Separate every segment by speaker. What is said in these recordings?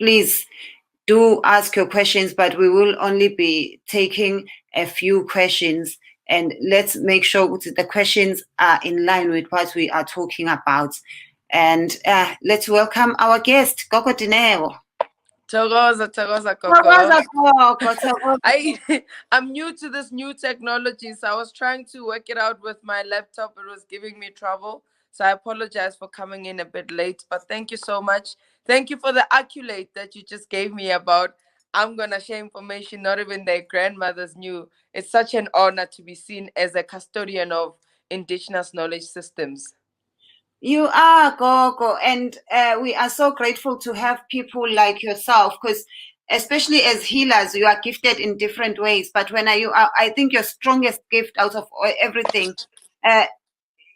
Speaker 1: please do ask your questions, but we will only be taking a few questions, and let's make sure that the questions are in line with what we are talking about. And let's welcome our guest, Gogo Dineo.
Speaker 2: Thokoza, Gogo. I'm new to this new technology, so I was trying to work it out with my laptop. It was giving me trouble, so I apologize for coming in a bit late, but thank you so much. Thank you for the accolade that you just gave me about I'm going to share information not even their grandmothers knew. It's such an honor to be seen as a custodian of indigenous knowledge systems.
Speaker 1: You are, Gogo, and we are so grateful to have people like yourself, because especially as healers, you are gifted in different ways. But when I think your strongest gift out of everything,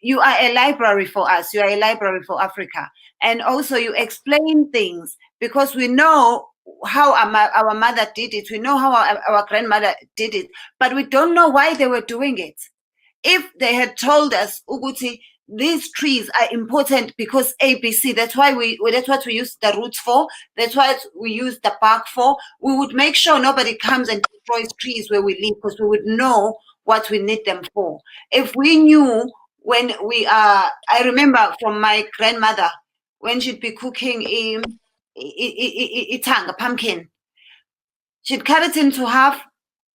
Speaker 1: you are a library for us. You are a library for Africa, and also you explain things because we know how our mother did it. We know how our grandmother did it, but we don't know why they were doing it. If they had told us, Uguti, these trees are important because ABC, that's what we use the roots for, that's what we use the bark for, we would make sure nobody comes and destroys trees where we live, because we would know what we need them for. If we knew when we are, I remember from my grandmother, when she'd be cooking a pumpkin, she'd cut it into half,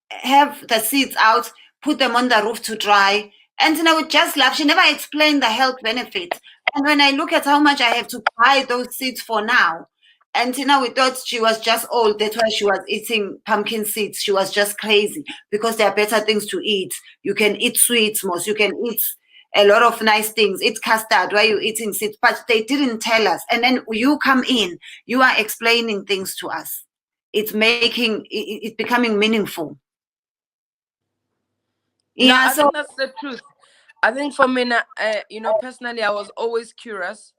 Speaker 1: have the seeds out, put them on the roof to dry. And I would just laugh. She never explained the health benefits. And when I look at how much I have to buy those seeds for now, and we thought she was just old. That's why she was eating pumpkin seeds. She was just crazy, because there are better things to eat. You can eat sweets, most. You can eat a lot of nice things. Eat custard. Why are you eating seeds? But they didn't tell us. And then you come in. You are explaining things to us. It's becoming meaningful.
Speaker 2: Yeah, I think that's the truth. I think for me, personally, I was always curious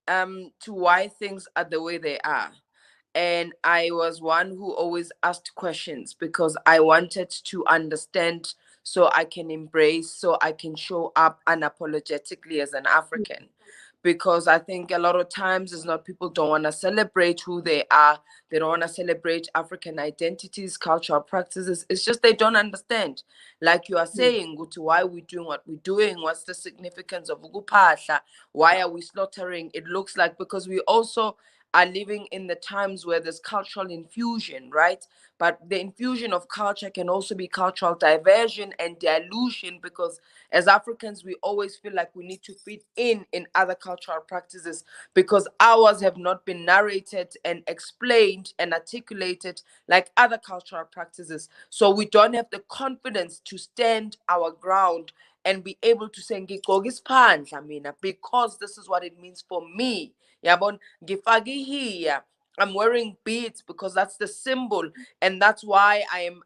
Speaker 2: to why things are the way they are. And I was one who always asked questions because I wanted to understand, so I can embrace, so I can show up unapologetically as an African. Because I think a lot of times it's not, people don't want to celebrate who they are. They don't want to celebrate African identities, cultural practices. It's just they don't understand. Like you are saying, why are we doing what we're doing? What's the significance of ukupahla? Why are we slaughtering? It looks like because we also are living in the times where there's cultural infusion, right? But the infusion of culture can also be cultural diversion and dilution, because as Africans, we always feel like we need to fit in other cultural practices because ours have not been narrated and explained and articulated like other cultural practices. So we don't have the confidence to stand our ground and be able to say, because this is what it means for me. Yabon, ngifaki here. I'm wearing beads because that's the symbol, and that's why I'm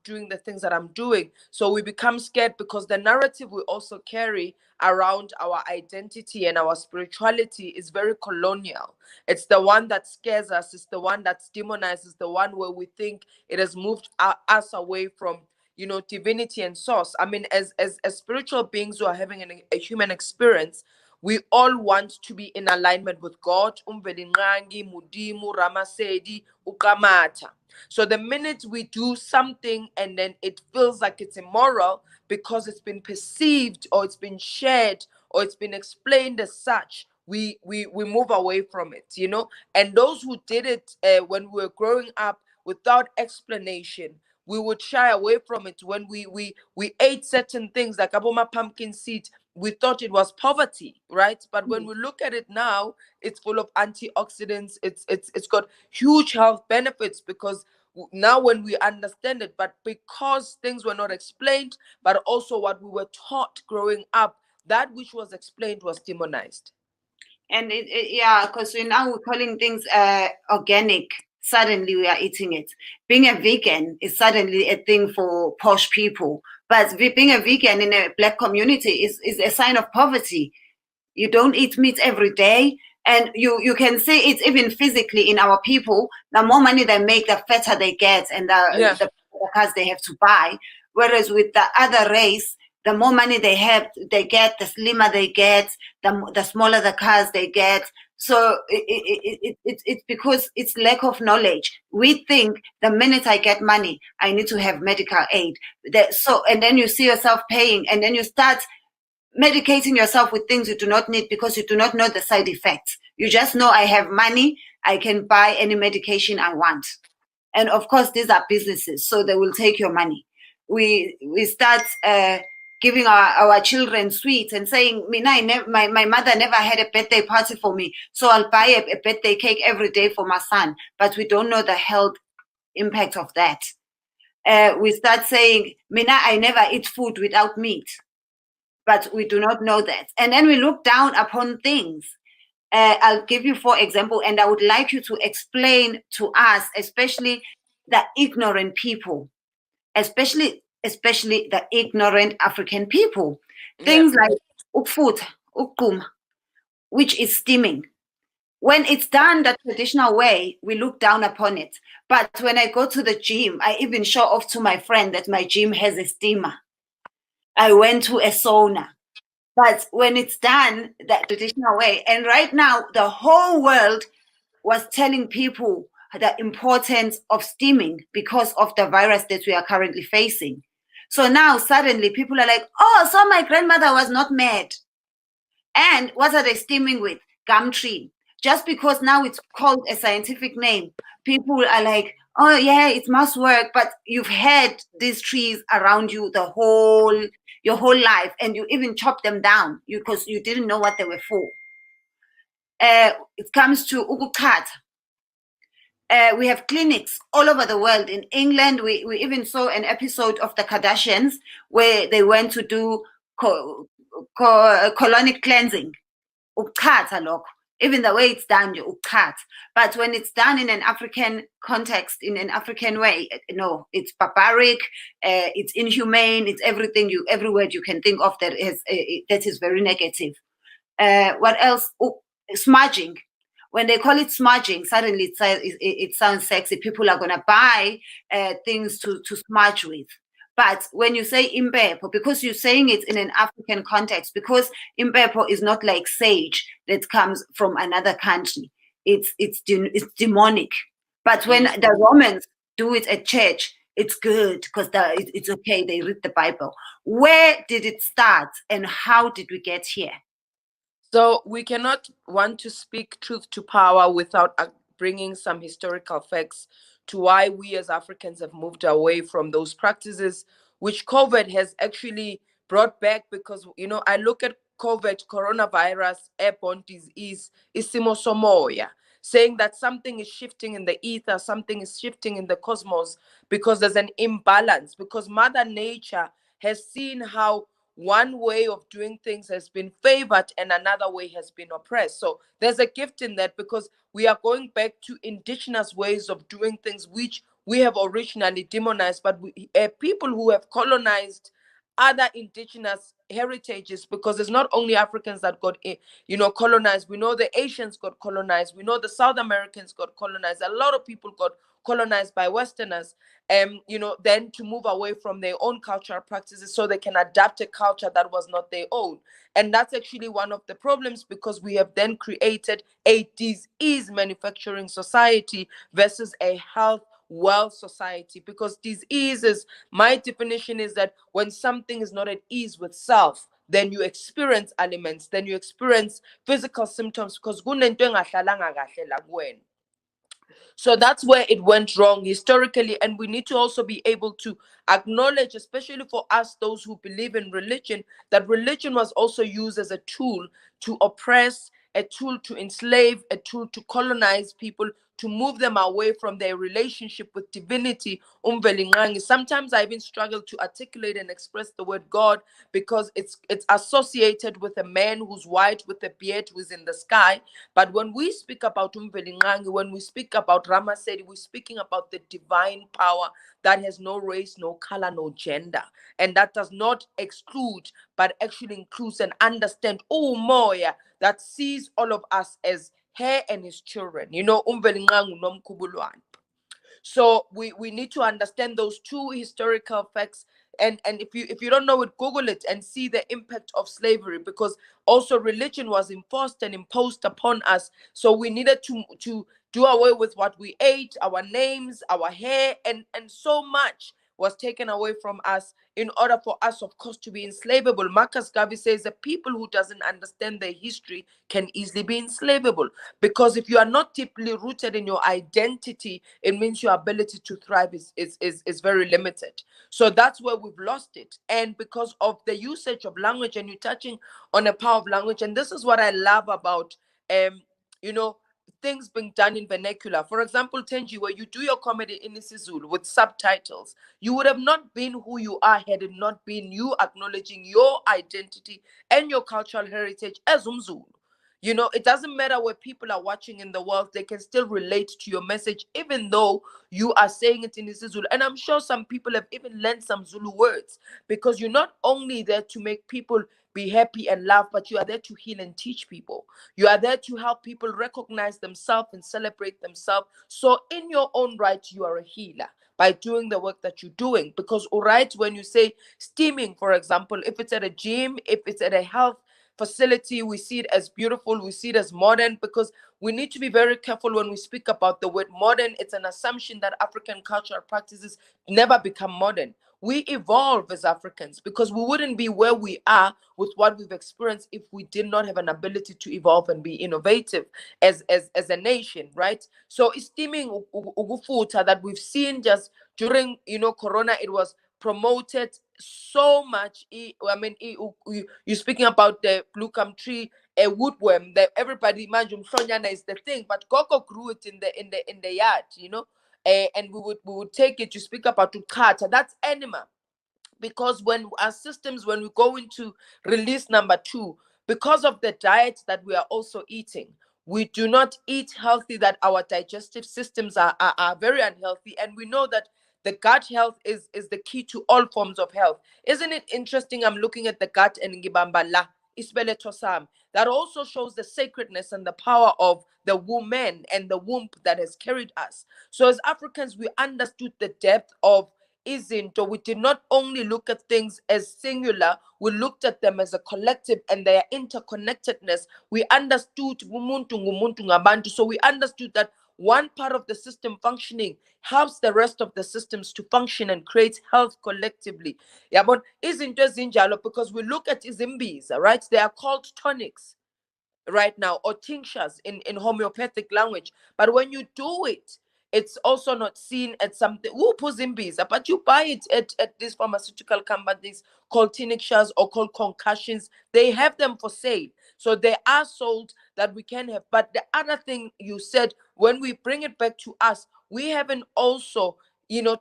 Speaker 2: doing the things that I'm doing. So we become scared because the narrative we also carry around our identity and our spirituality is very colonial. It's the one that scares us. It's the one that demonizes. The one where we think it has moved us away from divinity and source. I mean, as spiritual beings who are having a human experience, we all want to be in alignment with God. Mudimu, Ramasedi, Ukamata. So the minute we do something and then it feels like it's immoral because it's been perceived or it's been shared or it's been explained as such, we move away from it, And those who did it when we were growing up without explanation, we would shy away from it. When we ate certain things like aboma pumpkin seed, we thought it was poverty, right? But when we look at it now, it's full of antioxidants. It's got huge health benefits because now when we understand it, but because things were not explained, but also what we were taught growing up, that which was explained was demonized.
Speaker 1: And because we're calling things organic. Suddenly we are eating it. Being a vegan is suddenly a thing for posh people. But being a vegan in a Black community is a sign of poverty. You don't eat meat every day. And you can see it even physically in our people. The more money they make, the fatter they get, and the cars they have to buy. Whereas with the other race, the more money they get, the slimmer they get, the smaller the cars they get. So it's because it's lack of knowledge. We think the minute I get money, I need to have medical aid. And then you see yourself paying, and then you start medicating yourself with things you do not need because you do not know the side effects. You just know I have money, I can buy any medication I want. And of course, these are businesses, so they will take your money. We start giving our children sweets and saying, my mother never had a birthday party for me, so I'll buy a birthday cake every day for my son. But we don't know the health impact of that. We start saying, I never eat food without meat, but we do not know that. And then we look down upon things. I'll give you 4 examples, and I would like you to explain to us, especially the ignorant people, especially the ignorant African people. Things like ukfuta, ukum, which is steaming. When it's done the traditional way, we look down upon it. But when I go to the gym, I even show off to my friend that my gym has a steamer. I went to a sauna. But when it's done that traditional way, and right now the whole world was telling people the importance of steaming because of the virus that we are currently facing. So now suddenly people are like, oh, so my grandmother was not mad. And what are they steaming with? Gum tree. Just because now it's called a scientific name, people are like, oh yeah, it must work. But you've had these trees around you your whole life, and you even chop them down because you didn't know what they were for. It comes to ukukata. We have clinics all over the world. In England, we even saw an episode of the Kardashians where they went to do colonic cleansing. Ukata lokho. Even the way it's done, you cut. But when it's done in an African context, in an African way, no, it's barbaric, it's inhumane, it's every word you can think of that is very negative. What else? Smudging. When they call it smudging, suddenly it sounds sexy. People are going to buy things to smudge with. But when you say impepo, because you're saying it in an African context, because impepo is not like sage that comes from another country. It's demonic. But when the Romans do it at church, it's good because it's okay. They read the Bible. Where did it start, and how did we get here?
Speaker 2: So we cannot want to speak truth to power without bringing some historical facts to why we as Africans have moved away from those practices, which COVID has actually brought back. Because, I look at COVID, coronavirus, airborne disease, isimo somoya, saying that something is shifting in the ether, something is shifting in the cosmos, because there's an imbalance, because Mother Nature has seen how one way of doing things has been favored and another way has been oppressed. So there's a gift in that, because we are going back to indigenous ways of doing things, which we have originally demonized, but people who have colonized other indigenous heritages, because it's not only Africans that got colonized. We know the Asians got colonized, we know the South Americans got colonized, a lot of people got colonized by Westerners, then to move away from their own cultural practices so they can adapt a culture that was not their own. And that's actually one of the problems, because we have then created a disease manufacturing society versus a health wealth society. Because diseases, my definition is that when something is not at ease with self, then you experience ailments, then you experience physical symptoms, because so that's where it went wrong historically. And we need to also be able to acknowledge, especially for us, those who believe in religion, that religion was also used as a tool to oppress, a tool to enslave, a tool to colonize people, to move them away from their relationship with divinity. Sometimes I even struggle to articulate and express the word God, because it's associated with a man who's white with a beard who's in the sky. But when we speak about when we speak about Ramasedi, we're speaking about the divine power that has no race, no color, no gender. And that does not exclude, but actually includes and understand, Moya, that sees all of us as her and his children. So we need to understand those two historical facts, and if you don't know it, Google it and see the impact of slavery, because also religion was enforced and imposed upon us. So we needed to do away with what we ate, our names, our hair, and so much was taken away from us in order for us, of course, to be enslavable. Marcus Garvey says the people who doesn't understand their history can easily be enslavable, because if you are not deeply rooted in your identity, it means your ability to thrive is very limited. So that's where we've lost it. And because of the usage of language, and you're touching on the power of language, and this is what I love about you know, things being done in vernacular. For example, Tenji, where you do your comedy in isiZulu with subtitles, you would have not been who you are had it not been you acknowledging your identity and your cultural heritage as Umzulu. You know, it doesn't matter where people are watching in the world, they can still relate to your message, even though you are saying it in isiZulu. And I'm sure some people have even learned some Zulu words, because you're not only there to make people be happy and laugh, but you are there to heal and teach people. You are there to help people recognize themselves and celebrate themselves. So in your own right, you are a healer by doing the work that you're doing. Because, all right, when you say steaming, for example, if it's at a gym, if it's at a health facility, we see it as beautiful, we see it as modern, because we need to be very careful when we speak about the word modern. It's an assumption that African cultural practices never become modern. We evolve as Africans, because we wouldn't be where we are with what we've experienced if we did not have an ability to evolve and be innovative as a nation, right? So esteeming ugufuta that we've seen just during, Corona, it was promoted so much. I mean, you're speaking about the blue gum tree, a woodworm that everybody imagine Fronyana is the thing, but Gogo grew it in the yard, and we would take it to speak about to cut. That's animal. Because when our systems, when we go into release number 2, because of the diet that we are also eating, we do not eat healthy, that our digestive systems are very unhealthy. And we know that the gut health is the key to all forms of health. Isn't it interesting? I'm looking at the gut and ngibamba la isbeletho sami. That also shows the sacredness and the power of the woman and the womb that has carried us. So as Africans, we understood the depth of isn't, or we did not only look at things as singular, we looked at them as a collective and their interconnectedness. We understood umuntu ngumuntu ngabantu. So we understood that one part of the system functioning helps the rest of the systems to function and create health collectively. Yeah, but isn't just injalo, because we look at izimbiza, right? They are called tonics right now, or tinctures in homeopathic language. But when you do it, it's also not seen as something who pulls in bees, but you buy it at these pharmaceutical companies called tinctures or called concussions. They have them for sale. So they are sold that we can have. But the other thing you said, when we bring it back to us, we haven't also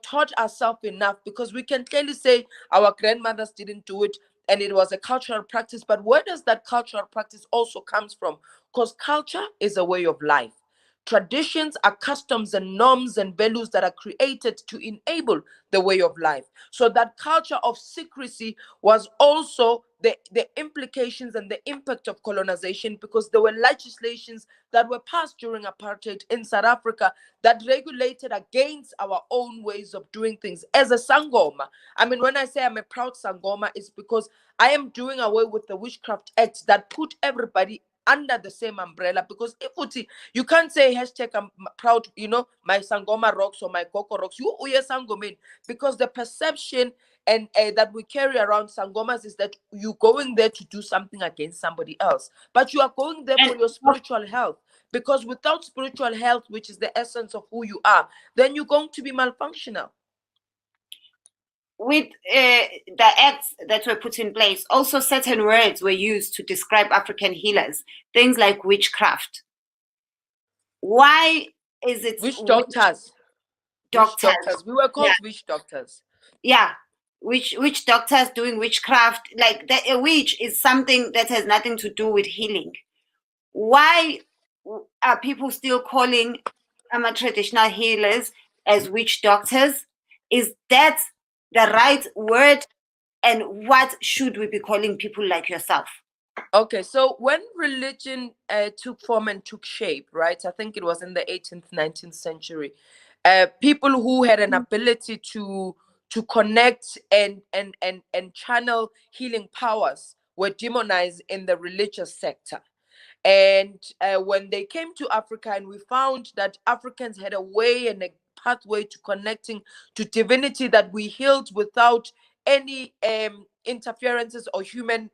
Speaker 2: taught ourselves enough, because we can clearly say our grandmothers didn't do it and it was a cultural practice. But where does that cultural practice also comes from? Because culture is a way of life. Traditions are customs and norms and values that are created to enable the way of life. So that culture of secrecy was also the implications and the impact of colonization, because there were legislations that were passed during apartheid in South Africa that regulated against our own ways of doing things. As a Sangoma, I mean, when I say I'm a proud Sangoma, it's because I am doing away with the Witchcraft Act that put everybody under the same umbrella. Because if you can't say hashtag I'm proud, my Sangoma rocks or my Coco rocks. You uye Sangomin, because the perception and that we carry around Sangomas is that you're going there to do something against somebody else, but you are going there for your spiritual health. Because without spiritual health, which is the essence of who you are, then you're going to be malfunctional.
Speaker 1: With the acts that were put in place, also certain words were used to describe African healers, things like witchcraft. Why is it
Speaker 2: witch doctors?
Speaker 1: Doctors.
Speaker 2: Witch doctors. We were called witch doctors.
Speaker 1: Yeah. Witch doctors doing witchcraft. Like a witch is something that has nothing to do with healing. Why are people still calling traditional healers as witch doctors? Is that the right word? And what should we be calling people like yourself?
Speaker 2: Okay, so when religion took form and took shape, right? I think it was in the 18th, 19th century. People who had an ability to to connect and channel healing powers were demonized in the religious sector. And when they came to Africa, and we found that Africans had a way and a pathway to connecting to divinity, that we healed without any interferences or human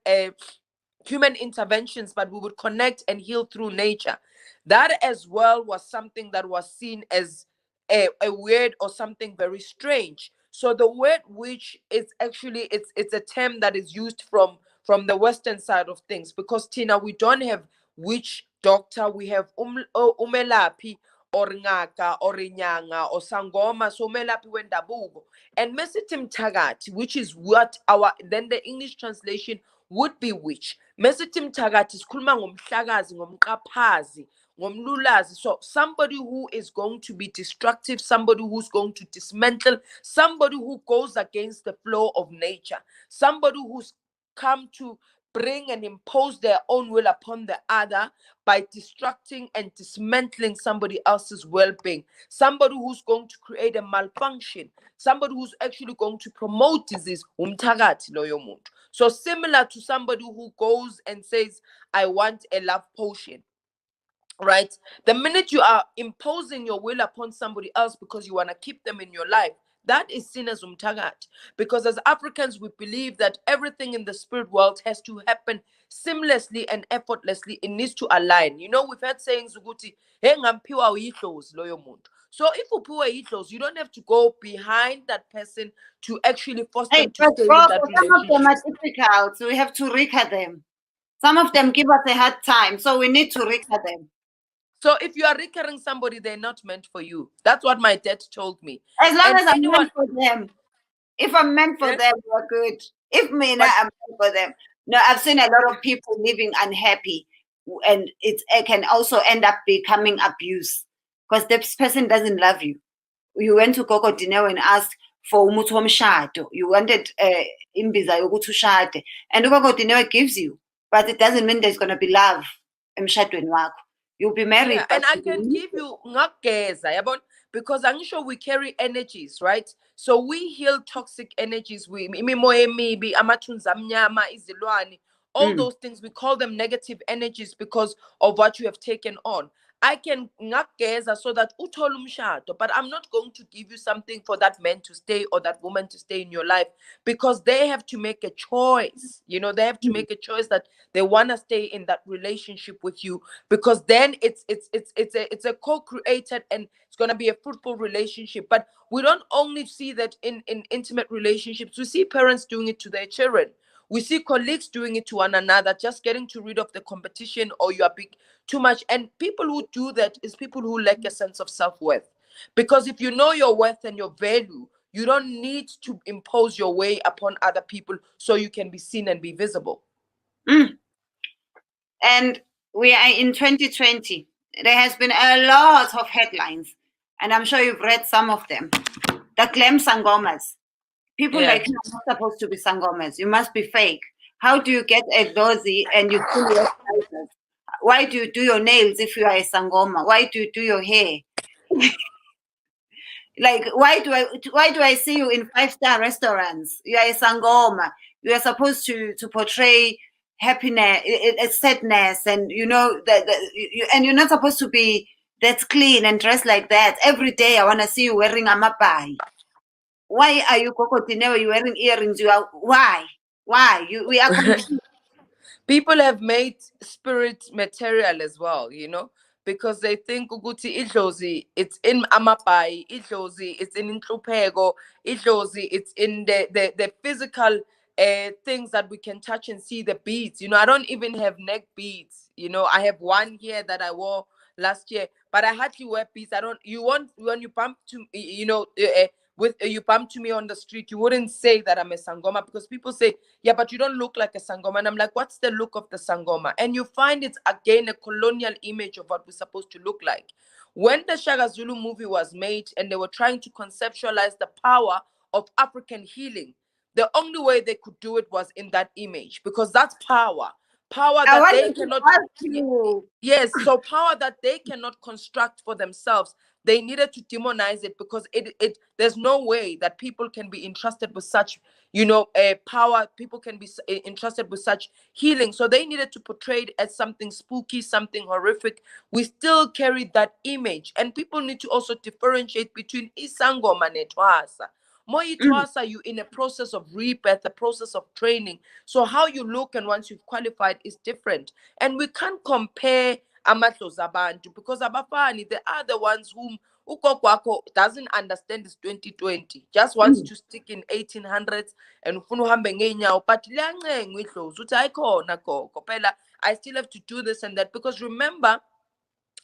Speaker 2: interventions, but we would connect and heal through nature. That as well was something that was seen as a weird or something very strange. So the word witch is actually, it's a term that is used from the Western side of things, because Tina, we don't have witch doctor, we have umelapi or ngaka or inyanga or sangoma, so umelapi wendabuko. And mesitim tagat, which is what our, then the English translation would be witch. Mesitim tagat is kulma ngomhlakazi, ngomqaphazi, ngomlulazi. So somebody who is going to be destructive, somebody who's going to dismantle, somebody who goes against the flow of nature, somebody who's come to bring and impose their own will upon the other by destructing and dismantling somebody else's well-being, somebody who's going to create a malfunction, somebody who's actually going to promote disease. Umthakathi loyo muntu. So similar to somebody who goes and says, I want a love potion, right? The minute you are imposing your will upon somebody else because you want to keep them in your life, that is seen as umtagat. Because as Africans, we believe that everything in the spirit world has to happen seamlessly and effortlessly. It needs to align. You know, we've had sayings, Uguti, hey, ngampiwa uyihlozi loyo muntu. So if upiwa uyihlozi, you don't have to go behind that person to actually force
Speaker 1: Hey,
Speaker 2: them to
Speaker 1: but
Speaker 2: stay in
Speaker 1: Gogo,
Speaker 2: that
Speaker 1: some of them are
Speaker 2: relationship.
Speaker 1: difficult, so we have to recur them. Some of them give us a hard time, so we need to recur them.
Speaker 2: So if you are recurring somebody, they're not meant for you. That's what my dad told me.
Speaker 1: As long
Speaker 2: And
Speaker 1: as I'm
Speaker 2: anyone,
Speaker 1: meant for them. If I'm meant for
Speaker 2: yeah,
Speaker 1: them, we're good. If me,
Speaker 2: but
Speaker 1: I'm meant for them. No, I've seen a lot of people living unhappy, and it can also end up becoming abuse because this person doesn't love you. You went to Gogo Dineo and asked for umuthi womshado. You wanted imbiza yokuthi ushade, and Gogo Dineo gives you, but it doesn't mean there's gonna be love emshadweni wakho. You'll be married,
Speaker 2: yeah,
Speaker 1: but
Speaker 2: and I can give you ngakugeza, yabona, because I'm sure we carry energies, right? So we heal toxic energies. We imimoya emibi, amathunzi amnyama, izilwane, all those things, we call them negative energies because of what you have taken on. I can ngakugeza so that uthole umshado, but I'm not going to give you something for that man to stay or that woman to stay in your life, because they have to make a choice. You know, they have to make a choice that they want to stay in that relationship with you, because then it's a co-created, and it's going to be a fruitful relationship. But we don't only see that in intimate relationships. We see parents doing it to their children. We see colleagues doing it to one another, just getting rid of the competition, or you are big too much. And people who do that is people who lack a sense of self-worth. Because if you know your worth and your value, you don't need to impose your way upon other people so you can be seen and be visible.
Speaker 1: And we are in 2020. There has been a lot of headlines, and I'm sure you've read some of them. The glam sangomas. People
Speaker 2: Yeah.
Speaker 1: like you are not supposed to be sangomas. You must be fake. How do you get a dozy and you pull your trousers? Why do you do your nails if you are a sangoma? Why do you do your hair? Like, why do I see you in 5-star restaurants? You are a sangoma. You are supposed to portray happiness, sadness, and you know that, and you're not supposed to be that clean and dressed like that every day. I want to see you wearing a mapai. Why are you Gogo Dineo? You wearing earrings? You are why? We are confused.
Speaker 2: People have made spirit material as well, you know, because they think ukuthi idlozi, it's in amapai, idlozi, it's in inhlupeko, idlozi, it's in the physical things that we can touch and see, the beads. You know, I don't even have neck beads. You know, I have one here that I wore last year, but I hardly wear beads. I don't. You want, when you bump to, you know, with you bump to me on the street, you wouldn't say that I'm a sangoma, because people say, yeah, but you don't look like a sangoma. And I'm like, what's the look of the sangoma? And you find it's again a colonial image of what we're supposed to look like. When the Shaka Zulu movie was made and they were trying to conceptualize the power of African healing, the only way they could do it was in that image, because that's power. Power
Speaker 1: I
Speaker 2: that they
Speaker 1: wanted to
Speaker 2: cannot.
Speaker 1: ask you.
Speaker 2: Yes, so power that they cannot construct for themselves. they needed to demonize it because it there's no way that people can be entrusted with such, power. People can be entrusted with such healing. So they needed to portray it as something spooky, something horrific. We still carry that image, and people need to also differentiate between isangoma netwasa. Moyitwasa, you in a process of rebirth, a process of training. So how you look and once you've qualified is different. And we can't compare amadlozi abantu because abafani, they are the ones whom ugogo doesn't understand is 2020, just wants to stick in 1800s and ufuna uhambe ngeenyawo. But liyancenga idlozi uthi ayikhona gogo phela, I still have to do this and that. Because remember,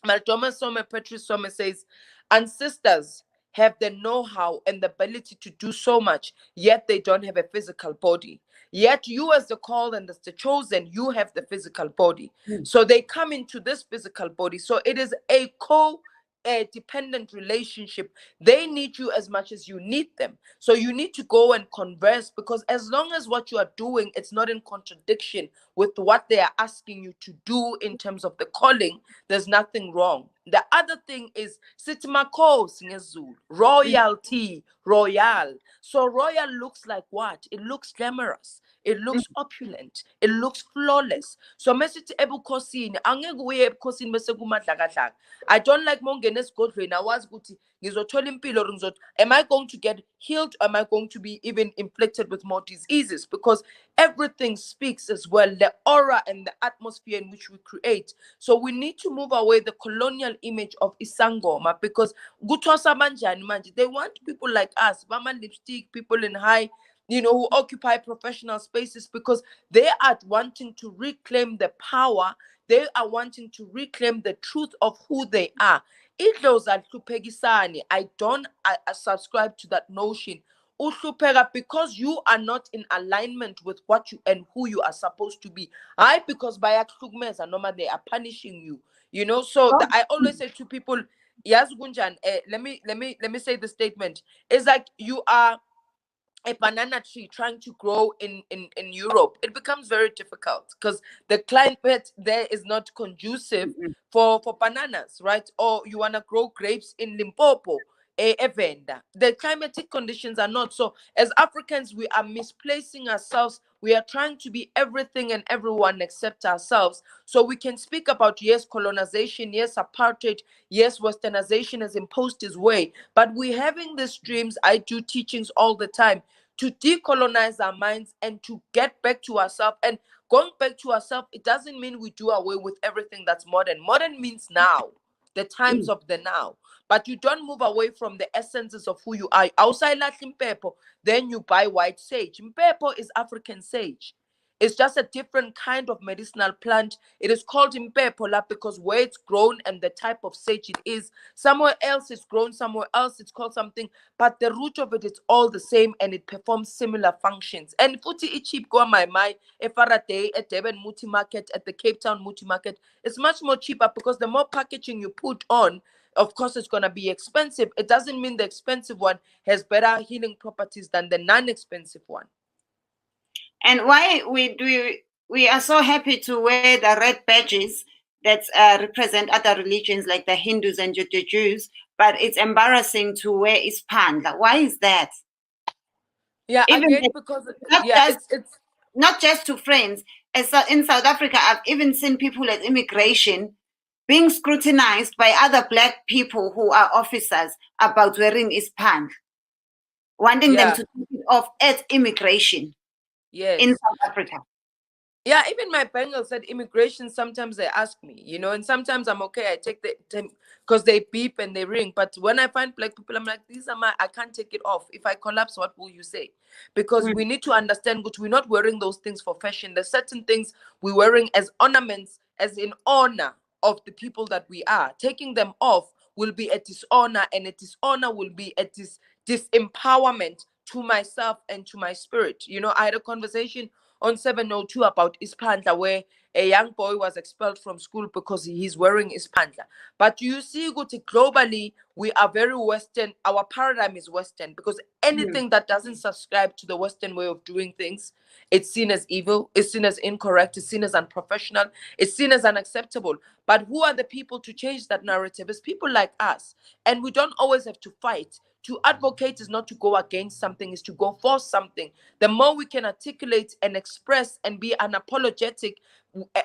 Speaker 2: Maltoma Some, Patrice Some says, ancestors have the know-how and the ability to do so much, yet they don't have a physical body. Yet you, as the called and as the chosen, you have the physical body. So they come into this physical body. So it is a dependent relationship. They need you as much as you need them. So you need to go and converse, because as long as what you are doing, it's not in contradiction with what they are asking you to do in terms of the calling, there's nothing wrong. The other thing is sitimakos ngezulu, royalty, royal. So royal looks like what? It looks glamorous. It looks opulent. It looks flawless. So mesithi ebukhosini, angeke uye ebukhosini bese kumadlakadlaka. I don't like mongene esigodlweni awazi ukuthi ngizothola impilo or ngizot, am I going to get healed, or am I going to be even inflicted with more diseases? Because everything speaks as well, the aura and the atmosphere in which we create. So we need to move away the colonial image of isangoma, because kuthosa banjani manje, they want people like us, bama lipstick, people in high, who occupy professional spaces, because they are wanting to reclaim the power. They are wanting to reclaim the truth of who they are. I don't subscribe to that notion. Because you are not in alignment with what you and who you are supposed to be. Because by normal they are punishing you. So I always say to people, yes, Gunjan, let me say the statement. It's like you are a banana tree trying to grow in Europe. It becomes very difficult because the climate there is not conducive for bananas, right? Or you want to grow grapes in Limpopo, a venda. The climatic conditions are not. So as Africans, we are misplacing ourselves. We are trying to be everything and everyone except ourselves. So we can speak about, yes, colonization, yes, apartheid, yes, westernization has imposed its way, but we're having these dreams. I do teachings all the time to decolonize our minds and to get back to ourselves. And going back to ourselves, it doesn't mean we do away with everything that's modern. Modern means now, the times of the now. But you don't move away from the essences of who you are. Outside Latin pepper, then you buy white sage. Mpepo is African sage. It's just a different kind of medicinal plant. It is called impepola because where it's grown and the type of sage it is, somewhere else it's grown, somewhere else it's called something, but the root of it is all the same and it performs similar functions. And futhi ichip go my Faraday at Durban Muti Market, at the Cape Town Muti Market, it's much more cheaper because the more packaging you put on, of course it's going to be expensive. It doesn't mean the expensive one has better healing properties than the non-expensive one.
Speaker 1: And why we are so happy to wear the red badges that represent other religions like the Hindus and the Jews, but it's embarrassing to wear ispandla. Why is that?
Speaker 2: Yeah,
Speaker 1: Even
Speaker 2: again, because it's
Speaker 1: not just to friends. As in South Africa, I've even seen people at immigration being scrutinized by other Black people who are officers about wearing ispandla, wanting them to take it off at immigration.
Speaker 2: Yes.
Speaker 1: In South Africa.
Speaker 2: Yeah, even my bangles at immigration, sometimes they ask me, and sometimes I'm okay. I take the time because they beep and they ring. But when I find Black people, I'm like, these are I can't take it off. If I collapse, what will you say? Because we need to understand that we're not wearing those things for fashion. There's certain things we're wearing as ornaments, as in honor of the people that we are. Taking them off will be a dishonor, and a dishonor will be a disempowerment to myself and to my spirit. I had a conversation on 702 about ispandla, where a young boy was expelled from school because he's wearing his panda. But you see, globally, we are very Western. Our paradigm is Western, because anything that doesn't subscribe to the Western way of doing things, it's seen as evil, it's seen as incorrect, it's seen as unprofessional, it's seen as unacceptable. But who are the people to change that narrative? It's people like us. And we don't always have to fight. To advocate is not to go against something, is to go for something. The more we can articulate and express and be unapologetic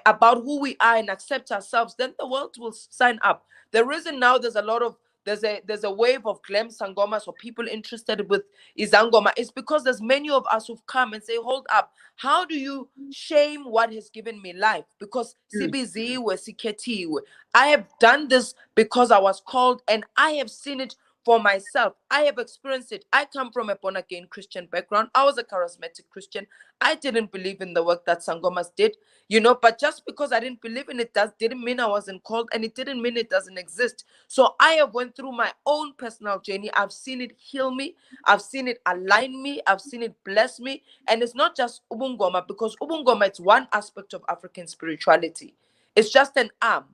Speaker 2: about who we are and accept ourselves, then the world will sign up. The reason now there's a wave of glam sangomas or people interested with izangoma is because there's many of us who've come and say, hold up, how do you shame what has given me life? Because CBZ sikhethiwe. I have done this because I was called, and I have seen it for myself. I have experienced it. I come from a born again Christian background. I was a charismatic Christian. I didn't believe in the work that sangomas did, but just because I didn't believe in it didn't mean I wasn't called, and it didn't mean it doesn't exist. So I have went through my own personal journey. I've seen it heal me. I've seen it align me. I've seen it bless me. And it's not just ubungoma, because ubungoma, it's one aspect of African spirituality. It's just an arm.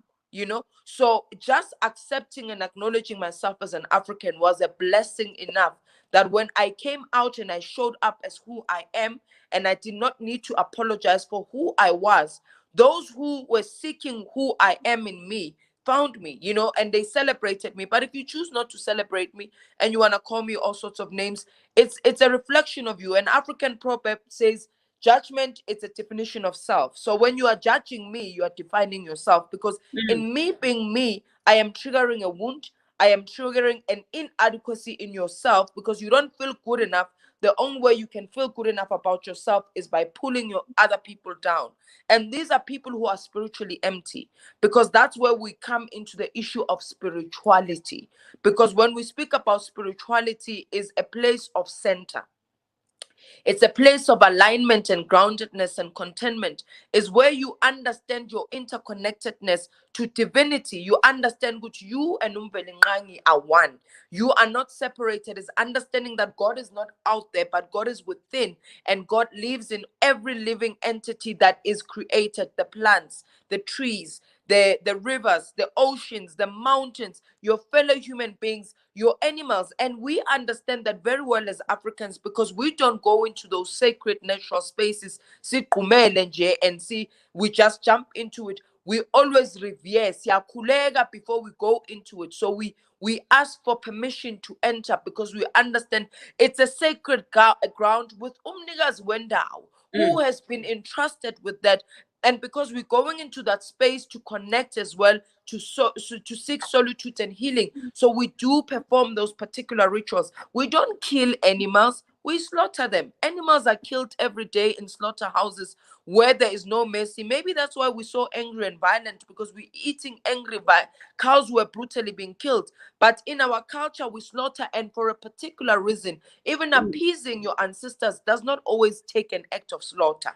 Speaker 2: So just accepting and acknowledging myself as an African was a blessing enough that when I came out and I showed up as who I am, and I did not need to apologize for who I was, those who were seeking who I am in me found me, and they celebrated me. But if you choose not to celebrate me and you want to call me all sorts of names, it's a reflection of you. An African proverb says, judgment is a definition of self. So when you are judging me, you are defining yourself, because in me being me, I am triggering a wound. I am triggering an inadequacy in yourself because you don't feel good enough. The only way you can feel good enough about yourself is by pulling your other people down. And these are people who are spiritually empty, because that's where we come into the issue of spirituality. Because when we speak about spirituality, is a place of center. It's a place of alignment and groundedness and contentment. Is where you understand your interconnectedness to divinity. You understand which you and Umvelingangi are one. You are not separated. Is understanding that God is not out there, but God is within, and God lives in every living entity that is created. The plants, the trees, the rivers, the oceans, the mountains, your fellow human beings, your animals. And we understand that very well as Africans, because we don't go into those sacred natural spaces, and see, we just jump into it. We always revere before we go into it. So we ask for permission to enter, because we understand it's a sacred ground with umnigas wendao, who has been entrusted with that. And because we're going into that space to connect as well, to seek solitude and healing, so we do perform those particular rituals. We don't kill animals, we slaughter them. Animals are killed every day in slaughterhouses where there is no mercy. Maybe that's why we're so angry and violent, because we're eating angry cows who are brutally being killed. But in our culture, we slaughter, and for a particular reason. Even appeasing your ancestors does not always take an act of slaughter.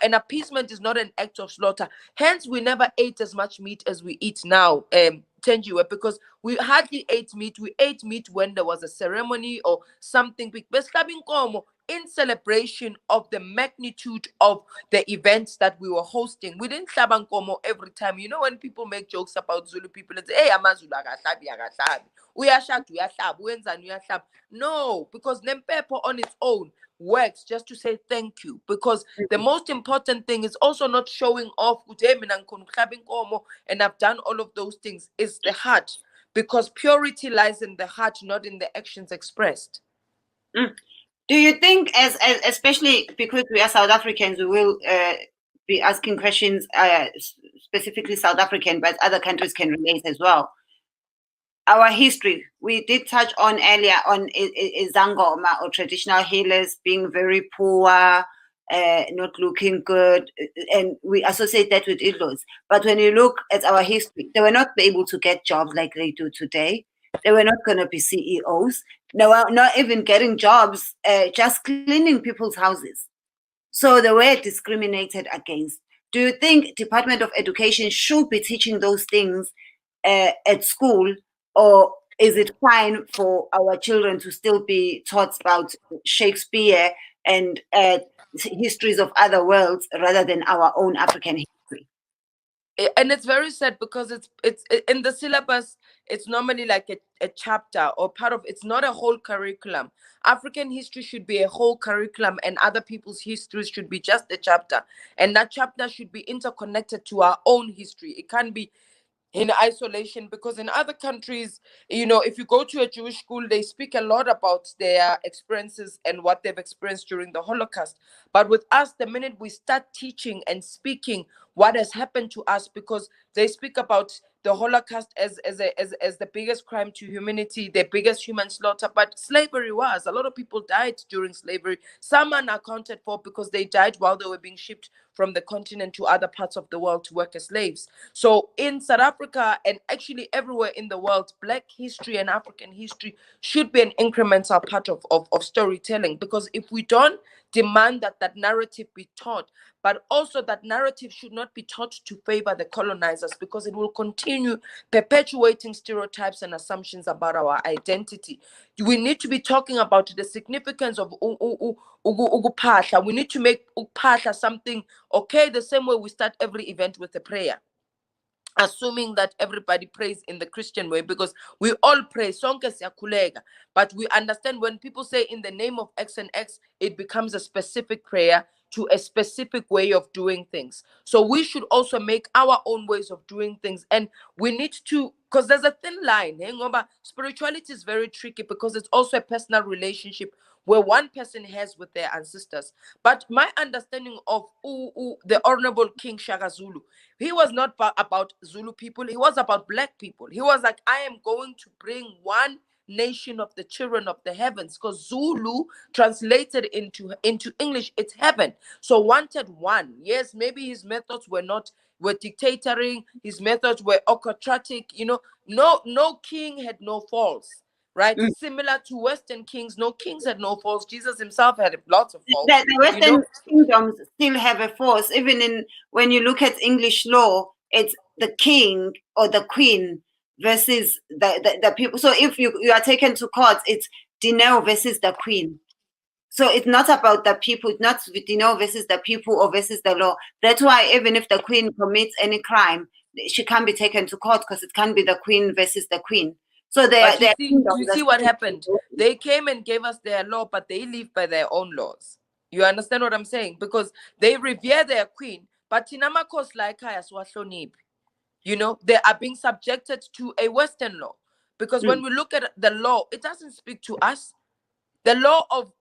Speaker 2: And appeasement is not an act of slaughter. Hence, we never ate as much meat as we eat now, Tenjiwe, because we hardly ate meat. We ate meat when there was a ceremony or something big. In celebration of the magnitude of the events that we were hosting. We didn't hlaba nkomo every time. When people make jokes about Zulu people, and say, hey, amaZulu akahlabi, akahlabi. Uyashada, uyahlaba, wenzani, uyahlaba. No, because Nempepo on its own works just to say thank you, because the most important thing is also not showing off and I've done all of those things. Is the heart, because purity lies in the heart, not in the actions expressed.
Speaker 1: Do you think, as especially because we are South Africans, we will be asking questions specifically South African, but other countries can relate as well. Our history, we did touch on earlier on izangoma or traditional healers being very poor, not looking good, and we associate that with idlos. But when you look at our history, they were not able to get jobs like they do today. They were not going to be CEOs. They were not even getting jobs, just cleaning people's houses. So they were discriminated against. Do you think Department of Education should be teaching those things at school? Or is it fine for our children to still be taught about Shakespeare and histories of other worlds rather than our own African history?
Speaker 2: And it's very sad because in the syllabus. It's normally like a chapter or part of. It's not a whole curriculum. African history should be a whole curriculum, and other people's histories should be just a chapter, and that chapter should be interconnected to our own history. It can't be in isolation, because in other countries, if you go to a Jewish school, they speak a lot about their experiences and what they've experienced during the Holocaust. But with us, the minute we start teaching and speaking what has happened to us, because they speak about the Holocaust as the biggest crime to humanity, the biggest human slaughter. But slavery was. A lot of people died during slavery. Some are accounted for because they died while they were being shipped from the continent to other parts of the world to work as slaves. So in South Africa, and actually everywhere in the world, Black history and African history should be an incremental part of storytelling. Because if we don't demand that narrative be taught, but also that narrative should not be taught to favor the colonizers, because it will continue perpetuating stereotypes and assumptions about our identity. We need to be talking about the significance of ukupahla. We need to make ukupahla something okay, the same way we start every event with a prayer, assuming that everybody prays in the Christian way, because we all pray sonke siyakhuleka, but we understand when people say in the name of X and X, it becomes a specific prayer to a specific way of doing things. So we should also make our own ways of doing things, and we need to, because there's a thin line. Spirituality is very tricky because it's also a personal relationship where one person has with their ancestors. But my understanding of the Honorable King Shaka Zulu, he was not about Zulu people. He was about Black people. He was like, I am going to bring one nation of the children of the heavens, because Zulu translated into English, it's heaven. So wanted one. Yes, maybe his methods were dictatoring. His methods were autocratic. No king had no faults. Right?
Speaker 1: Mm.
Speaker 2: Similar to Western kings, no kings had no faults. Jesus himself had lots of faults.
Speaker 1: The Western kingdoms still have a force. Even when you look at English law, it's the king or the queen versus the people. So if you are taken to court, it's Dineo versus the queen. So it's not about the people, it's not Dineo versus the people or versus the law. That's why even if the queen commits any crime, she can't be taken to court, because it can't be the queen versus the queen. So
Speaker 2: but you see what happened? They came and gave us their law, but they live by their own laws. You understand what I'm saying? Because they revere their queen, but Tinamakos like they are being subjected to a Western law. Because when we look at the law, it doesn't speak to us. The law of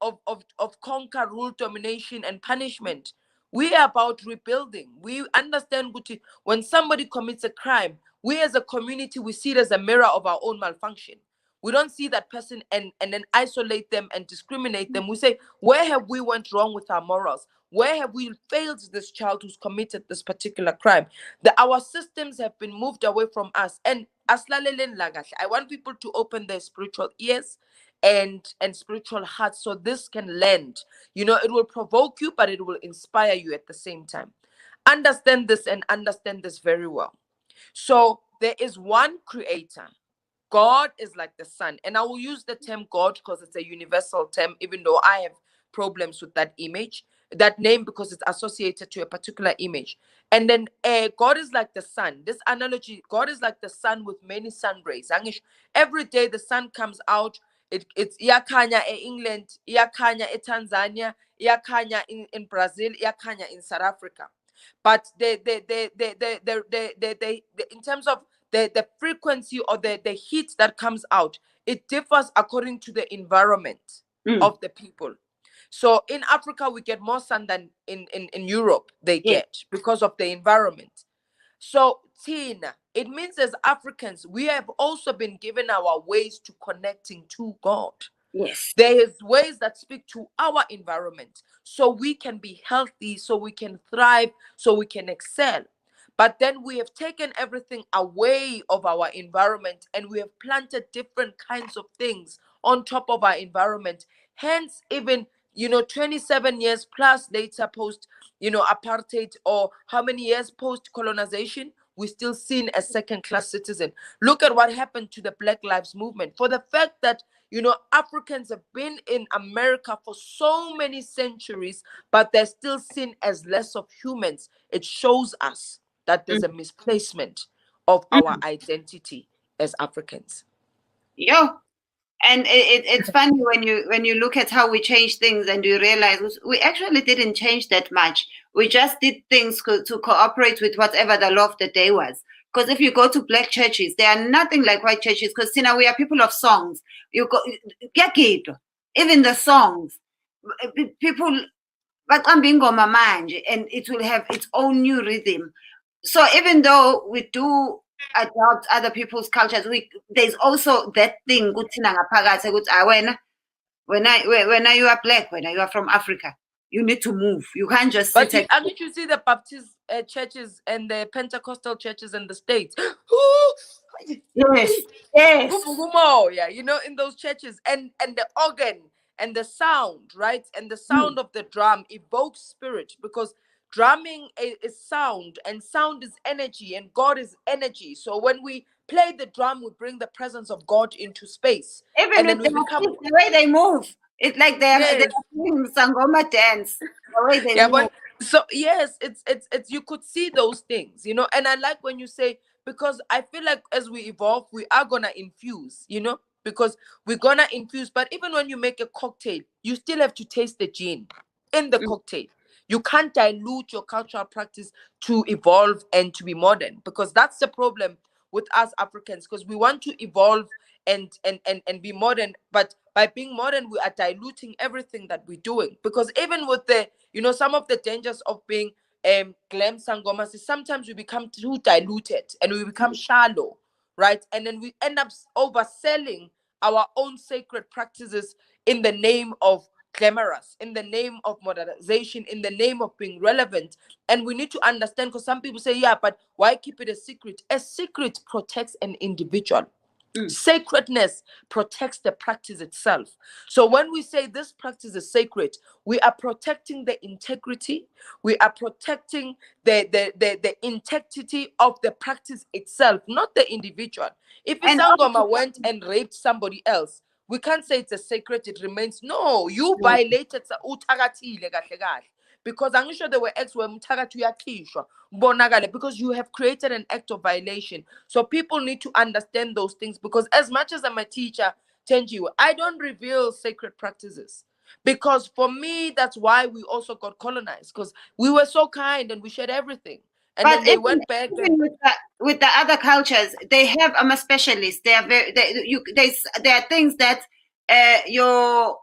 Speaker 2: conquer, rule, domination, and punishment. We are about rebuilding. We understand when somebody commits a crime, we as a community, we see it as a mirror of our own malfunction. We don't see that person and then isolate them and discriminate them. We say, where have we went wrong with our morals? Where have we failed this child who's committed this particular crime? Our systems have been moved away from us. And I want people to open their spiritual ears and spiritual hearts, so this can lend. It will provoke you, but it will inspire you at the same time. Understand this, and understand this very well. So there is one creator. God is like the sun. And I will use the term God because it's a universal term, even though I have problems with that name, because it's associated to a particular image. And then God is like the sun. This analogy, God is like the sun with many sun rays. Every day the sun comes out. It's iyakhanya England, iyakhanya Tanzania, iyakhanya in Brazil, iyakhanya in South Africa. But in terms of the frequency or the heat that comes out, it differs according to the environment of the people. So in Africa, we get more sun than in Europe they get, because of the environment. So, Tina, it means as Africans, we have also been given our ways to connecting to God.
Speaker 1: Yes.
Speaker 2: There is ways that speak to our environment, so we can be healthy, so we can thrive, so we can excel. But then we have taken everything away of our environment, and we have planted different kinds of things on top of our environment. Hence, even 27 years plus later, post apartheid, or how many years post colonization, we're still seen as second-class citizen. Look at what happened to the Black Lives Movement. For the fact that Africans have been in America for so many centuries, but they're still seen as less of humans. It shows us that there's a misplacement of our identity as Africans.
Speaker 1: Yeah. And it's funny when you look at how we change things and you realize we actually didn't change that much. We just did things to cooperate with whatever the law of the day was. Because if you go to black churches, they are nothing like white churches. Because we are people of songs. You go, even the songs, people, but and it will have its own new rhythm. So even though we do adopt other people's cultures, there's also that thing when you are black, when you are from Africa, you need to move. You can't just
Speaker 2: But
Speaker 1: sit.
Speaker 2: did you see the Baptist churches and the Pentecostal churches in the States?
Speaker 1: Yes, yes.
Speaker 2: Yeah, in those churches, and the organ and the sound, right? And the sound of the drum evokes spirit, because drumming is sound, and sound is energy, and God is energy. So when we play the drum, we bring the presence of God into space.
Speaker 1: Even
Speaker 2: And
Speaker 1: with
Speaker 2: then we become,
Speaker 1: the way they move, it's like they're
Speaker 2: yes,
Speaker 1: doing sangoma dance. The way they
Speaker 2: yeah,
Speaker 1: move.
Speaker 2: but so yes, it's you could see those things, and I like when you say, because I feel like as we evolve, we are gonna infuse, because we're gonna infuse. But even when you make a cocktail, you still have to taste the gin in the cocktail. You can't dilute your cultural practice to evolve and to be modern, because that's the problem with us Africans, because we want to evolve and be modern, but by being modern, we are diluting everything that we're doing. Because even with the, some of the dangers of being glam sangomas is sometimes we become too diluted and we become shallow, right? And then we end up overselling our own sacred practices in the name of glamorous, in the name of modernization, in the name of being relevant. And we need to understand, because some people say, yeah, but why keep it a secret? A secret protects an individual. Sacredness protects the practice itself. So when we say this practice is sacred, we are protecting the integrity, we are protecting the integrity of the practice itself, not the individual. If Isangoma went and raped somebody else, we can't say it's a sacred, it remains. No, you violated uthakathile kahle kahle. Because I'm sure there were acts where mthakathi uyakhishwa bonakale, because you have created an act of violation. So people need to understand those things, because as much as I'm a teacher, Tenjiwe, I don't reveal sacred practices, because for me that's why we also got colonized, because we were so kind and we shared everything, and
Speaker 1: But
Speaker 2: then they went back
Speaker 1: even with the other cultures, they have specialists. They are there are things that your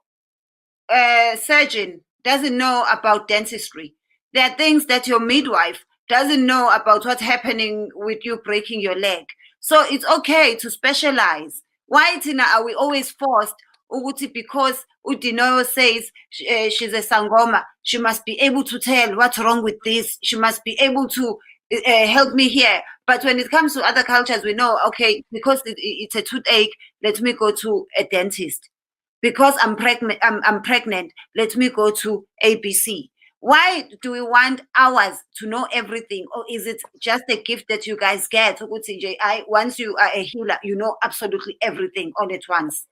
Speaker 1: surgeon doesn't know about dentistry. There are things that your midwife doesn't know about what's happening with you breaking your leg. So it's okay to specialize. Why, Tina, are we always forced? Uguti, because Udino says she's a sangoma, she must be able to tell what's wrong with this. She must be able to help me here. But when it comes to other cultures, we know, okay, because it's a toothache, let me go to a dentist. Because I'm pregnant, let me go to ABC. Why do we want hours to know everything? Or is it just a gift that you guys get? Once you are a healer, you know absolutely everything all at once.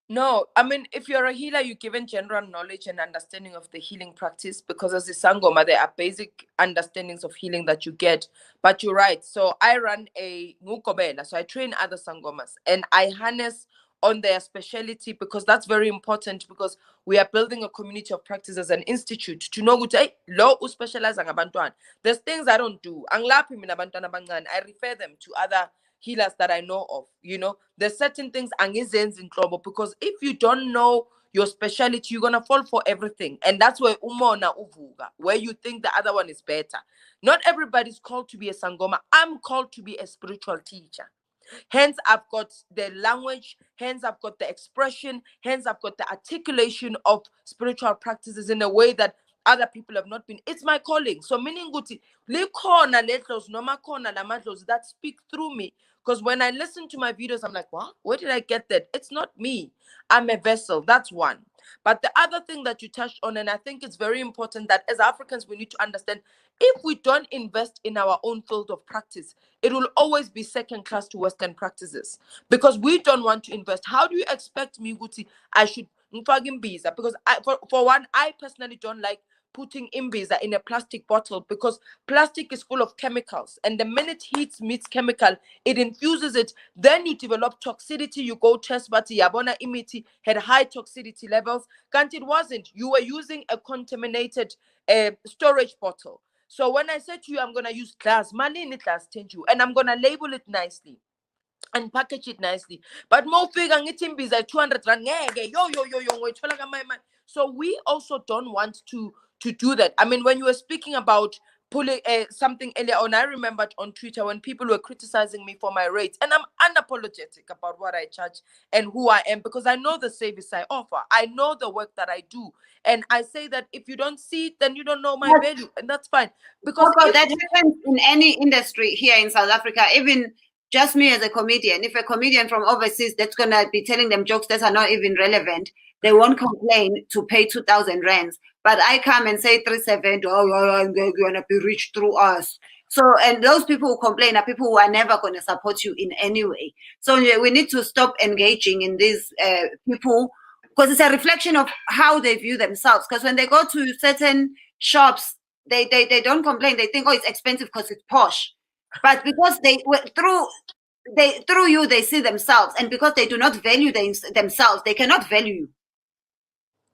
Speaker 2: No, I mean, if you're a healer, you're given general knowledge and understanding of the healing practice, because as a sangoma, there are basic understandings of healing that you get. But you're right. So I run a ngukobela, so I train other sangomas, and I harness on their speciality, because that's very important, because we are building a community of practice as an institute to know lo specialize ngabantwana. There's things I don't do. Angilaphi mina abantwana abancane. I refer them to other healers that I know of. There's certain things angizenzi in trouble, because if you don't know your specialty, you're gonna fall for everything. And that's where umona uvuga, where you think the other one is better. Not everybody's called to be a sangoma. I'm called to be a spiritual teacher. Hence, I've got the language, hence, I've got the expression, hence, I've got the articulation of spiritual practices in a way that other people have not been. It's my calling. So, meaning, likhona ledlozi noma khona lamadlozi that speak through me. Because when I listen to my videos, I'm like, what? Where did I get that? It's not me. I'm a vessel. That's one. But the other thing that you touched on, and I think it's very important, that as Africans, we need to understand, if we don't invest in our own field of practice, it will always be second class to Western practices, because we don't want to invest. How do you expect me, Guti, I should because for one, I personally don't like putting imbiza in a plastic bottle because plastic is full of chemicals, and the minute heat meets chemical, it infuses it. Then you develop toxicity. You go test, but yabona imiti had high toxicity levels. Can't it wasn't. You were using a contaminated storage bottle. So when I said to you, I'm gonna use glass, money in it glass change you, and I'm gonna label it nicely and package it nicely. But more figure getting busy 200 rand. Yo. So we also don't want to do that. I mean, when you were speaking about pulling something earlier on, I remembered on Twitter when people were criticizing me for my rates, and I'm unapologetic about what I charge and who I am because I know the service I offer. I know the work that I do, and I say that if you don't see it, then you don't know my value, and that's fine. Because
Speaker 1: Coco, that happens in any industry here in South Africa, even just me as a comedian. If a comedian from overseas that's going to be telling them jokes that are not even relevant, they won't complain to pay 2,000 rands. But I come and say 370, you're going to be rich through us. So, and those people who complain are people who are never going to support you in any way. So we need to stop engaging in these people because it's a reflection of how they view themselves. Because when they go to certain shops, they don't complain. They think, oh, it's expensive because it's posh. But because through you they see themselves, and because they do not value themselves, they cannot value you.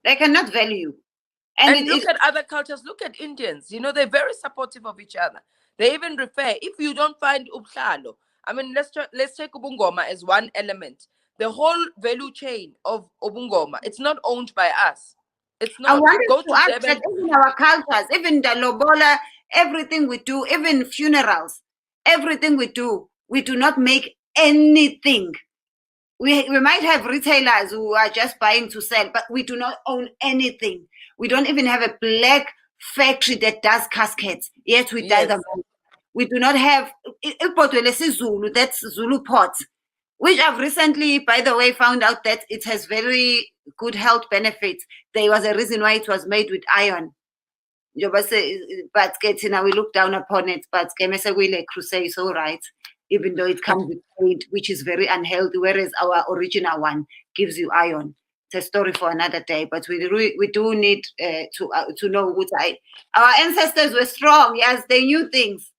Speaker 1: They cannot value you.
Speaker 2: And look at other cultures. Look at Indians. You know, they're very supportive of each other. They even refer, if you don't find ubuhlalo, I mean, let's take ubungoma as one element. The whole value chain of ubungoma, it's not owned by us. It's not.
Speaker 1: I wanted
Speaker 2: Go
Speaker 1: to ask that even our cultures, even the lobola, everything we do, even funerals, everything we do not make anything. We might have retailers who are just buying to sell, but we do not own anything. We don't even have a black factory that does caskets, yet we dye them. We do not have Zulu, that's Zulu pot, which I've recently, by the way, found out that it has very good health benefits. There was a reason why it was made with iron. But now we look down upon it, but crusade is all right, even though it comes with weight, which is very unhealthy, whereas our original one gives you iron. It's a story for another day, but we do need to know what our ancestors were strong. Yes, they knew things.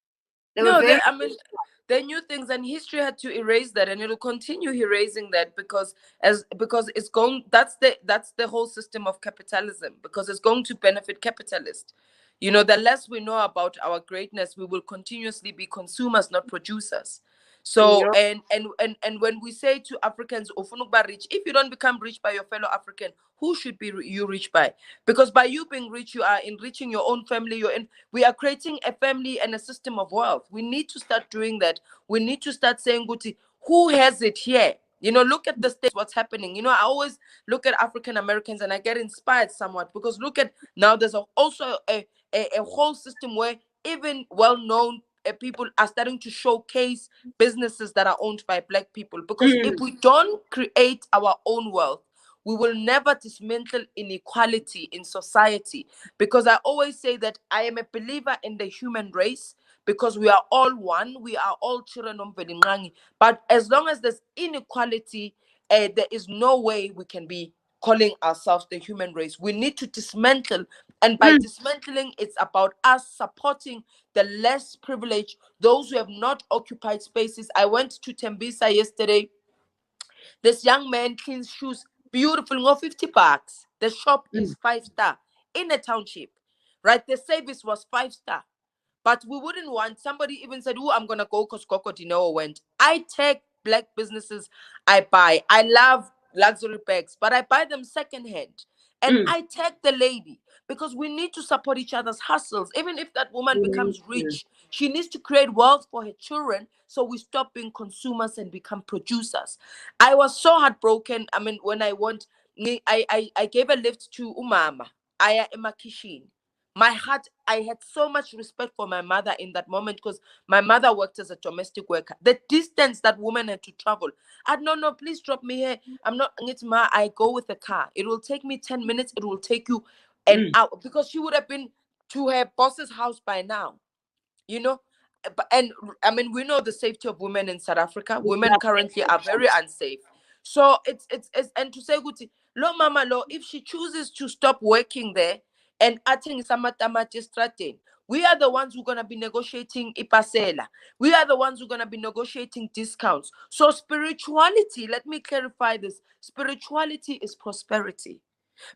Speaker 2: They knew things, and history had to erase that, and it'll continue erasing that because it's going. That's the whole system of capitalism, because it's going to benefit capitalists. You know, the less we know about our greatness, we will continuously be consumers, not producers. So and when we say to Africans, rich, if you don't become rich by your fellow African, who should be you rich by? Because by you being rich, you are enriching your own family. We are creating a family and a system of wealth. We need to start doing that. We need to start saying, Guti, who has it here? You know, look at the States, what's happening. You know, I always look at African Americans and I get inspired somewhat, because look at now, there's also a whole system where even well-known people are starting to showcase businesses that are owned by Black people. Because if we don't create our own wealth, we will never dismantle inequality in society. Because I always say that I am a believer in the human race, because we are all one. We are all children of Velingani. But as long as there's inequality, there is no way we can be calling ourselves the human race. We need to dismantle, and by dismantling, it's about us supporting the less privileged, those who have not occupied spaces. I went to Tembisa yesterday. This young man cleans shoes, beautiful, no 50 bucks. The shop is 5-star in a township, right? The service was 5-star. But we wouldn't want, somebody even said, oh, I'm going to go because Gogo Dineo went. I take Black businesses I buy. I love luxury bags, but I buy them secondhand. And I tag the lady, because we need to support each other's hustles. Even if that woman becomes rich, she needs to create wealth for her children, so we stop being consumers and become producers. I was so heartbroken. I mean, when I went, I gave a lift to Umama, Aya Emakishin. My heart, I had so much respect for my mother in that moment, because my mother worked as a domestic worker. The distance that woman had to travel, I don't know, please drop me here. I'm not, I go with the car. It will take me 10 minutes. It will take you an hour, because she would have been to her boss's house by now, you know. And I mean, we know the safety of women in South Africa. Women currently are very unsafe. So it's and to say, Guti, lo mama lo, if she chooses to stop working there and athengisa amatamati estradeni. We are the ones who are going to be negotiating ipasela. We are the ones who are going to be negotiating discounts. So spirituality, let me clarify this. Spirituality is prosperity.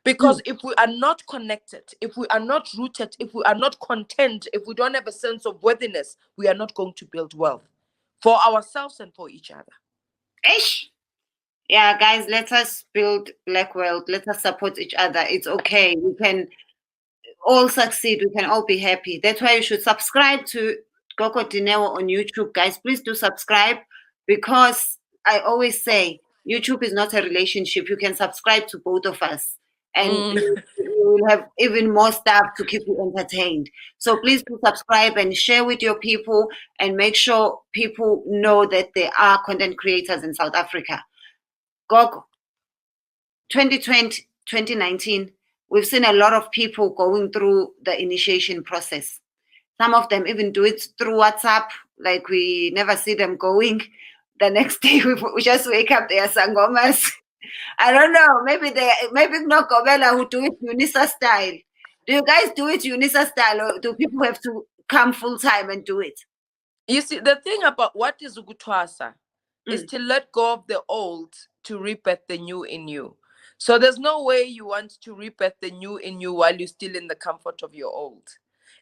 Speaker 2: Because if we are not connected, if we are not rooted, if we are not content, if we don't have a sense of worthiness, we are not going to build wealth for ourselves and for each other.
Speaker 1: Ish. Yeah, guys, let us build black wealth. Let us support each other. It's okay. We can all succeed. We can all be happy. That's why you should subscribe to Gogo Dineo on YouTube, guys. Please do subscribe, because I always say YouTube is not a relationship. You can subscribe to both of us, and you will have even more stuff to keep you entertained. So please do subscribe and share with your people, and make sure people know that there are content creators in South Africa. Gogo, 2020, 2019, we've seen a lot of people going through the initiation process. Some of them even do it through WhatsApp, like we never see them going. The next day we just wake up, they are sangomas. I don't know, maybe not Gobela who do it UNISA style. Do you guys do it UNISA style, or do people have to come full time and do it?
Speaker 2: You see, the thing about what is Ugutwasa is to let go of the old to rebirth the new in you. So there's no way you want to rebirth the new in you while you're still in the comfort of your old.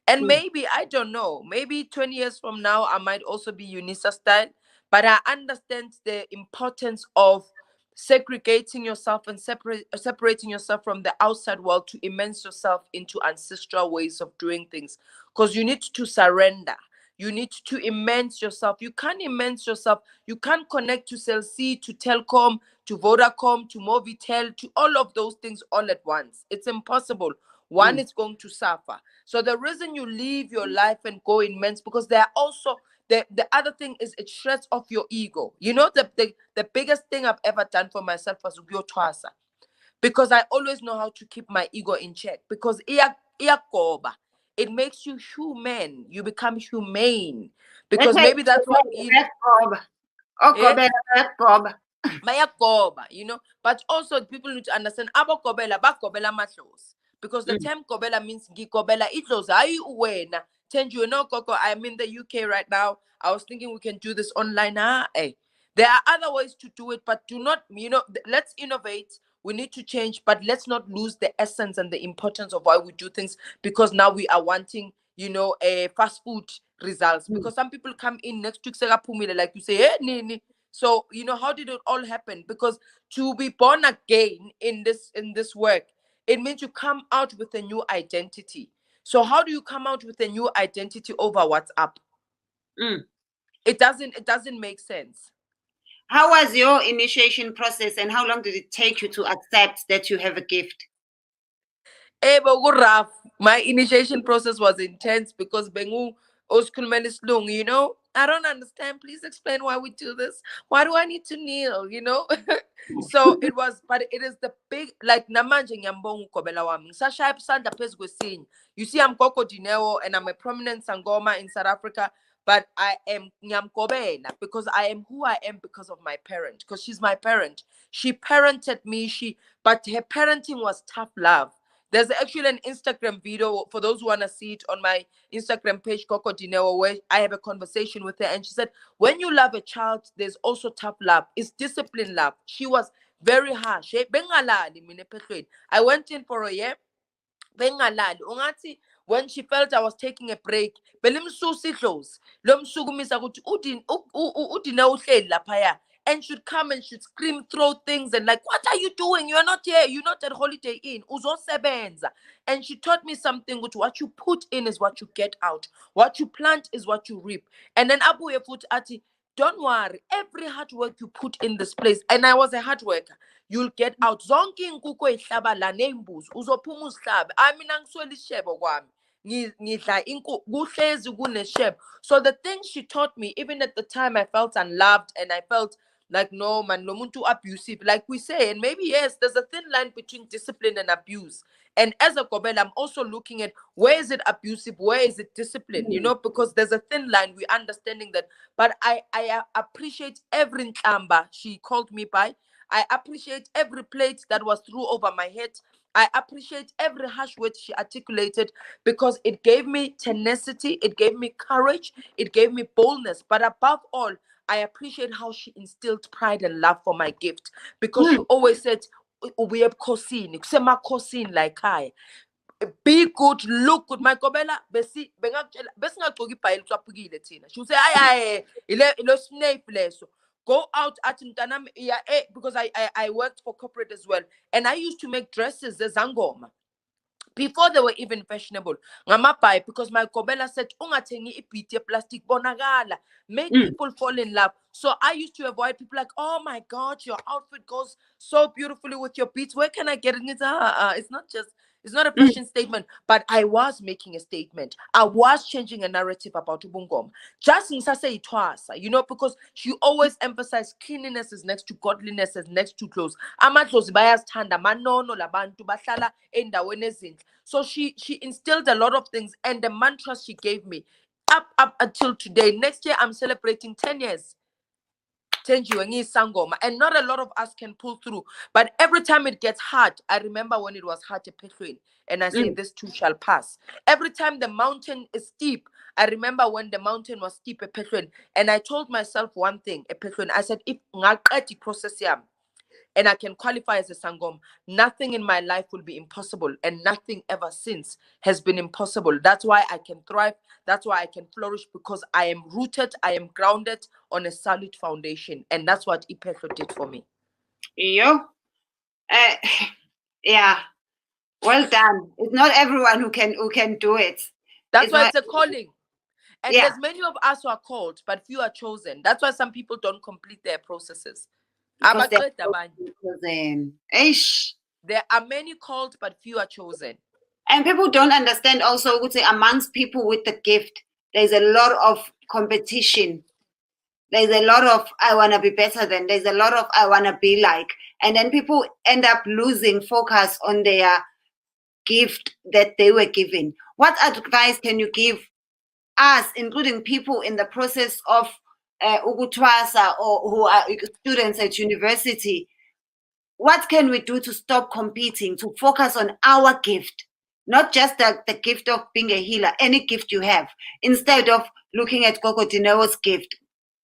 Speaker 2: And maybe, I don't know, maybe 20 years from now, I might also be UNISA style, but I understand the importance of segregating yourself and separating yourself from the outside world to immerse yourself into ancestral ways of doing things. Because you need to surrender. You need to immerse yourself. You can't immerse yourself. You can't connect to Cell C, to Telkom, to Vodacom, to Movitel, to all of those things all at once. It's impossible. One is going to suffer. So the reason you leave your life and go immense, because there are also the other thing is it shreds off your ego. You know, the biggest thing I've ever done for myself was Twasa, because I always know how to keep my ego in check, because it makes you human. You become humane, because maybe that's what you know. But also people need to understand because the term kobela means gikobela itlos ayi uwena. You know, Coco, I'm in the UK right now. I was thinking we can do this online. There are other ways to do it, but do not, you know, let's innovate. We need to change, but let's not lose the essence and the importance of why we do things, because now we are wanting, you know, a fast food results. Because some people come in next week, like you say, hey, Nini. So, you know, how did it all happen? Because to be born again in this work, it means you come out with a new identity. So how do you come out with a new identity over WhatsApp? It doesn't make sense.
Speaker 1: How was your initiation process, and how long did it take you to accept that you have a gift?
Speaker 2: My initiation process was intense, because you know, I don't understand. Please explain why we do this. Why do I need to kneel? You know? So it was, but it is the big, like namanje nyambongu kobela wami. Sashaya sanda phezu kwesinye. You see, I'm Gogo Dineo and I'm a prominent Sangoma in South Africa, but I am Nyamkobena because I am who I am because of my parent, because she's my parent. She parented me, but her parenting was tough love. There's actually an Instagram video for those who want to see it on my Instagram page, Gogo Dineo, where I have a conversation with her. And she said, when you love a child, there's also tough love. It's discipline love. She was very harsh. I went in for a year. When she felt I was taking a break, and she'd come and she'd scream, throw things, and like, what are you doing? You're not here. You're not at Holiday Inn. Uzosebenza. And she taught me something, which what you put in is what you get out. What you plant is what you reap. And then Abu Yefut Ati, don't worry, every hard work you put in this place, and I was a hard worker, you'll get out. Zonke inkukhu eyihlaba la nembuzi uzophuma uzihlabe. Mina ngiswela ishebo kwami. Ngidla inkukhu kuhlezi kuneshebo. So the things she taught me, even at the time I felt unloved and I felt like, no man, no muntu abusive, like we say. And maybe yes, there's a thin line between discipline and abuse. And as a Kobel, I'm also looking at where is it abusive, where is it discipline, you know, because there's a thin line. We're understanding that. But I appreciate every Nkamba she called me by. I appreciate every plate that was thrown over my head. I appreciate every harsh word she articulated, because it gave me tenacity, it gave me courage, it gave me boldness. But above all, I appreciate how she instilled pride and love for my gift, because she always said, we have cousin, like I be good, look good. My gobela besingagcoki ibhayi licwaphukile thina. She would say, aye, ilo snape leso. Go out at mntanami, yeah, because I worked for corporate as well, and I used to make dresses zangoma before they were even fashionable. Ngamabhayi, because my gobela said, ungathengi ibhiti ye-plastic, bonakala, make people fall in love. So I used to avoid people like, oh my God, your outfit goes so beautifully with your beads. Where can I get it? It's not a fashion statement, but I was making a statement. I was changing a narrative about ubungoma. Just in say it was, because she always emphasized cleanliness is next to godliness, is next to clothes. Amadlozi bayazithanda, manono labantu bahlala endaweni ezinhle. So she instilled a lot of things, and the mantras she gave me up until today. Next year I'm celebrating 10 years. Sangoma, and not a lot of us can pull through. But every time it gets hard, I remember when it was hard to Petruin, and I say, this too shall pass. Every time the mountain is steep, I remember when the mountain was steep at Petruin, and I told myself one thing at Petruin. I said, if ngaqedi process yam, and I can qualify as a sangom, nothing in my life will be impossible, and nothing ever since has been impossible. That's why I can thrive. That's why I can flourish, because I am rooted, I am grounded on a solid foundation, and that's what Ipetro did for me.
Speaker 1: Yo, yeah, well done. It's not everyone who can do it.
Speaker 2: That's why it's a calling. And
Speaker 1: yeah.
Speaker 2: there's many of us who are called, but few are chosen. That's why some people don't complete their processes.
Speaker 1: Because chosen.
Speaker 2: There are many called, but few are chosen.
Speaker 1: And people don't understand also, would say, amongst people with the gift, there's a lot of competition. There's a lot of I want to be better than. There's a lot of I want to be like. And then people end up losing focus on their gift that they were given. What advice can you give us, including people in the process of ukutwasa, or who are students at university? What can we do to stop competing, to focus on our gift, not just the gift of being a healer, any gift you have, instead of looking at Gogo Dineo's gift?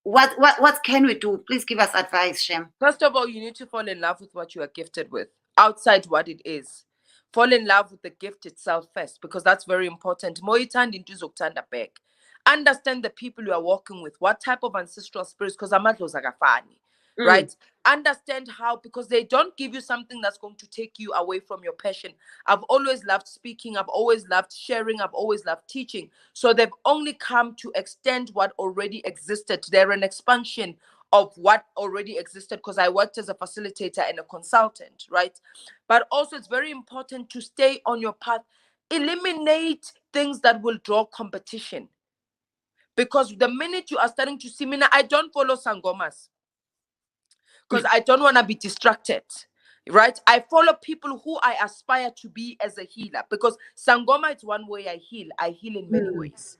Speaker 1: What can we do? Please give us advice, Shem.
Speaker 2: First of all, you need to fall in love with what you are gifted with, outside what it is. Fall in love with the gift itself first, because that's very important. Moitand into zoktanda back. Understand the people you are working with, what type of ancestral spirits, because amadlozi akafani, right? Understand how, because they don't give you something that's going to take you away from your passion. I've always loved speaking. I've always loved sharing. I've always loved teaching. So they've only come to extend what already existed. They're an expansion of what already existed, because I worked as a facilitator and a consultant, right? But also it's very important to stay on your path. Eliminate things that will draw competition. Because the minute you are starting to see, Mina, I don't follow sangomas, because I don't want to be distracted, right? I follow people who I aspire to be as a healer, because sangoma is one way I heal in many ways.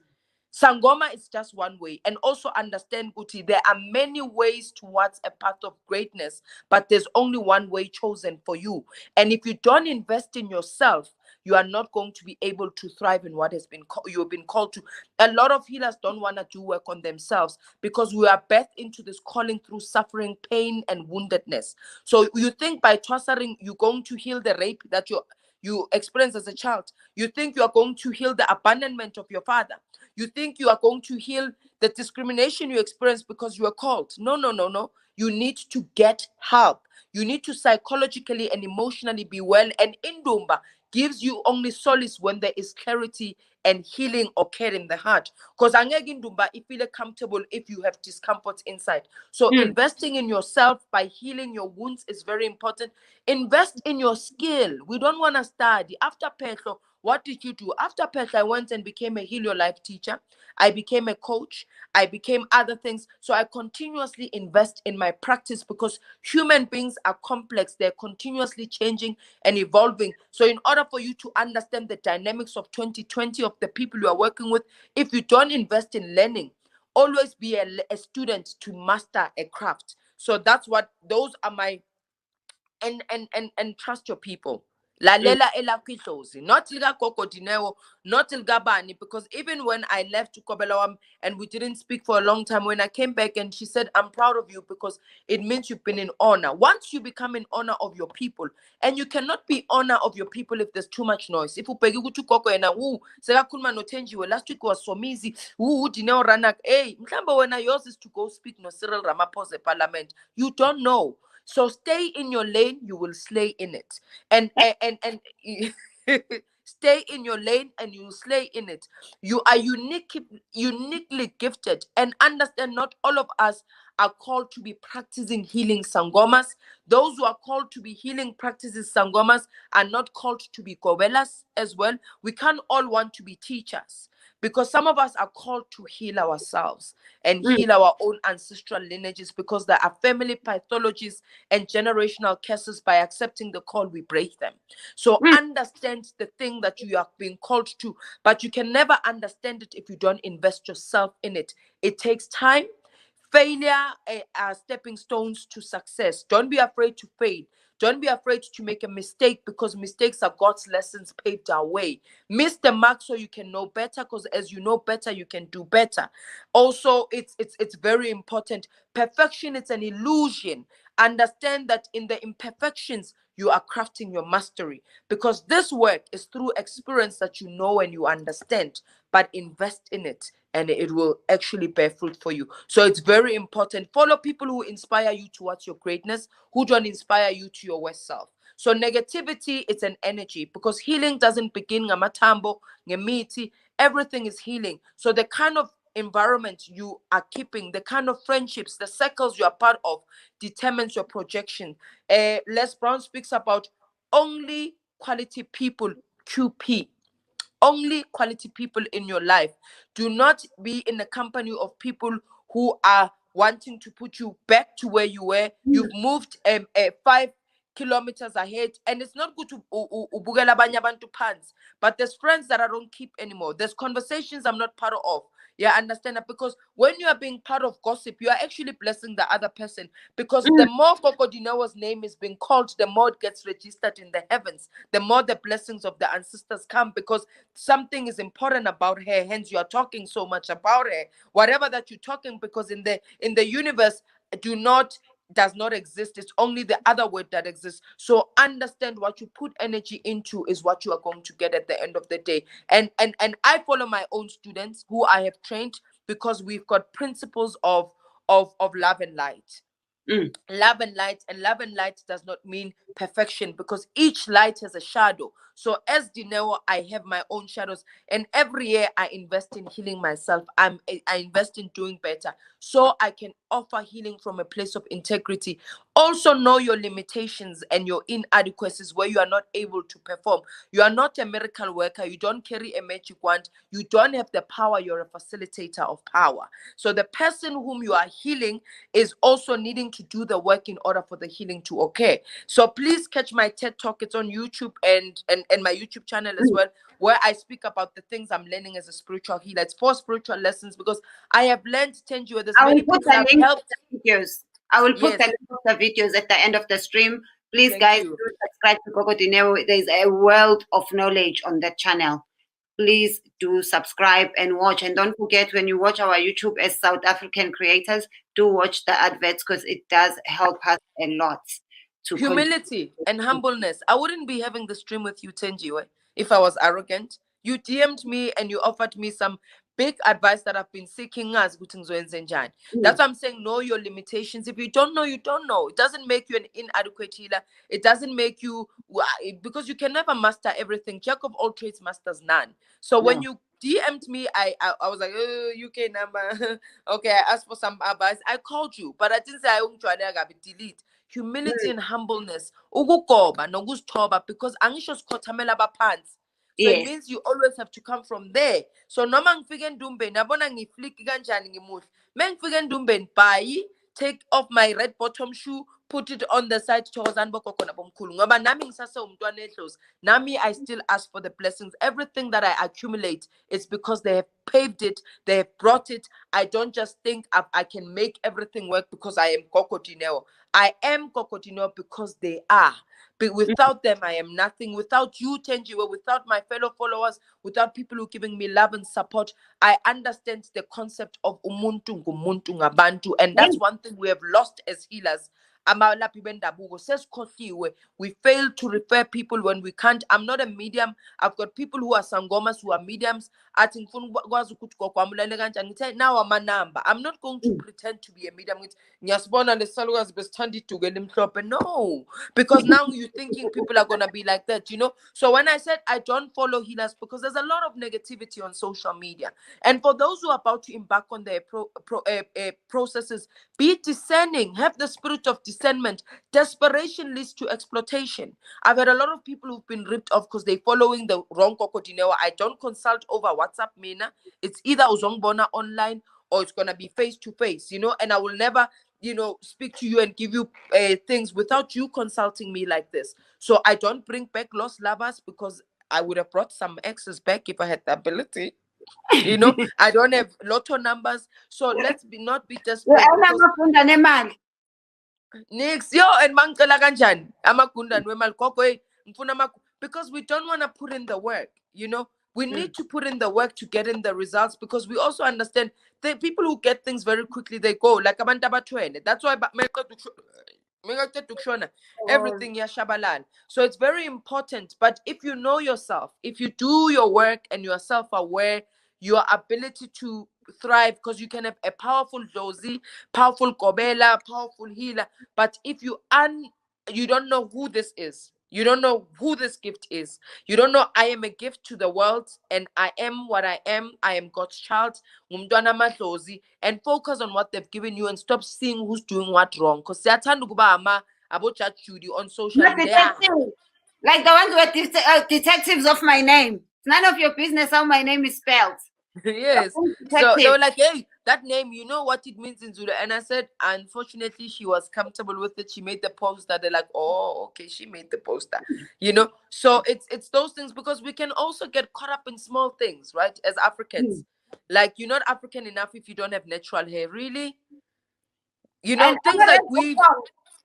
Speaker 2: Sangoma is just one way. And also understand, Guti, there are many ways towards a path of greatness, but there's only one way chosen for you. And if you don't invest in yourself, you are not going to be able to thrive in what has been you've been called to. A lot of healers don't want to do work on themselves, because we are birthed into this calling through suffering, pain, and woundedness. So you think by twasering, you're going to heal the rape that you experienced as a child. You think you are going to heal the abandonment of your father. You think you are going to heal the discrimination you experienced because you are called. No, no, no, no. You need to get help. You need to psychologically and emotionally be well. And Indumba gives you only solace when there is clarity and healing or care in the heart. Because Indumba, you feel comfortable if you have discomfort inside. So investing in yourself by healing your wounds is very important. Invest in your skill. We don't want to study. After Petro, what did you do? After Petro, I went and became a Heal Your Life teacher. I became a coach. I became other things. So I continuously invest in my practice, because human beings are complex. They're continuously changing and evolving. So in order for you to understand the dynamics of 2020 of the people you are working with, if you don't invest in learning, always be a student to master a craft. So those are my and trust your people. Lalela elakidlozi, not lika Gogo Dineo, not Ilgabani, because even when I left to Kobelawam and we didn't speak for a long time, when I came back and she said, I'm proud of you because it means you've been in honor. Once you become in honor of your people, and you cannot be honor of your people if there's too much noise. If you pay to Gogo and Sekakulma no Tenjiwe, last week was so easy, Dineo Ranak, hey, Mkamba when yours is to go speak no Cyril Ramaphosa parliament. You don't know. So stay in your lane, you will slay in it. And stay in your lane and you will slay in it. You are uniquely gifted, and understand not all of us are called to be practicing healing sangomas. Those who are called to be healing practices sangomas are not called to be gobelas as well. We can't all want to be teachers, because some of us are called to heal ourselves and heal our own ancestral lineages, because there are family pathologies and generational curses. By accepting the call, we break them. So understand the thing that you are being called to, but you can never understand it if you don't invest yourself in it. It takes time. Failure are stepping stones to success. Don't be afraid to fail. Don't be afraid to make a mistake, because mistakes are God's lessons paved our way. Miss the mark so you can know better, because as you know better, you can do better. Also, it's very important. Perfection is an illusion. Understand that in the imperfections, you are crafting your mastery, because this work is through experience that you know and you understand, but invest in it and it will actually bear fruit for you. So it's very important. Follow people who inspire you towards your greatness, who don't inspire you to your worst self. So negativity, it's an energy, because healing doesn't begin ngamatambo, ngemiti. Everything is healing. So the kind of environment you are keeping, the kind of friendships, the circles you are part of, determines your projection. Les Brown speaks about only quality people, QP. Only quality people in your life. Do not be in the company of people who are wanting to put you back to where you were. You've moved 5 kilometers ahead, and it's not good to ubugela abanye abantu pants. But there's friends that I don't keep anymore. There's conversations I'm not part of. Yeah, understand that? Because when you are being part of gossip, you are actually blessing the other person. Because the more Gogo Dineo's name is being called, the more it gets registered in the heavens, the more the blessings of the ancestors come, because something is important about her. Hence, you are talking so much about her. Whatever that you're talking, because in the universe, does not exist. It's only the other word that exists. So understand, what you put energy into is what you are going to get at the end of the day. And I follow my own students who I have trained, because we've got principles of love and light. Love and light, and love and light does not mean perfection, because each light has a shadow. So as Dineo, I have my own shadows, and every year I invest in healing myself. I invest in doing better, so I can offer healing from a place of integrity. Also know your limitations and your inadequacies, where you are not able to perform. You are not a miracle worker. You don't carry a magic wand. You don't have the power. You're a facilitator of power. So the person whom you are healing is also needing to do the work in order for the healing to occur. So please catch my TED Talk. It's on YouTube and my YouTube channel as well, where I speak about the things I'm learning as a spiritual healer. It's 4 spiritual lessons, because I have learned, Tenji, where there's
Speaker 1: I will
Speaker 2: many
Speaker 1: put
Speaker 2: people
Speaker 1: the
Speaker 2: I've
Speaker 1: link to
Speaker 2: helped.
Speaker 1: the videos. I will put
Speaker 2: Yes.
Speaker 1: the link of the videos at the end of the stream. Please,
Speaker 2: Thank
Speaker 1: guys,
Speaker 2: you.
Speaker 1: do subscribe to Gogo Dineo. There's a world of knowledge on that channel. Please do subscribe and watch. And don't forget, when you watch our YouTube as South African creators, do watch the adverts, because it does help us a lot. To
Speaker 2: Humility and humbleness. I wouldn't be having the stream with you, Tenjiwe, if I was arrogant. You DM'd me and you offered me some big advice that I've been seeking as That's why I'm saying, know your limitations. If you don't know, you don't know. It doesn't make you an inadequate healer. It doesn't make you, because you can never master everything. Jack of all trades masters none. So when you DM'd me, I was like, UK number. Okay, I asked for some advice. I called you, but I didn't say I won't try to delete. Humility and humbleness, ukugoba nokuzithoba, because angisho sikhothamela abaphansi. So it means you always have to come from there. So noma ngifike endumbeni, yabona ngifliki kanjani ngimuhle. Mengifike endumbeni, bye, take off my red bottom shoe, put it on the side, nami I still ask for the blessings. Everything that I accumulate, it's because they have paved it, they have brought it. I don't just think I can make everything work because I am Gogo Dineo. I am Gogo Dineo because they are. But without them, I am nothing. Without you, Tenjiwe, without my fellow followers, without people who are giving me love and support, I understand the concept of umuntu ngumuntu ngabantu. And that's one thing we have lost as healers. We fail to refer people when we can't. I'm not a medium. I've got people who are sangomas, who are mediums. I think now I'm a number. I'm not going to pretend to be a medium. No, because now you're thinking people are gonna be like that, So when I said I don't follow healers, because there's a lot of negativity on social media, and for those who are about to embark on their processes, be discerning, have the spirit of discernment. Desperation leads to exploitation. I've had a lot of people who've been ripped off because they're following the wrong Gogo Dineo. I don't consult over WhatsApp, Mina. It's either uzongbona online or it's gonna be face to face, and I will never speak to you and give you things without you consulting me like this. So I don't bring back lost lovers, because I would have brought some exes back if I had the ability. I don't have lotto numbers, so let's not be desperate. Nix, yo, and mangcela kanjani amagundane wemali gogo ngifuna because we don't want to put in the work, we need to put in the work to get in the results, because we also understand the people who get things very quickly, they go like abantu abathwele. That's why everything yashabalala. So it's very important. But if you know yourself, if you do your work and you are self-aware, your ability to thrive, because you can have a powerful dozi, powerful kobela, powerful healer, but if you don't know who this is, you don't know who this gift is, you don't know I am a gift to the world, and I am what I am God's child, umntwana amadlozi, and focus on what they've given you and stop seeing who's doing what wrong, because siyathanda ukuba abo-Judge Judy on social media,
Speaker 1: like the ones who are detectives of my name. None of your business how my name is spelled.
Speaker 2: Yes. So they were like, hey, that name, you know what it means in Zulu? And I said, unfortunately, she was comfortable with it. She made the poster. They're like, oh, okay, she made the poster. So it's those things, because we can also get caught up in small things, right? As Africans. Like, you're not African enough if you don't have natural hair. Really?
Speaker 1: And
Speaker 2: things like weave.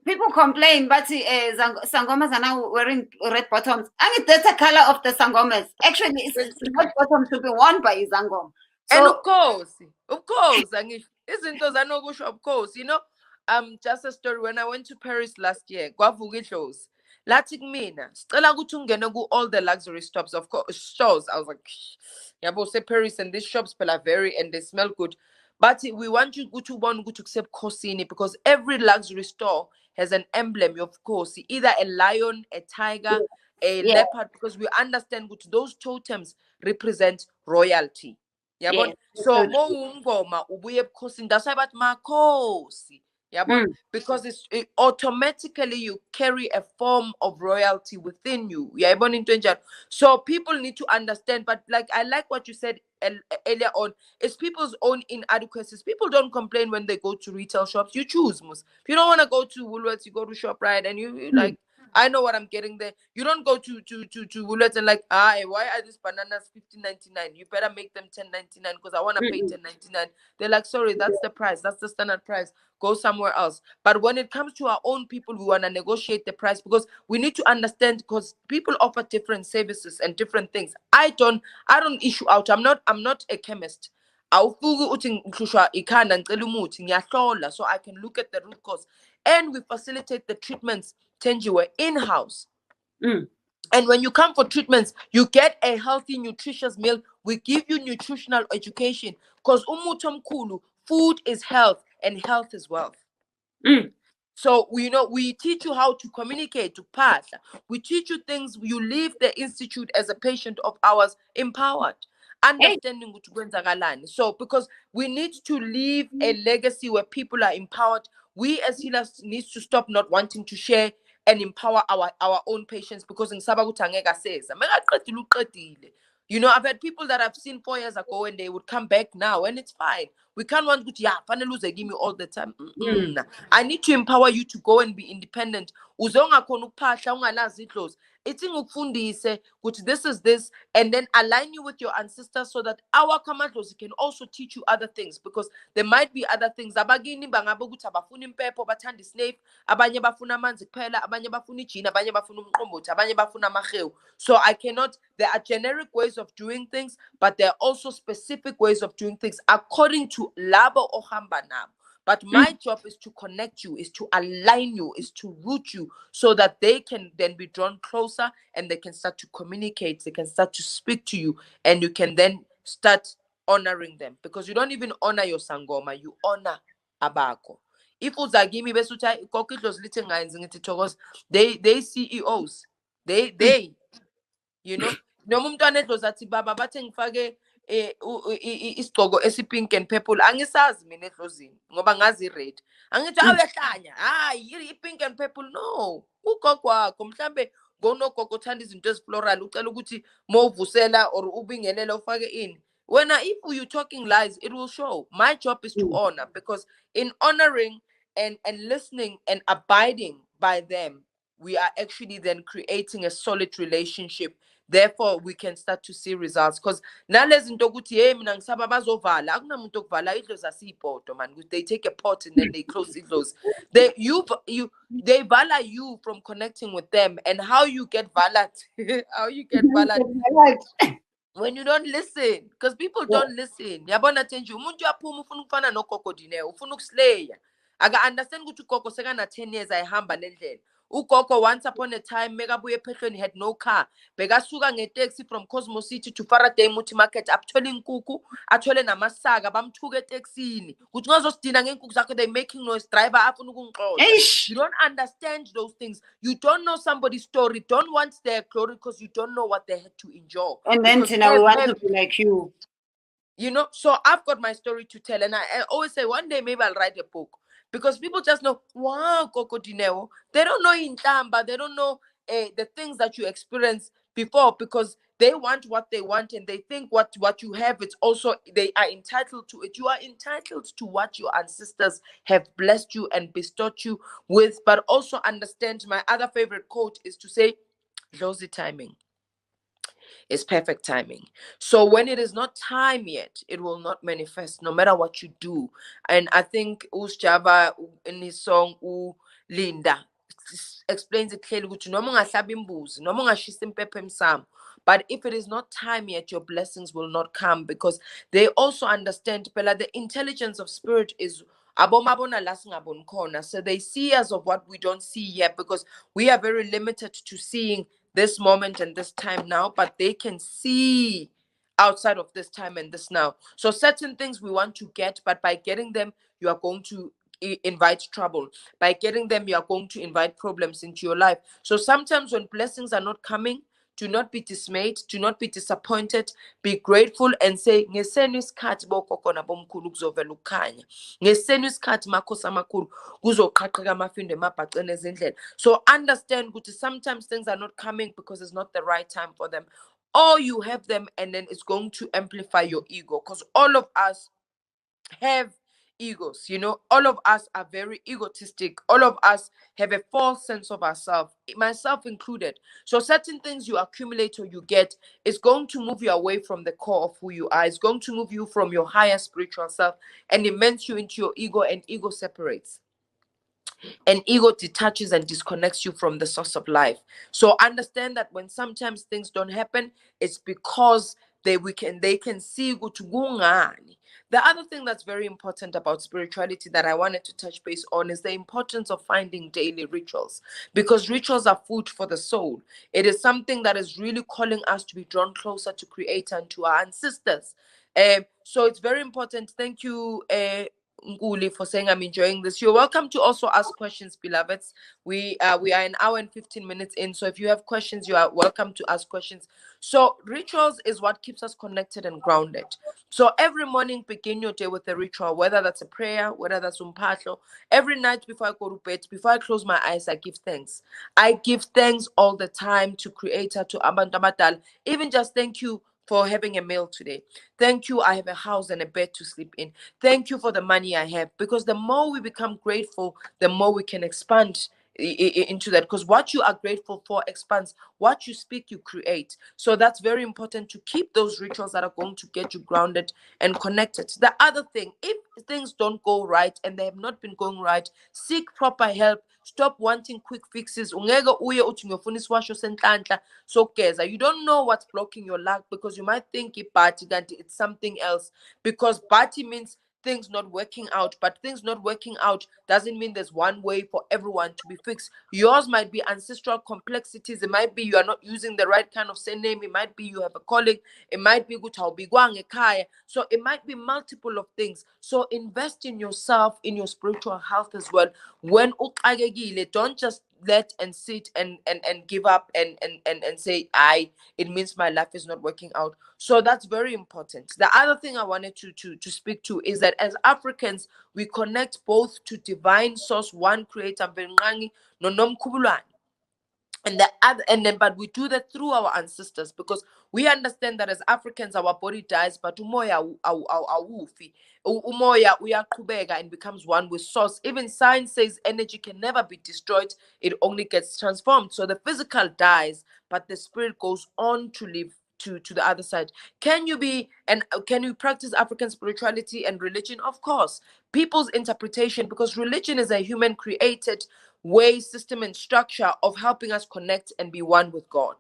Speaker 1: People complain, but sangomas are now wearing red bottoms. I mean, that's the color of the sangomas. Actually, it's red bottoms to be worn by Zangom. So,
Speaker 2: and of course, isn't those I know of course, just a story. When I went to Paris last year, shows. Latik mina, Stella all the luxury shops, of course, stores. I was like, yeah, but say Paris and these shops are very, and they smell good. But we want you to go to accept Kosini, because every luxury store has an emblem, of course, either a lion, a tiger, a leopard, because we understand those totems represent royalty. Yabon, so mo ungoma ubuye ebukhosini, that's why bathi makhosi. Yabon, because it automatically you carry a form of royalty within you. Yabon into enjalo. So people need to understand. But like I like what you said earlier on, it's people's own inadequacies. People don't complain when they go to retail shops. You choose, Mus. If you don't want to go to Woolworths, you go to ShopRite, and you like, I know what I'm getting there. You don't go to Woolworths and like, why are these bananas 15.99? You better make them 10.99 because I want to pay 10.99. They're like, sorry, that's the price. That's the standard price. Go somewhere else. But when it comes to our own people, we want to negotiate the price, because we need to understand, because people offer different services and different things. I don't issue out. I'm not a chemist. So I can look at the root cause, and we facilitate the treatments in-house. And when you come for treatments, you get a healthy, nutritious meal. We give you nutritional education, because food is health and health is wealth. So we teach you how to communicate, to pass. We teach you things. You leave the institute as a patient of ours empowered, understanding what kwenzakalani. So because we need to leave a legacy where people are empowered, we as healers need to stop not wanting to share and empower our own patients, because in Sabagutangega says, I've had people that I've seen 4 years ago and they would come back now, and it's fine. We can't want to, yeah, fanele give me all the time. I need to empower you to go and be independent. Uzonga khona ukuphahla ungalazi idlozi. It's ngukufundise ukuthi this is this, and then align you with your ancestors so that our kamadlozi can also teach you other things, because there might be other things. Abagini bangabe ukuthi abafuna impepho bathanda isnape, abanye bafuna amanzi kuphela, abanye bafuna ijini, abanye bafuna umqombothi, abanye bafuna amahewu. So I cannot, there are generic ways of doing things, but there are also specific ways of doing things according to labo ohamba nabo. But my job is to connect you, is to align you, is to root you, so that they can then be drawn closer and they can start to communicate, they can start to speak to you, and you can then start honoring them. Because you don't even honor your sangoma, you honor abako. If uzagimi besuta kokitlos little guys, they CEOs, they you know, noma umntwana edlozi athi baba bathe ngifake isigqoko esipink and purple, angisazi mina edlozini ngoba ngazi i-red, angithi awehlanya hayi i-pink and purple. No, ugogo wakho mhlambe ngonogogo othanda izinto ezifloral ucela ukuthi mawuvusela or ubingelela ufake ini. If you talking lies, it will show. My job is to honor, because in honoring and listening and abiding by them, we are actually then creating a solid relationship. Therefore, we can start to see results. Because nalezi nto ukuthi hey mina ngisaba bazovala, akunamuntu okuvala idlozi asiyibhodo man. They take a pot and then they close idlozi. They vala you from connecting with them. And how you get valid how you get valid when you don't listen, because people don't listen. Yabona Tenji, umuntu uyaphuma ufuna ukufana no Gogo Dineo, ufuna ukuslaya. Aka understand ukuthi ugogo sekana 10 years ayihamba lendlela. Ugogo once upon a time mekabuye ephehlweni had no car. Bekasuka ngetaxi from Cosmos City to Faraday Muti Market, athole inkukhu, athole namasaka, bamthuka etaxini. Kuthi ngazosidina ngenkukhu zakhe, they making noise, driver afuna ukungixoxa. You don't understand those things. You don't know somebody's story. Don't want their glory because you don't know what they had to endure.
Speaker 1: And then Tina, we want to be like you.
Speaker 2: You know, so I've got my story to tell, and I always say one day maybe I'll write a book, because people just know, wow, Gogo Dineo. They don't know Intlamba, they don't know the things that you experienced before, because they want what they want, and they think what you have, it's also, they are entitled to it. You are entitled to what your ancestors have blessed you and bestowed you with. But also understand, my other favorite quote is to say, Josie timing. It's perfect timing. So when it is not time yet, it will not manifest, no matter what you do. And I think Java in his song Linda explains it clearly. But if it is not time yet, your blessings will not come, because they also understand, Pella, the intelligence of spirit is so they see us of what we don't see yet, because we are very limited to seeing this moment and this time now, but they can see outside of this time and this now. So certain things we want to get, but by getting them, you are going to invite trouble. By getting them, you are going to invite problems into your life. So sometimes when blessings are not coming, do not be dismayed, do not be disappointed, be grateful and say, ngesenu isikhathi bokhokho nabomkhulu kuzovela ukukhanya. Ngesenu isikhathi makhosi amakhulu kuzoqhaqheka amafindo emabhaceni ezindlela. So understand ukuthi sometimes things are not coming because it's not the right time for them. Or you have them and then it's going to amplify your ego, because all of us have egos. You know, all of us are very egotistic. All of us have a false sense of ourselves, myself included. So certain things you accumulate or you get is going to move you away from the core of who you are. It's going to move you from your higher spiritual self and immerse you into your ego, and ego separates. And ego detaches and disconnects you from the source of life. So understand that when sometimes things don't happen, it's because they can see gungani. The other thing that's very important about spirituality that I wanted to touch base on is the importance of finding daily rituals, because rituals are food for the soul. It is something that is really calling us to be drawn closer to Creator and to our ancestors. So it's very important. Thank you, Nguli, for saying I'm enjoying this. You're welcome to also ask questions, beloveds. We are an hour and 15 minutes in, so if you have questions, you are welcome to ask questions. So rituals is what keeps us connected and grounded. So every morning, begin your day with a ritual, whether that's a prayer, whether that's umpatlo. Every night before I go to bed, before I close my eyes, I give thanks. I give thanks all the time to Creator, to Abantu Abadal. Even just thank you for having a meal today. Thank you, I have a house and a bed to sleep in. Thank you for the money I have. Because the more we become grateful, the more we can expand into that, because what you are grateful for expands. What you speak, you create. So that's very important, to keep those rituals that are going to get you grounded and connected. The other thing, if things don't go right and they have not been going right, seek proper help. Stop wanting quick fixes. Ungeke uye uthi ngiyofuna isiwasho senhlanhla sokugeza. You don't know what's blocking your luck, because you might think it's something else. Because bati means things not working out, but things not working out doesn't mean there's one way for everyone to be fixed. Yours might be ancestral complexities. It might be you are not using the right kind of surname. It might be you have a colleague. It might be ekhaya. So it might be multiple of things. So invest in yourself, in your spiritual health as well. When uxakekile, don't just let and sit and give up and say it means my life is not working out. So that's very important. The other thing I wanted to speak to is that as Africans, we connect both to divine source, one creator, nonomkhubulwane, but we do that through our ancestors, because we understand that as Africans our body dies, but umoya awufi. Umoya uyaqhubeka and becomes one with source. Even science says energy can never be destroyed, it only gets transformed. So the physical dies, but the spirit goes on to live to the other side. Can you practice African spirituality and religion? Of course. People's interpretation, because religion is a human created way, system, and structure of helping us connect and be one with God.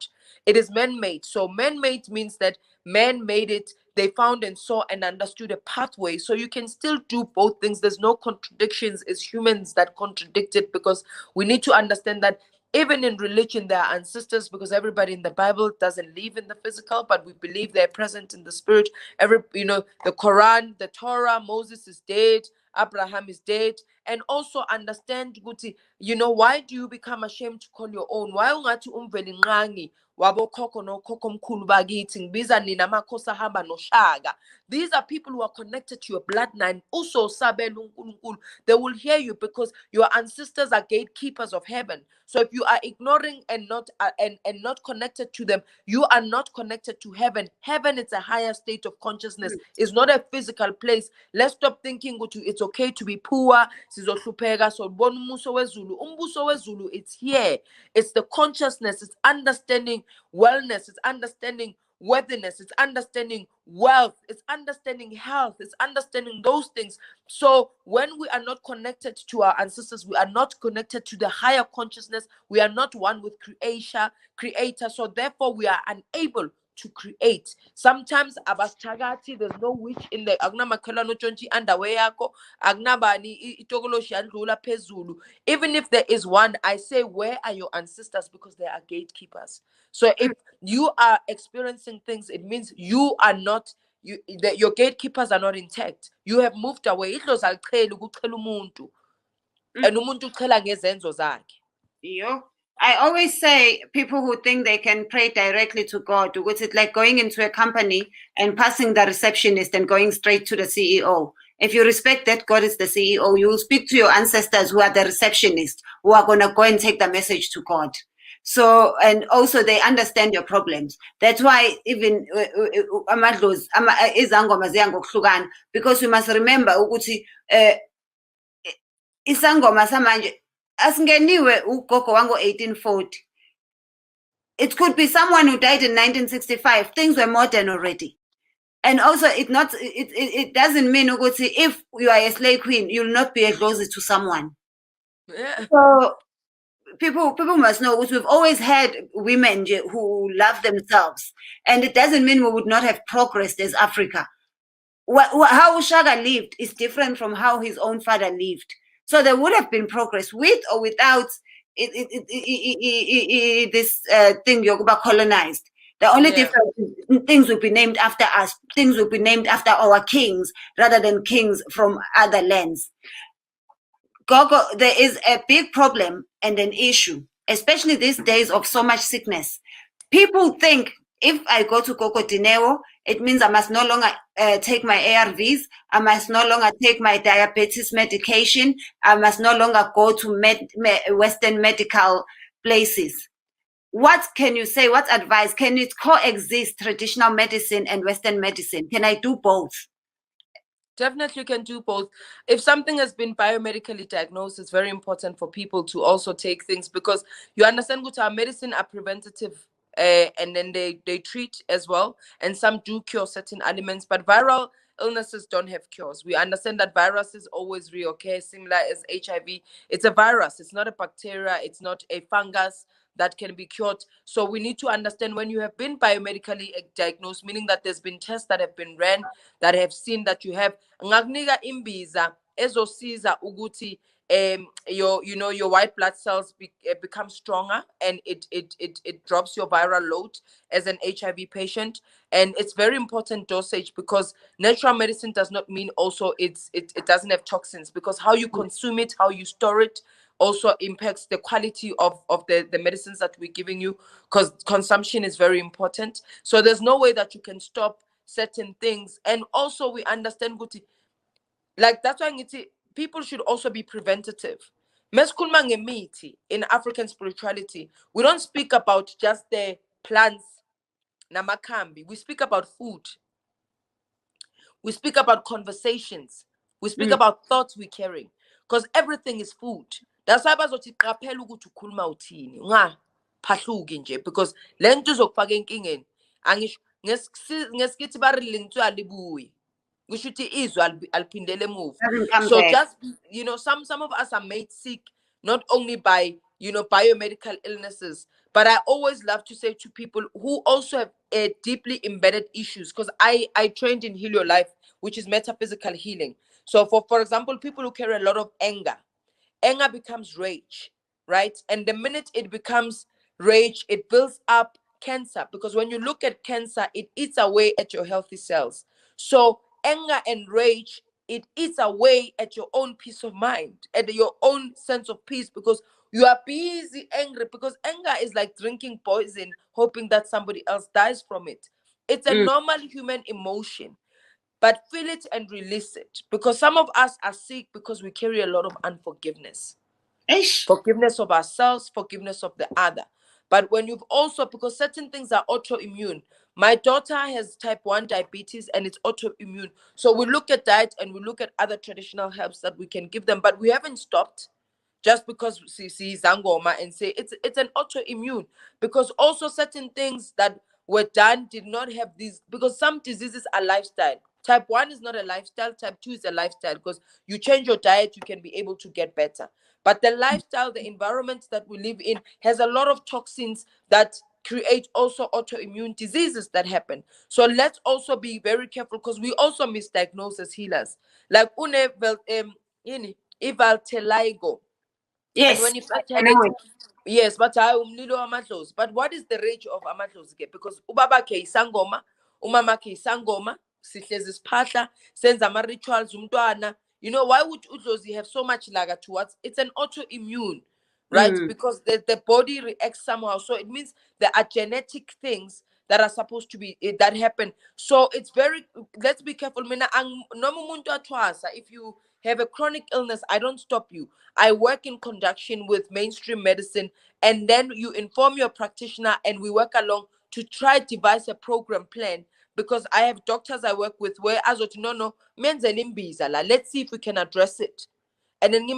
Speaker 2: It is man-made. So man-made means that man made it, they found and saw and understood a pathway. So you can still do both things. There's no contradictions as humans that contradict it, because we need to understand that even in religion there are ancestors, because everybody in the Bible doesn't live in the physical, but we believe they're present in the spirit. The Quran, the Torah, Moses is dead, Abraham is dead. And also understand, Guti, why do you become ashamed to call your own? Why ungathi umveli nqangi wabo khokho no khokho mkhulu bakithi ngibiza nina amakhosi ahamba noShaka? These are people who are connected to your bloodline. Also sabela uNkulunkulu. They will hear you, because your ancestors are gatekeepers of heaven. So if you are ignoring and not not connected to them, you are not connected to heaven. Heaven is a higher state of consciousness. It's not a physical place. Let's stop thinking it's okay to be poor. Sizohlupheka so bona umuso wezulu. Umbuso wezulu, it's here. It's the consciousness. It's understanding wellness. It's understanding worthiness. It's understanding wealth. It's understanding health. It's understanding those things. So when we are not connected to our ancestors, we are not connected to the higher consciousness. We are not one with creator. So therefore we are unable to create. Sometimes abasthakathi, there's no witch in the agnamakhala no tshontsha underwear yakho, agnabani itokoloshi yandlula phezulu. Even if there is one, I say, where are your ancestors? Because they are gatekeepers. So if you are experiencing things, it means you are not, your gatekeepers are not intact. You have moved away. Idlozi aliqheli ukuchela umuntu, and umuntu uchela ngezenzo zakhe.
Speaker 1: I always say, people who think they can pray directly to God, because it's like going into a company and passing the receptionist and going straight to the CEO. If you respect that God is the CEO, you will speak to your ancestors who are the receptionist, who are going to go and take the message to God. So, and also they understand your problems. That's why even amadlozi izangoma ziyangokuhlukana, because you must remember ukuthi isangoma samanje asingeniwe ugogo wango 1840. It could be someone who died in 1965. Things were modern already. And also it doesn't mean ukuthi if you are a slave queen, you'll not be a dlozi to someone.
Speaker 2: Yeah.
Speaker 1: So people must know, we've always had women who love themselves, and it doesn't mean we would not have progressed as Africa. How Shaka lived is different from how his own father lived. So there would have been progress with or without this thing Yoruba colonized. The only difference is things will be named after us. Things will be named after our kings rather than kings from other lands. Gogo, there is a big problem and an issue, especially these days of so much sickness. People think if I go to Gogo Dineo, it means I must no longer take my ARVs, I must no longer take my diabetes medication, I must no longer go to Western medical places. what can you say? What advice? Can it coexist, traditional medicine and Western medicine? Can I do both?
Speaker 2: Definitely can do both. If something has been biomedically diagnosed, it's very important for people to also take things, because you understand that our medicine are preventative, and then they treat as well. And some do cure certain ailments, but viral illnesses don't have cures. We understand that virus is always reoccur, similar as HIV. It's a virus, it's not a bacteria, it's not a fungus that can be cured. So we need to understand, when you have been biomedically diagnosed, meaning that there's been tests that have been ran that have seen that you have ngakunika imbiza ezosiza ukuthi your white blood cells become stronger, and it drops your viral load as an HIV patient. And it's very important dosage, because natural medicine does not mean also it doesn't have toxins, because how you consume it, how you store it, also impacts the quality of the medicines that we're giving you, because consumption is very important. So there's no way that you can stop certain things. And also we understand Guti, like that's why people should also be preventative. Meskulma ngemithi in African spirituality, we don't speak about just the plants namakambi. We speak about food. We speak about conversations. We speak about thoughts we're carrying, because everything is food. That's why bazothi qaphela ukuthi ukhuluma uthini, ungaphahluki nje, because le nto izokufaka enkingeni. Angisho ngesikithi bari lintsu alibuyi. We should alpindele move. So
Speaker 1: back.
Speaker 2: just some of us are made sick not only by biomedical illnesses, but I always love to say to people who also have deeply embedded issues, because I trained in Heal Your Life, which is metaphysical healing. So for example, people who carry a lot of anger becomes rage, right? And the minute it becomes rage, it builds up cancer, because when you look at cancer, it eats away at your healthy cells. So anger and rage, it eats away at your own peace of mind, at your own sense of peace, because you are busy angry, because anger is like drinking poison, hoping that somebody else dies from it. It's a normal human emotion, but feel it and release it, because some of us are sick because we carry a lot of unforgiveness. Forgiveness of ourselves, forgiveness of the other. But when you've also, because certain things are autoimmune. My daughter has type 1 diabetes and it's autoimmune. So we look at diet and we look at other traditional herbs that we can give them, but we haven't stopped just because we see Zangoma and say it's an autoimmune, because also certain things that were done did not have these, because some diseases are lifestyle. Type 1 is not a lifestyle, type 2 is a lifestyle, because you change your diet, you can be able to get better. But the lifestyle, the environment that we live in has a lot of toxins that create also autoimmune diseases that happen. So let's also be very careful, because we also misdiagnose as healers. Like ivalteligo.
Speaker 1: Yes.
Speaker 2: And when you first had it, yes, but I umlilo amadlozi. But what is the rage of amadlozi? Because ubaba ke isangoma, umama ke isangoma, sihlezi siphahla, senza ama rituals umntwana. Why would udlozi have so much laga towards? It's an autoimmune, right? Because the body reacts somehow. So it means there are genetic things that are supposed to be that happen. So it's very, let's be careful. Mina noma umuntu athwasa, if you have a chronic illness, I don't stop you. I work in conjunction with mainstream medicine, and then you inform your practitioner and we work along to try devise a program plan, because I have doctors I work with where azothi no menzele imbiza la, let's see if we can address it. And then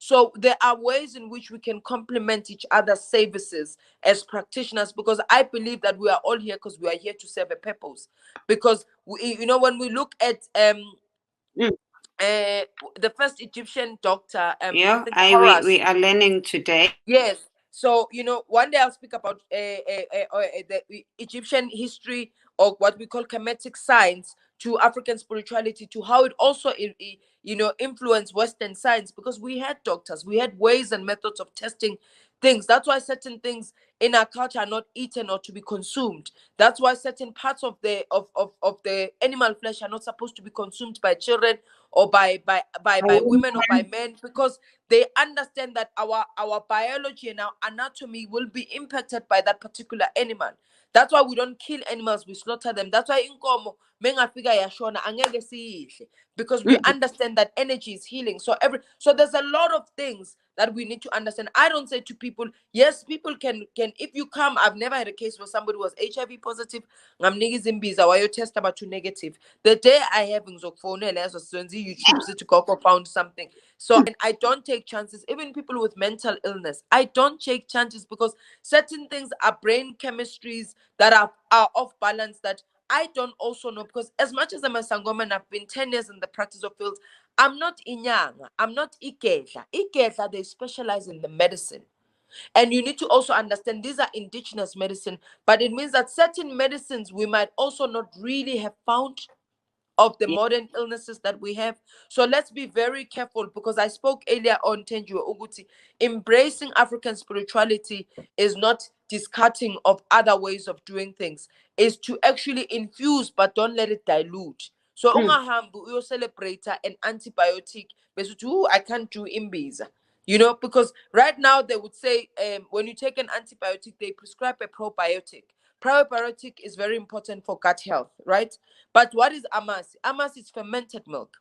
Speaker 2: so there are ways in which we can complement each other's services as practitioners, because I believe that we are all here because we are here to serve a purpose. Because when we look at the first Egyptian doctor,
Speaker 1: Yeah, we
Speaker 2: Horus.
Speaker 1: are learning today.
Speaker 2: Yes. So, one day I'll speak about the Egyptian history, or what we call Kemetic science, to African spirituality, to how it also, influenced Western science, because we had doctors, we had ways and methods of testing things. That's why certain things in our culture are not eaten or to be consumed. That's why certain parts of the animal flesh are not supposed to be consumed by children or by women or by men, because they understand that our biology and our anatomy will be impacted by that particular animal. That's why we don't kill animals, we slaughter them. That's why inkomo mengafika yashona angeke siyidle, because we understand that energy is healing. So there's a lot of things that we need to understand. I don't say to people, yes, people can if you come. I've never had a case where somebody was HIV positive, ngamnika izimbiza wayo test about to negative. The day I have ngizokufonela yazo senzi YouTube sithi Gogo found something. So, and I don't take chances. Even people with mental illness, I don't take chances, because certain things are brain chemistries that are off balance, that I don't also know. Because as much as I'm a sangoma and I've been 10 years in the practice of fields, I'm not inyanga, I'm not iketla. Iketla, they specialize in the medicine. And you need to also understand these are indigenous medicine, but it means that certain medicines we might also not really have found of the modern illnesses that we have. So let's be very careful, because I spoke earlier on Tenju Uguti, embracing African spirituality is not discarding of other ways of doing things, is to actually infuse but don't let it dilute. So ungahambu you celebrate an antibiotic, but I can't do imbiza. Because right now they would say when you take an antibiotic, they prescribe a probiotic. Probiotic is very important for gut health, right? But what is amasi? Amasi is fermented milk.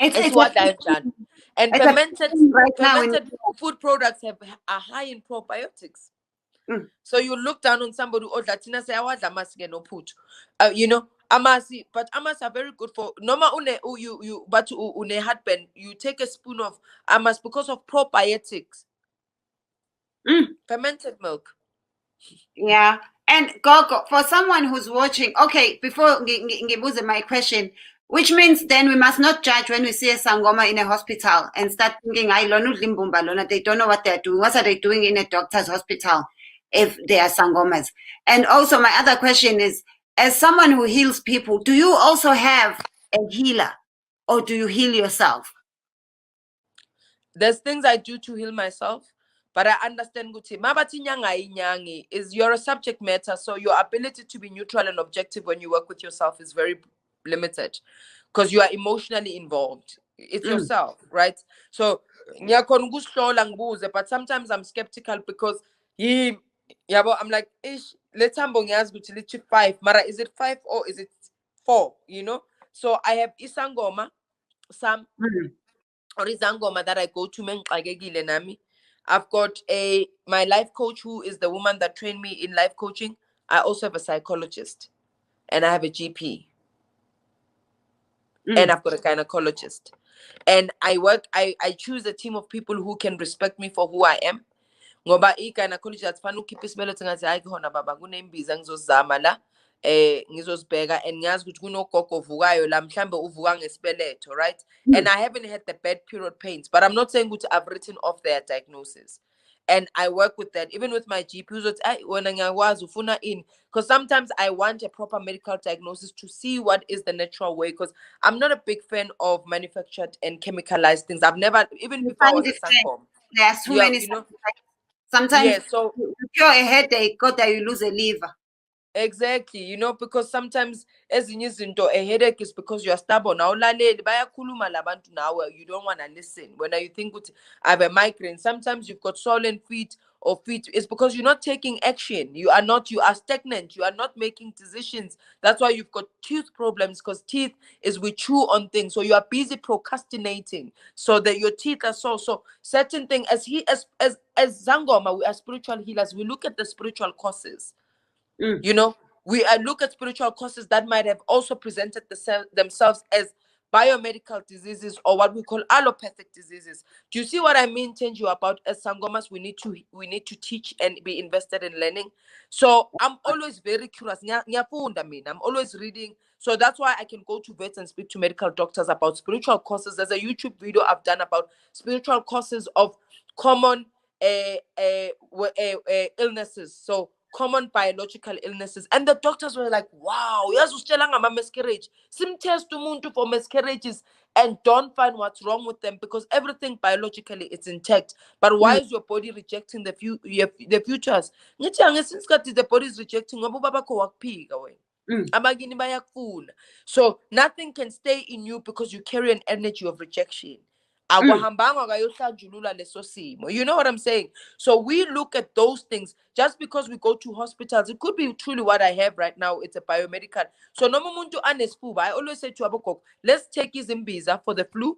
Speaker 2: It's what I've done. And fermented food products are high in probiotics. So you look down on somebody who Latina say, I want amasi no put. Amasi, but amasi are very good for normal but une heartburn. You take a spoon of amasi because of probiotics. Fermented milk.
Speaker 1: Yeah. And Gogo, for someone who's watching, okay, before ngibuze my question, which means then we must not judge when we see a sangoma in a hospital and start thinking, I lona, they don't know what they're doing. What are they doing in a doctor's hospital if they are sangomas? And also my other question is, as someone who heals people, do you also have a healer, or do you heal yourself?
Speaker 2: There's things I do to heal myself, but I understand Guti. Mabati nyangi is you're a subject matter, so your ability to be neutral and objective when you work with yourself is very limited, because you are emotionally involved. It's yourself, right? So but sometimes I'm skeptical, because I'm like, ish, let's Guti 5. Mara, is it 5 or is it 4? So I have Isangoma, some or izangoma that I go to mengixakekile nami. I've got my life coach, who is the woman that trained me in life coaching. I also have a psychologist, and I have a GP, and I've got a gynecologist. And I choose a team of people who can respect me for who I am. Ngoba i-gynecologist athifana ukhipha isibeletho ngathi hayi khona baba kunembiza ngizozama la ngizozibheka, and ngiyazi ukuthi kunogogo ovukayo la mhlambe uvuka ngesibeletho, right? And I haven't had the bad period pains, but I'm not saying ukuthi I've written off their diagnosis. And I work with that, even with my GP, when ngiyakwazi ufuna in, because sometimes I want a proper medical diagnosis to see what is the natural way, because I'm not a big fan of manufactured and chemicalized things. I've never, even before I was a Sankom.
Speaker 1: There are too many. Sometimes you cure a headache, God, that you lose a liver.
Speaker 2: Exactly, because sometimes ezinye izinto a headache is because you are stubborn. Awulaleli bayakhuluma labantu nawe, you don't want to listen. When you think I have a migraine, sometimes you've got swollen feet or feet, it's because you're not taking action. You are stagnant. You are not making decisions. That's why you've got tooth problems, because teeth is we chew on things. So you are busy procrastinating, so that your teeth are so certain thing. As Zangoma, we are spiritual healers. We look at the spiritual causes. We look at spiritual causes that might have also presented themselves as biomedical diseases, or what we call allopathic diseases. Do you see what I mean, Tenju, about as Sangomas, we need to teach and be invested in learning. So I'm always very curious. I'm always reading. So that's why I can go to vets and speak to medical doctors about spiritual causes. There's a YouTube video I've done about spiritual causes of common illnesses. So common biological illnesses, and the doctors were like, wow, miscarriage, sim test umuntu for miscarriages and don't find what's wrong with them, because everything biologically is intact. But why is your body rejecting the futures? The body is rejecting. Abagini bayakufuna. So nothing can stay in you because you carry an energy of rejection. Akwahambanga kayohlanjulula leso simo. You know what I'm saying? So we look at those things just because we go to hospitals. It could be truly what I have right now. It's a biomedical. So no muntu anesfuba. I always say to Abokok, let's take izimbiza for the flu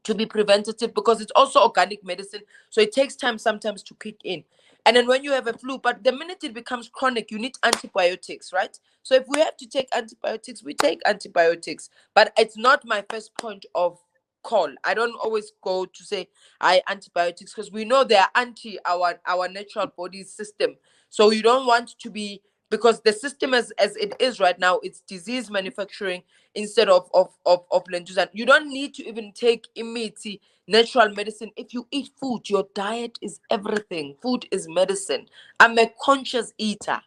Speaker 2: to be preventative, because it's also organic medicine. So it takes time sometimes to kick in. And then when you have a flu, but the minute it becomes chronic, you need antibiotics, right? So if we have to take antibiotics, we take antibiotics. But it's not my first point of call. I don't always go to say I antibiotics, because we know they are anti our natural body system. So you don't want to be, because the system as it is right now, it's disease manufacturing instead of lentuza. You don't need to even take imiti natural medicine. If you eat food, your diet is everything. Food is medicine. I'm a conscious eater.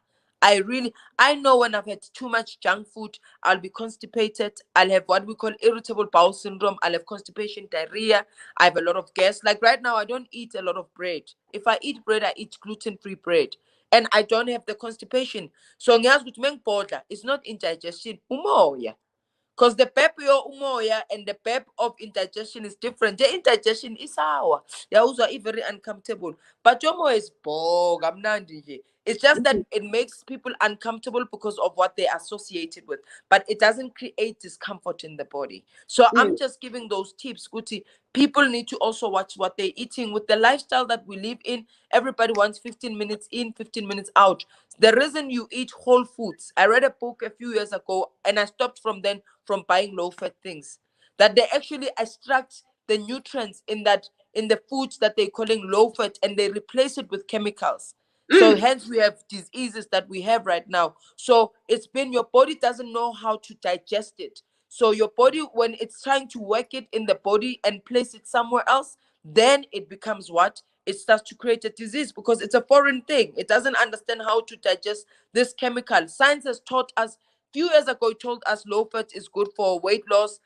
Speaker 2: I know when I've had too much junk food, I'll be constipated. I'll have what we call irritable bowel syndrome. I'll have constipation, diarrhea. I have a lot of gas. Like right now, I don't eat a lot of bread. If I eat bread, I eat gluten-free bread. And I don't have the constipation. So it's not indigestion. Umoya. Because the pep yo umoya and the pep of indigestion is different. The indigestion is sour. They also very uncomfortable. But your moya is bog. It's just that it makes people uncomfortable because of what they associated with. But it doesn't create discomfort in the body. So I'm just giving those tips, Guti. People need to also watch what they're eating. With the lifestyle that we live in, everybody wants 15 minutes in, 15 minutes out. The reason you eat whole foods, I read a book a few years ago and I stopped from then from buying low-fat things, that they actually extract the nutrients in the foods that they're calling low-fat, and they replace it with chemicals. So hence we have diseases that we have right now. So it's been, your body doesn't know how to digest it. So your body, when it's trying to work it in the body and place it somewhere else, then it becomes what? It starts to create a disease, because it's a foreign thing. It doesn't understand how to digest this chemical. Science has taught us, few years ago, it told us low fat is good for weight loss,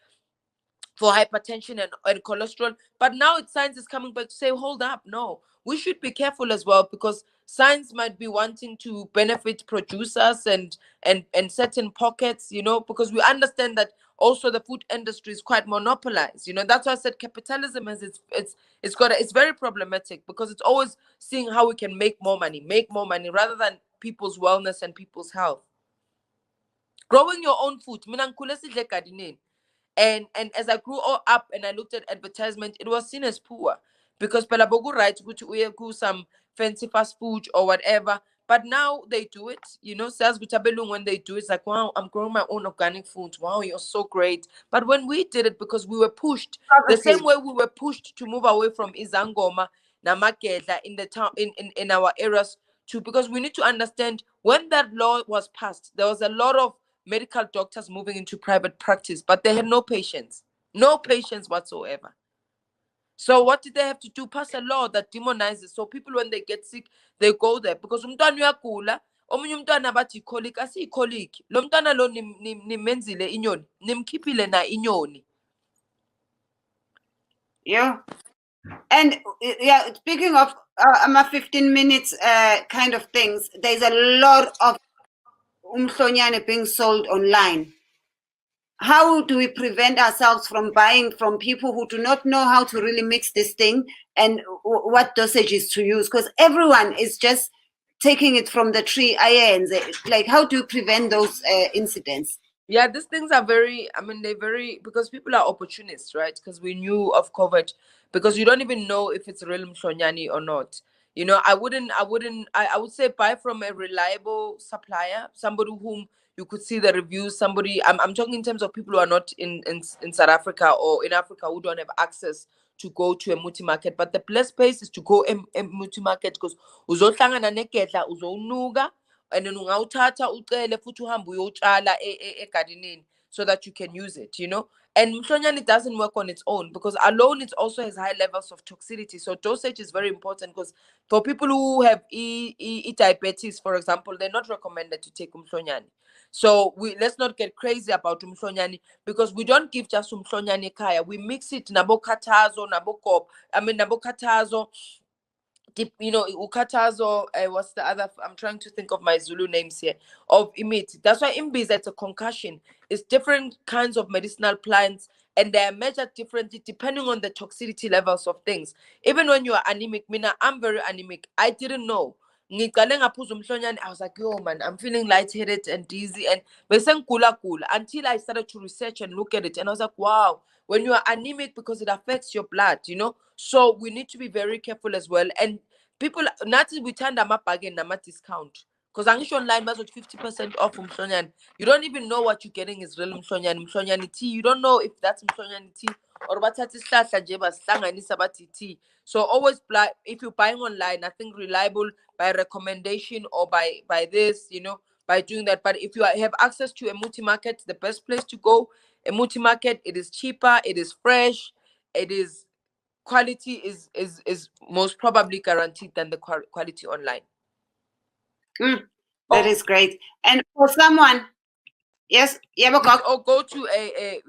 Speaker 2: for hypertension and cholesterol. But now science is coming back to say, hold up, no, we should be careful as well, because science might be wanting to benefit producers and certain pockets, because we understand that also the food industry is quite monopolized. That's why I said capitalism has it's very problematic, because it's always seeing how we can make more money rather than people's wellness and people's health. Growing your own food. Mina ngikhule sidle gardening. And as I grew up and I looked at advertisement, it was seen as poor, because phela boku-right ukuthi uye ku some fancy fast food or whatever. But now they do it, sales when they do it, it's like, wow, I'm growing my own organic food. Wow, you're so great. But when we did it, because we were pushed, the same way we were pushed to move away from izangoma namagedla in the town, in our areas too, because we need to understand, when that law was passed, there was a lot of medical doctors moving into private practice, but they had no patience whatsoever. So what did they have to do? Pass a law that demonizes. So people, when they get sick, they go there, because umntwana uyagula, omunye umntwana bathi i-colic, asiyi-colic, lo mntwana lo nimenzile inyoni, nimkhiphile na inyoni.
Speaker 1: Yeah. And yeah, speaking of 15 minutes kind of things, there's a lot of umhlonyane being sold online. How do we prevent ourselves from buying from people who do not know how to really mix this thing and what dosages to use? Because everyone is just taking it from the tree. Like, how do you prevent those incidents?
Speaker 2: Yeah, these things are they're very, because people are opportunists, right? Because we knew of COVID, because you don't even know if it's real mshonyani or not. I would say buy from a reliable supplier, somebody whom you could see the reviews, somebody, I'm talking in terms of people who are not in South Africa or in Africa, who don't have access to go to a multi-market. But the best place is to go a multi-market, because uzohlangana negedla, uzowunuka, and then ungawuthatha ucele futhi uhambe uyotshala egardenini, so that you can use it. And mhlonyane doesn't work on its own, because alone it also has high levels of toxicity. So dosage is very important, because for people who have diabetes, for example, they're not recommended to take umhlonyane. So let's not get crazy about umhlonyane, because we don't give just umhlonyane kaya. We mix it nabokatazo, nabokop, nabokatazo, ukatazo, what's the other, I'm trying to think of my Zulu names here, of imiti. That's why imbiza, it's a concussion. It's different kinds of medicinal plants, and they are measured differently depending on the toxicity levels of things. Even when you are anemic, mina, I'm very anemic. I didn't know. Ngiqale ngaphuza umhlonyane, I was like, yo man, I'm feeling lightheaded and dizzy, and bese ngigula gula, until I started to research and look at it, and I was like, wow, when you are anemic, because it affects your blood, so we need to be very careful as well. And people, not we turn them up again, them at discount. Because English online was with 50% off Mshonyan. You don't even know what you're getting is real Mshonyan tea. You don't know if that's Mshonyan tea or what tea. So always buy, if you're buying online, I think reliable by recommendation or by this, by doing that. But if you have access to a multi-market, the best place to go, a multi-market, it is cheaper, it is fresh, it is quality is most probably guaranteed than the quality online.
Speaker 1: That is great. And for someone, yes,
Speaker 2: or go to a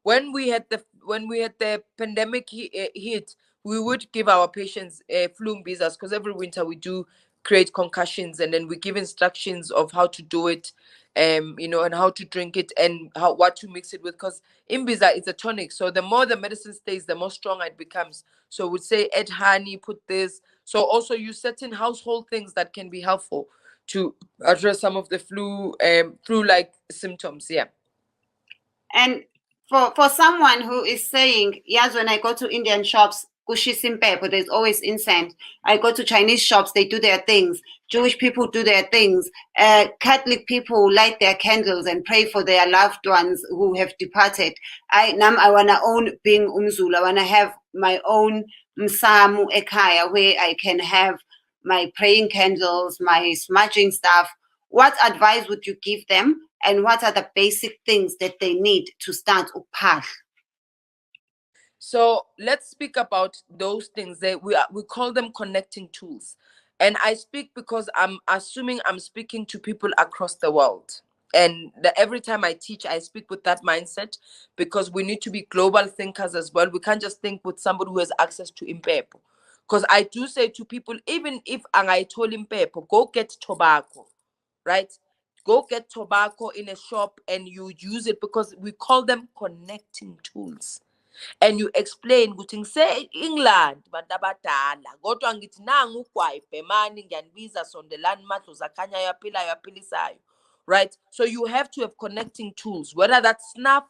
Speaker 2: when we had the pandemic hit, we would give our patients flu visas, because every winter we do create concussions, and then we give instructions of how to do it, and how to drink it, and what to mix it with, because imbiza is a tonic, so the more the medicine stays, the more stronger it becomes. So we'd say add honey, put this. So also use certain household things that can be helpful to address some of the flu-like symptoms. Yeah.
Speaker 1: And for someone who is saying, yes, when I go to Indian shops, but there's always incense. I go to Chinese shops, they do their things. Jewish people do their things. Catholic people light their candles and pray for their loved ones who have departed. I wanna own being Umzulu. I wanna have my own msamu ekaya where I can have my praying candles, my smudging stuff. What advice would you give them? And what are the basic things that they need to start uphahla?
Speaker 2: So let's speak about those things that we call them connecting tools. And I speak because I'm assuming I'm speaking to people across the world. And every time I teach, I speak with that mindset, because we need to be global thinkers as well. We can't just think with somebody who has access to impepo. Because I do say to people, even if I told impepo, go get tobacco, right? Go get tobacco in a shop and you use it, because we call them connecting tools. And you explain ukuthi ngise England bantu abadala, kodwa ngithi nangu ugwayibhe mani ngiyanibiza sondelani madlozi akhanya yaphilayo aphilisayo, right? So you have to have connecting tools, whether that's snuff,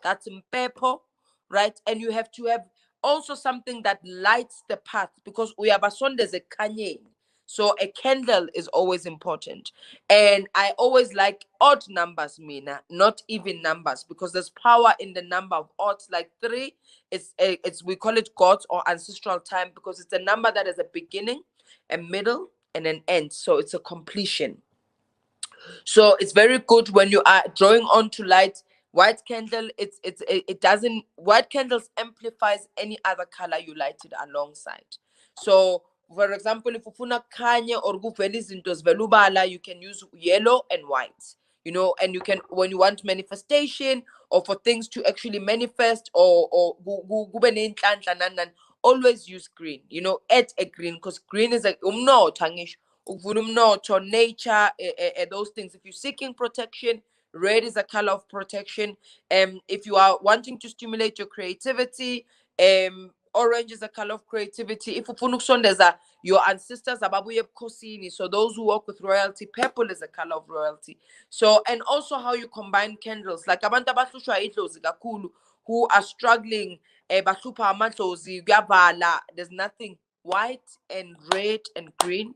Speaker 2: that's mpepo, right? And you have to have also something that lights the path, because uyabasondeza ekhanyeni. So a candle is always important. And I always like odd numbers, Mina, not even numbers, because there's power in the number of odds. Like 3, it's we call it God's or ancestral time, because it's a number that has a beginning, a middle, and an end. So it's a completion. So it's very good when you are drawing on to light white candle. It doesn't, white candles amplifies any other color you light it alongside. So for example, if ufuna khanye or kuvela izinto zivela ubala, you can use yellow and white, and you can, when you want manifestation or for things to actually manifest, or kube nenhlanhla nani, always use green, add a green, because green is like umnotho angisho, ukuvula umnotho, nature, those things. If you're seeking protection, red is a color of protection. If you are wanting to stimulate your creativity, orange is a color of creativity. If ufuna ukusondeza your ancestors ababuye ebukhosini, so those who work with royalty, purple is a color of royalty. So, and also how you combine candles, like abantu abahlushwa idlozi kakhulu, who are struggling, bahlupha amadlozi kuyavala, there's nothing, white and red and green,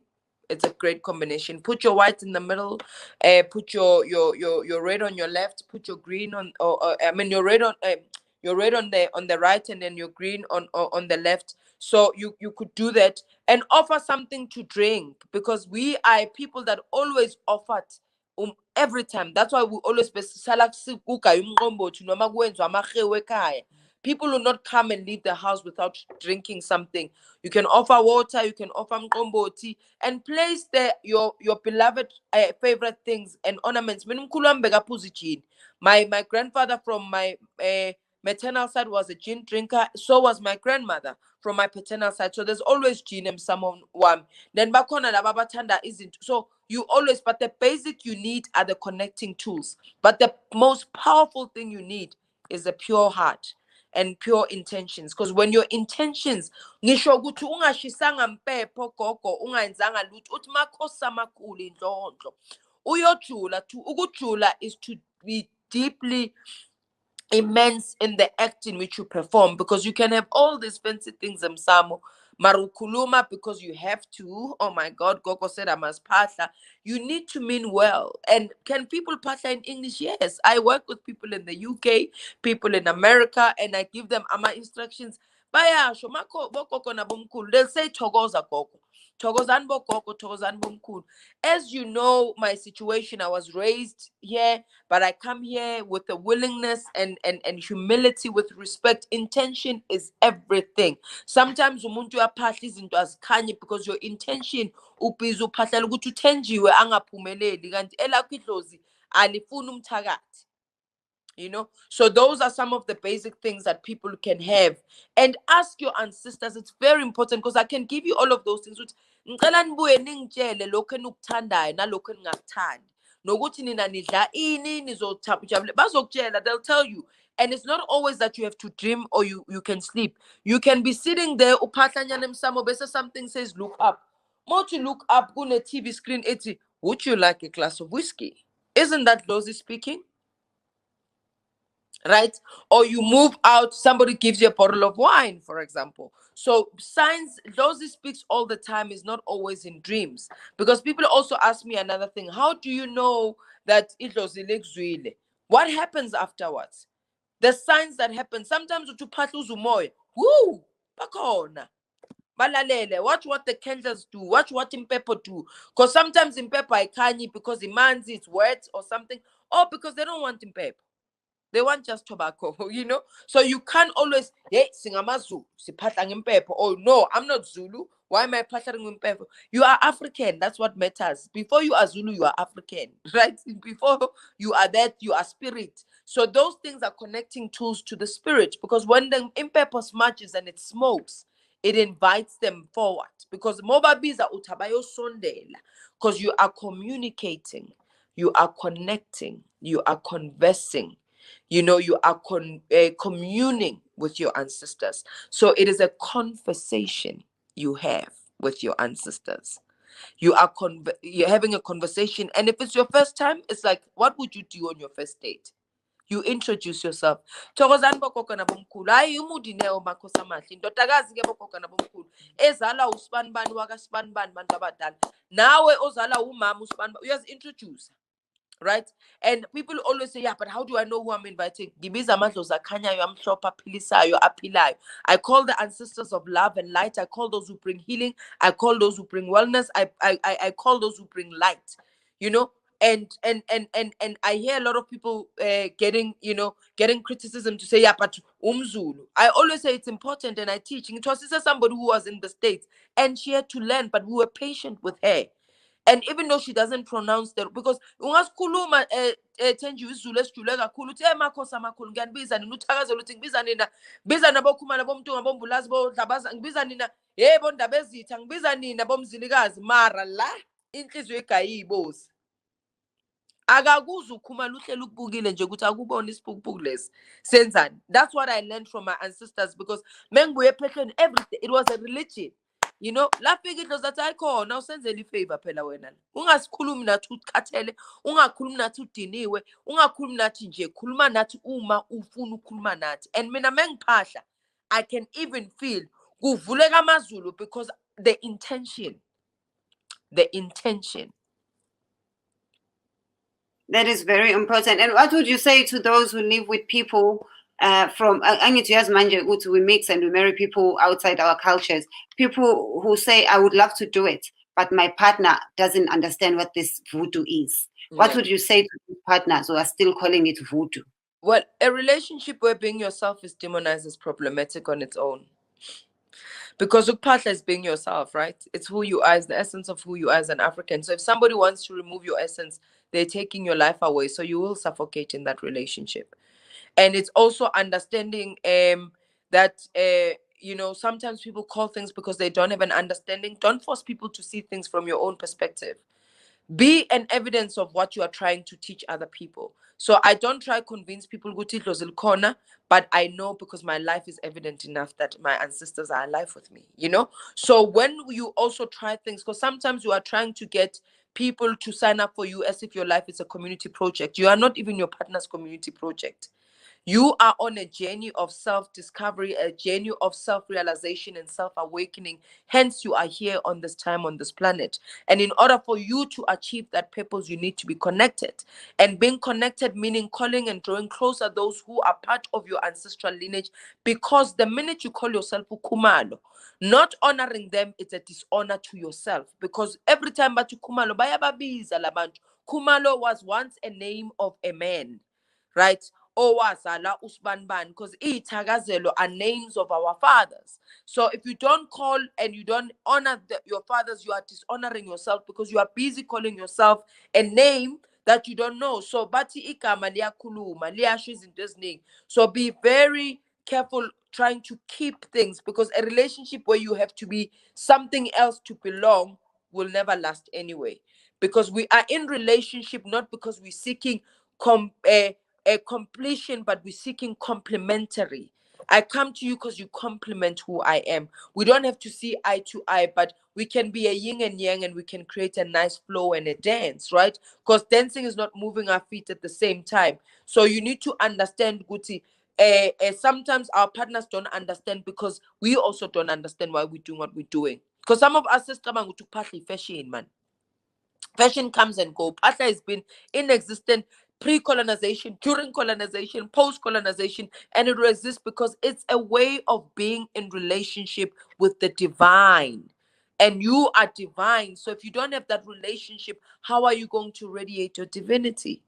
Speaker 2: it's a great combination. Put your white in the middle, put your red on your left, put your green on, your red on, your red on the right, and then your green on the left. So you could do that and offer something to drink, because we are people that always offered every time. That's why we always people will not come and leave the house without drinking something. You can offer water, you can offer mqomboti, and place there your beloved favorite things and ornaments. My grandfather from my maternal side was a gin drinker. So was my grandmother from my paternal side. So there's always gin in someone one. Then bakhona laba bathanda isn't. So you always, but the basic you need are the connecting tools. But the most powerful thing you need is a pure heart and pure intentions. Because when your intentions, ngisho ukuthi ungashisanga mpepho gogo, ungayenzanga lutho, uthi makhosi amakhulu indlondlo. Uyojula, ukujula is to be deeply immense in the act in which you perform, because you can have all these fancy things Msamo marukuluma because you have to. Oh my God, Gogo said I must pasha. You need to mean well. And can people pasha in English? Yes, I work with people in the UK, people in America, and I give them my instructions. Baya shomako bokoko na bomkulu. They'll say togoza gogo. Thokozani bogogo, thokozani bomkhulu. As you know, my situation, I was raised here, but I come here with a willingness and humility, with respect. Intention is everything. Sometimes umuntu uyaphahla izinto azikhanye because your intention ubhiza uphahlela ukuthi uthenjiwe angaphumeleli kanti elakho idlozi alifuni umthakathi. So those are some of the basic things that people can have. And ask your ancestors. It's very important, because I can give you all of those things which ngicela nibuye ningitshele lokho enukuthandayo nalokho eningakthandi nokuthi nina nidla ini nizojabula bazokutshela. They'll tell you. And it's not always that you have to dream or you can sleep. You can be sitting there uphahlanyana emsamo bese something says look up. More to look up kune TV screen ethi would you like a glass of whiskey? Isn't that Lozi speaking? Right? Or you move out, somebody gives you a bottle of wine, for example. So signs, Lozi speaks all the time, is not always in dreams. Because people also ask me another thing: how do you know that Idlozi lekuzwile? What happens afterwards? The signs that happen. Sometimes utuphahla umoya. Woo! Bakhona. Balalele. Watch what the candles do. Watch what impepo do. Because sometimes impepo ayikhanyi because imanzi, it's wet or something. Or because they don't want impepo. They want just tobacco, So you can't always, hey, singamaZulu, siphatla ngempepho. Oh no, I'm not Zulu. Why am I patlaring ngempepho? You are African. That's what matters. Before you are Zulu, you are African, right? Before you are that, you are spirit. So those things are connecting tools to the spirit, because when the impepho smudges and it smokes, it invites them forward. Because mobabiza utabayo sondela, because you are communicating, you are connecting, you are conversing. You are communing with your ancestors. So it is a conversation you have with your ancestors. You're having a conversation. And if it's your first time, it's like, what would you do on your first date? You introduce yourself. Thokozani bogogo nabomkhulu. Hayi umudi neo makhosi amahle. Indodakazi ke bogogo nabomkhulu. Ezala usibanibani wakasibanibani bantu abadala. Nawe ozala umama usibanibani. Uyazi-introduce. Right? And people always say, yeah, but how do I know who I'm inviting? Gibiza amadlozi akhanyayo, amhlophe, aphilisayo, aphilayo. I call the ancestors of love and light. I call those who bring healing. I call those who bring wellness. I call those who bring light. And I hear a lot of people getting criticism to say, yeah, but umzulu. I always say it's important, and I teach. It was somebody who was in the States and she had to learn, but we were patient with her. And even though she doesn't pronounce that, because ungasikhuluma thenjiwe isiZulu esijule kakhulu uthi emakhosi amakhulu ngiyanibiza nina uthakazela uthi ngibiza nina biza nabokhumalo bomntunga bombulazi bodlabaza ngibiza nina yebo ndaba ezitha ngibiza nina bomzilikazi mara la inhliziyo egayibozi akakuza ukhumala uhlela ukubukile nje ukuthi akubona isipukupuku lesi senzani. That's what I learned from my ancestors, because mengibuye ephehlweni everything it was a religion. Lafika idlozi athi ayikhona usenzela ifavor phela wena. Ungasikhulumi nathi ukhathele, ungakhulumi nathi udiniwe, ungakhulumi nathi nje, khuluma nathi uma ufuna ukukhuluma nathi. And mina mengiphahla, I can even feel kuvuleka amazulu because the intention.
Speaker 1: That is very important. And what would you say to those who live with people from we mix and we marry people outside our cultures? People who say, I would love to do it, but my partner doesn't understand what this voodoo is. What would you say to partners who are still calling it voodoo?
Speaker 2: Well, a relationship where being yourself is demonized is problematic on its own. Because ukphahla is being yourself, right? It's who you are, it's the essence of who you are as an African. So if somebody wants to remove your essence, they're taking your life away. So you will suffocate in that relationship. And it's also understanding that you know, sometimes people call things because they don't have an understanding. Don't force people to see things from your own perspective. Be an evidence of what you are trying to teach other people. So I don't try convince people ukuthi idlozi likhona, but I know because my life is evident enough that my ancestors are alive with me, you know. So when you also try things, because sometimes you are trying to get people to sign up for you as if your life is a community project. You are not even your partner's community project. You are on a journey of self-discovery, a journey of self-realization and self-awakening. Hence, you are here on this time on this planet. And in order for you to achieve that purpose, you need to be connected. And being connected meaning calling and drawing closer those who are part of your ancestral lineage. Because the minute you call yourself ukumalo, not honoring them, it's a dishonor to yourself. Because every time batu kumalo, bayababiza labantu. Kumalo was once a name of a man, right? Owazala usbanban, because ithakazelo are names of our fathers. So if you don't call and you don't honor your fathers, you are dishonoring yourself because you are busy calling yourself a name that you don't know. So bati igama liyakhuluma liyasho izinto eziningi. So be very careful trying to keep things, because a relationship where you have to be something else to belong will never last anyway. Because we are in relationship not because we're seeking a completion, but we're seeking complementary. I come to you because you complement who I am. We don't have to see eye to eye, but we can be a yin and yang, and we can create a nice flow and a dance, right? Because dancing is not moving our feet at the same time. So you need to understand, Guti. Sometimes our partners don't understand because we also don't understand why we're doing what we're doing. Because some of us is coming to partly fashion, man. Fashion comes and go. Pasta has been in existence pre-colonization, during colonization, post-colonization, and it exists because it's a way of being in relationship with the divine. And you are divine. So if you don't have that relationship, how are you going to radiate your divinity?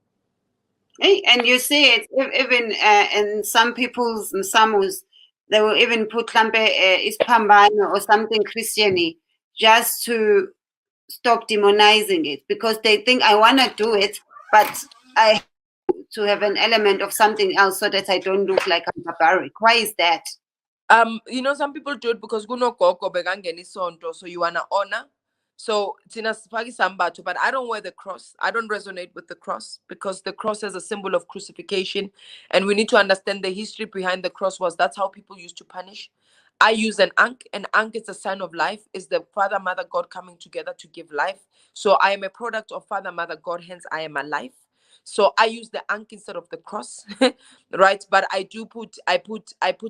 Speaker 1: Hey, and you see it even in some people's msamus, they will even put lampe ispambano or something Christiany just to stop demonizing it, because they think I want to do it, but I have to have an element of something else so that I don't look like I'm barbaric. Why is that?
Speaker 2: You know, some people do it because kunogogo bekangena isonto, so you wanna honor. So thina sifaka isambatho, but I don't wear the cross. I don't resonate with the cross because the cross is a symbol of crucifixion, and we need to understand the history behind the cross. Was that's how people used to punish. I use an ankh. An ankh is a sign of life. Is the Father, Mother, God coming together to give life. So I am a product of Father, Mother, God. Hence, I am alive. So I use the ankh instead of the cross, right? But I do put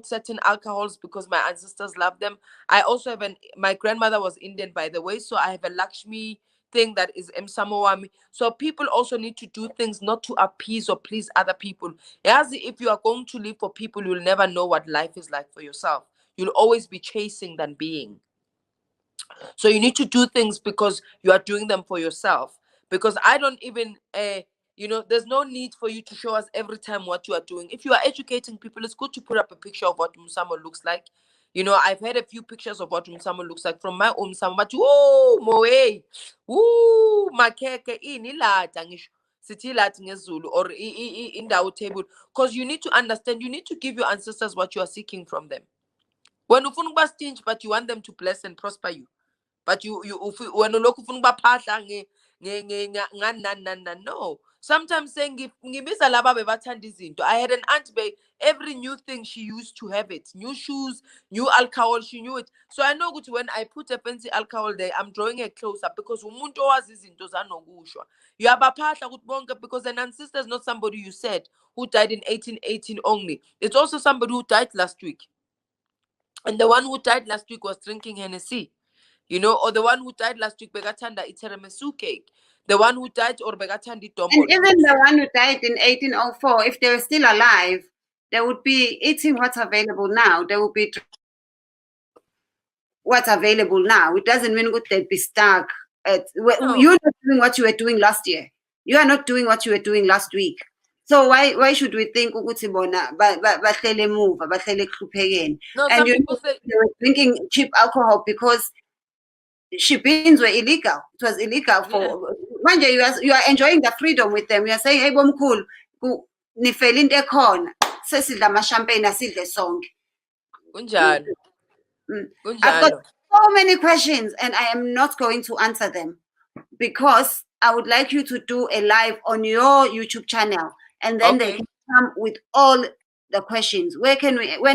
Speaker 2: certain alcohols because my ancestors love them. I also have my grandmother was Indian, by the way, so I have a Lakshmi thing that is Msamowami. So people also need to do things not to appease or please other people. As if you are going to live for people, you'll never know what life is like for yourself. You'll always be chasing than being. So you need to do things because you are doing them for yourself. Because I don't even, you know, there's no need for you to show us every time what you are doing. If you are educating people, it's good to put up a picture of what Musamo looks like. You know, I've had a few pictures of what Musamo looks like from my own Musamo. But oh, moe, ooh, makeke inilata ngisho. Sithi ilathi ngesiZulu or indawo table. Because you need to understand, you need to give your ancestors what you are seeking from them. When ufuna ukuba stingy, but you want them to bless and prosper you. But you when ulokhu ufuna ukubaphahla no. Sometimes saying ngimisa laba bebathanda izinto. I had an aunt every new thing she used to have it. New shoes, new alcohol, she knew it. So I know when I put a fancy alcohol there, I'm drawing it closer because umuntu owazi izinto zanokushwa. You abaphahla ukuthi bonke because an ancestor is not somebody you said who died in 1818 only. It's also somebody who died last week. And the one who died last week was drinking Hennessy. You know, or the one who died last week, Begatanda tiramisu cake. The one who died, or Begatandi
Speaker 1: And
Speaker 2: dombolo.
Speaker 1: even the one who died in 1804, if they were still alive, they would be eating what's available now. They would be what's available now. It doesn't mean they'd be stuck.
Speaker 2: No.
Speaker 1: You're not doing what you were doing last year. You are not doing what you were doing last week. So why should we think ukuthi bona bahlele emuva, bahlele ekhuphekeni?
Speaker 2: No,
Speaker 1: And
Speaker 2: some people say
Speaker 1: they were drinking cheap alcohol because ship-ins were illegal. It was illegal for manje you are enjoying the freedom with them. You are saying, hey bomkhulu, nifele into ekhona. sesidla ama-champagne asidle sonke.
Speaker 2: Kunjalo.
Speaker 1: I've got
Speaker 2: Kunjalo.
Speaker 1: so many questions and I am not going to answer them because I would like you to do a live on your YouTube channel and then they
Speaker 2: Okay.
Speaker 1: can come with all the questions. When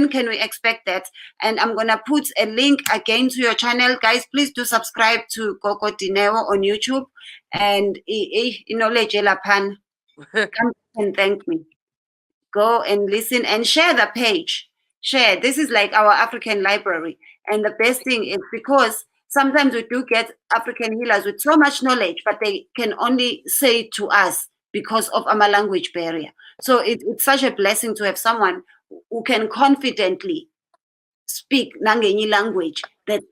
Speaker 1: can we expect that? And I'm gonna put a link again to your channel. Guys, please do subscribe to Gogo Dineo on YouTube and come and thank me. Go and listen and share the page. Share. This is like our African library. And the best thing is because sometimes we do get African healers with so much knowledge, but they can only say it to us because of our language barrier. So it's such a blessing to have someone who can confidently speak Nangenyi language that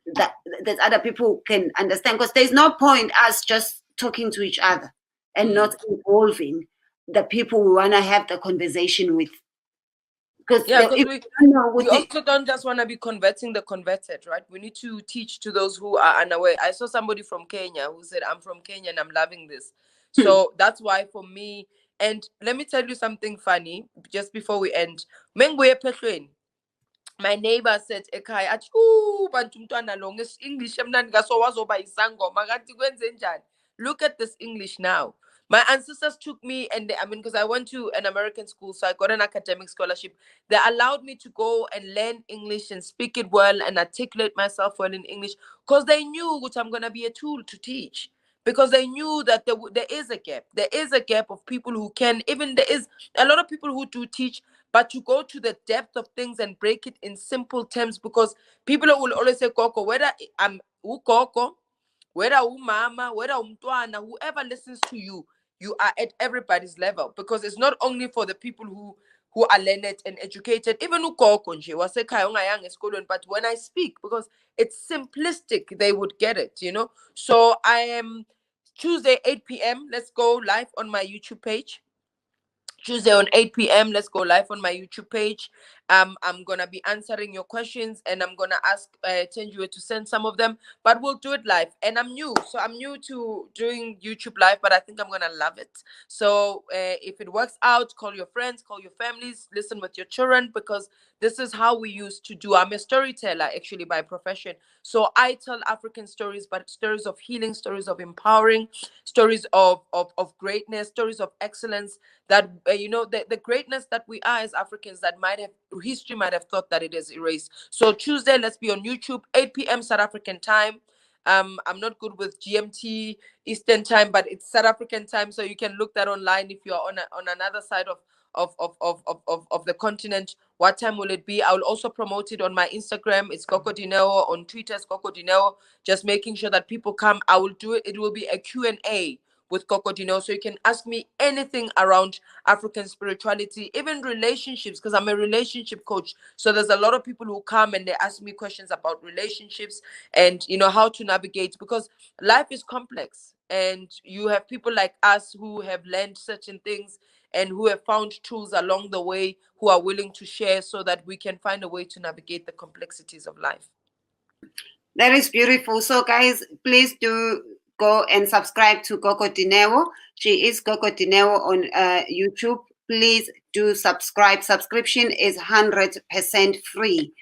Speaker 1: other people can understand. Because there's no point us just talking to each other and not involving the people we want to have the conversation with. Because
Speaker 2: we also don't just want to be converting the converted, right? We need to teach to those who are unaware. I saw somebody from Kenya who said, I'm from Kenya and I'm loving this. So that's why for me, and let me tell you something funny just before we end. My neighbor said ekhaya athi bantu umntwana lo nges-English emnandi ngaso wazoba isangoma kanti kwenze njani. Look at this English now. My ancestors took me and because I went to an American school, so I got an academic scholarship. They allowed me to go and learn English and speak it well and articulate myself well in English because they knew which I'm going to be a tool to teach. Because they knew that there is a gap. There is a gap of people who can, even there is a lot of people who do teach, but you go to the depth of things and break it in simple terms because people will always say, Koko, whether I'm Koko, whether mama, whether umntwana, whoever listens to you, you are at everybody's level because it's not only for the people who are learned and educated. Even ukoko nje wasekhaya ongayanga esikolweni, but when I speak, because it's simplistic, they would get it, you know. So I am Tuesday 8 p.m. Let's go live on my YouTube page. Tuesday on 8 p.m. Let's go live on my YouTube page. I'm gonna be answering your questions and I'm gonna ask Tenjue to send some of them, but we'll do it live. And I'm new, so I'm new to doing YouTube live, but I think I'm gonna love it. So if it works out, call your friends, call your families, listen with your children, because this is how we used to do. I'm a storyteller actually by profession, so I tell African stories, but stories of healing, stories of empowering, stories of greatness, stories of excellence, that the greatness that we are as Africans, that history might have thought that it is erased. So Tuesday, let's be on YouTube, 8 p.m. South African time. I'm not good with GMT Eastern time, but it's South African time, so you can look that online if you're on another side of the continent. What time will it be? I will also promote it on my Instagram. It's Gogo Dineo. On Twitter, it's Gogo Dineo. Just making sure that people come. I will do it. It will be a Q&A with Gogo Dineo, so you can ask me anything around African spirituality, even relationships, because I'm a relationship coach. So there's a lot of people who come and they ask me questions about relationships and how to navigate, because life is complex and you have people like us who have learned certain things and who have found tools along the way, who are willing to share so that we can find a way to navigate the complexities of life.
Speaker 1: That is beautiful. So guys, please do go and subscribe to Gogo Dineo. She is Gogo Dineo on YouTube. Please do subscribe. Subscription is 100% free.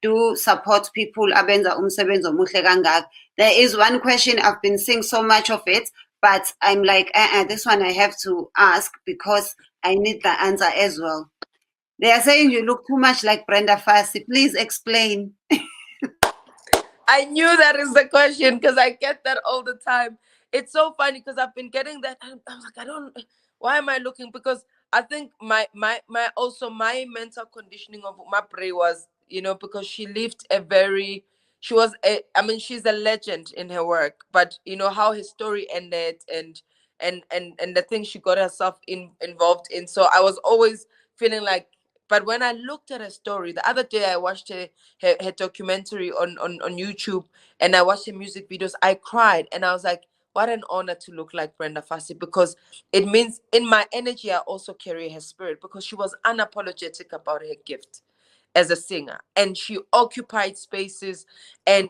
Speaker 1: Do support people abenza umsebenzi omuhle kangaka. There is one question, I've been seeing so much of it, but I'm like, this one I have to ask because I need the answer as well. They are saying you look too much like Brenda Fassie. Please explain.
Speaker 2: I knew that is the question because I get that all the time. It's so funny because I've been getting that. I was like, why am I looking? Because I think my mental conditioning of my brain was, because she lived she's a legend in her work, but how her story ended and the things she got herself involved in. So I was always feeling like, but when I looked at her story, the other day I watched her documentary on YouTube, and I watched her music videos, I cried and I was like, what an honor to look like Brenda Fassie, because it means in my energy I also carry her spirit, because she was unapologetic about her gift as a singer, and she occupied spaces and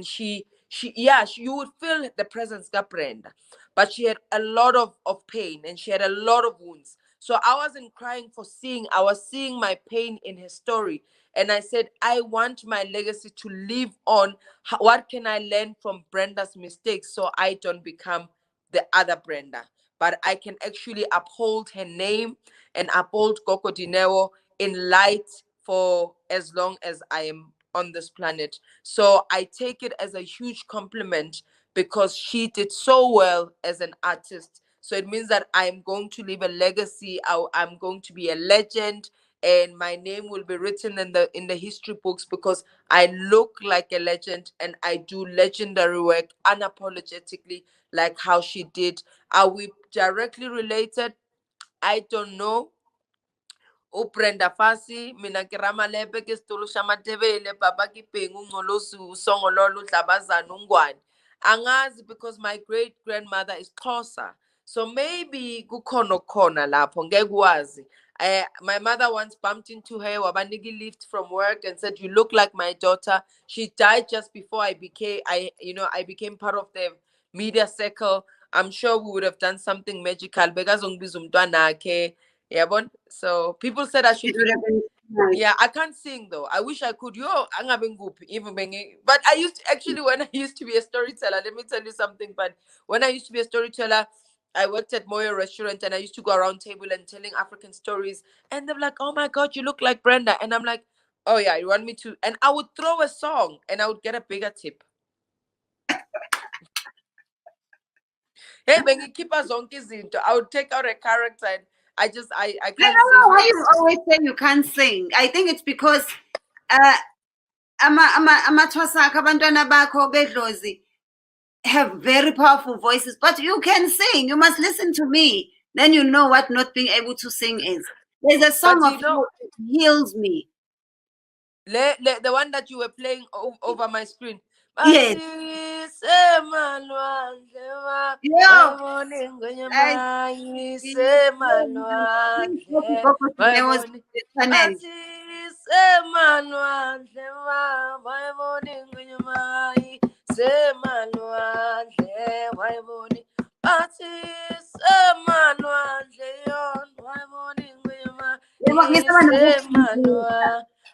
Speaker 2: she you would feel the presence of Brenda, but she had a lot of pain and she had a lot of wounds. So I wasn't crying for seeing, I was seeing my pain in his story. And I said, I want my legacy to live on. What can I learn from Brenda's mistakes so I don't become the other Brenda? But I can actually uphold her name and uphold Gogo Dineo in light for as long as I am on this planet. So I take it as a huge compliment because she did so well as an artist. So it means that I'm going to leave a legacy. I'm going to be a legend, and my name will be written in the history books because I look like a legend and I do legendary work unapologetically, like how she did. Are we directly related? I don't know. Ubrenda Fassie, mina ke Ramalepe ke setolo sa Matebele, papa ke Pengu Ngolosu, Songololo Tlabazana Ungwane. Angazi because my great grandmother is Xhosa. So maybe kukhona khona lapho ngekwazi. My mother once bumped into her wabaniki lift from work and said, "You look like my daughter." She died just before I became part of the media circle. I'm sure we would have done something magical. Bekazongibiza umntwanakhe. Yeah, but so people said I should.
Speaker 1: It would have been nice.
Speaker 2: Yeah, I can't sing though. I wish I could. Yo, I'm having goop even banging. But I used to, actually when I used to be a storyteller. Let me tell you something. But when I used to be a storyteller, I worked at Moyo restaurant and I used to go around table and telling African stories. And they're like, "Oh my God, you look like Brenda." And I'm like, "Oh yeah, you want me to?" And I would throw a song and I would get a bigger tip. Hey, Bengi, keep us on kizinto. I would take out a character and I
Speaker 1: I
Speaker 2: can't
Speaker 1: don't
Speaker 2: sing.
Speaker 1: know why you always say you can't sing. I think it's because amathwasakhe abantwana bakho bedlozi have very powerful voices, but you can sing. You must listen to me. Then you know what not being able to sing is. There's a song
Speaker 2: But
Speaker 1: of you heals me.
Speaker 2: the one that you were playing over my screen.
Speaker 1: Yes. Yo,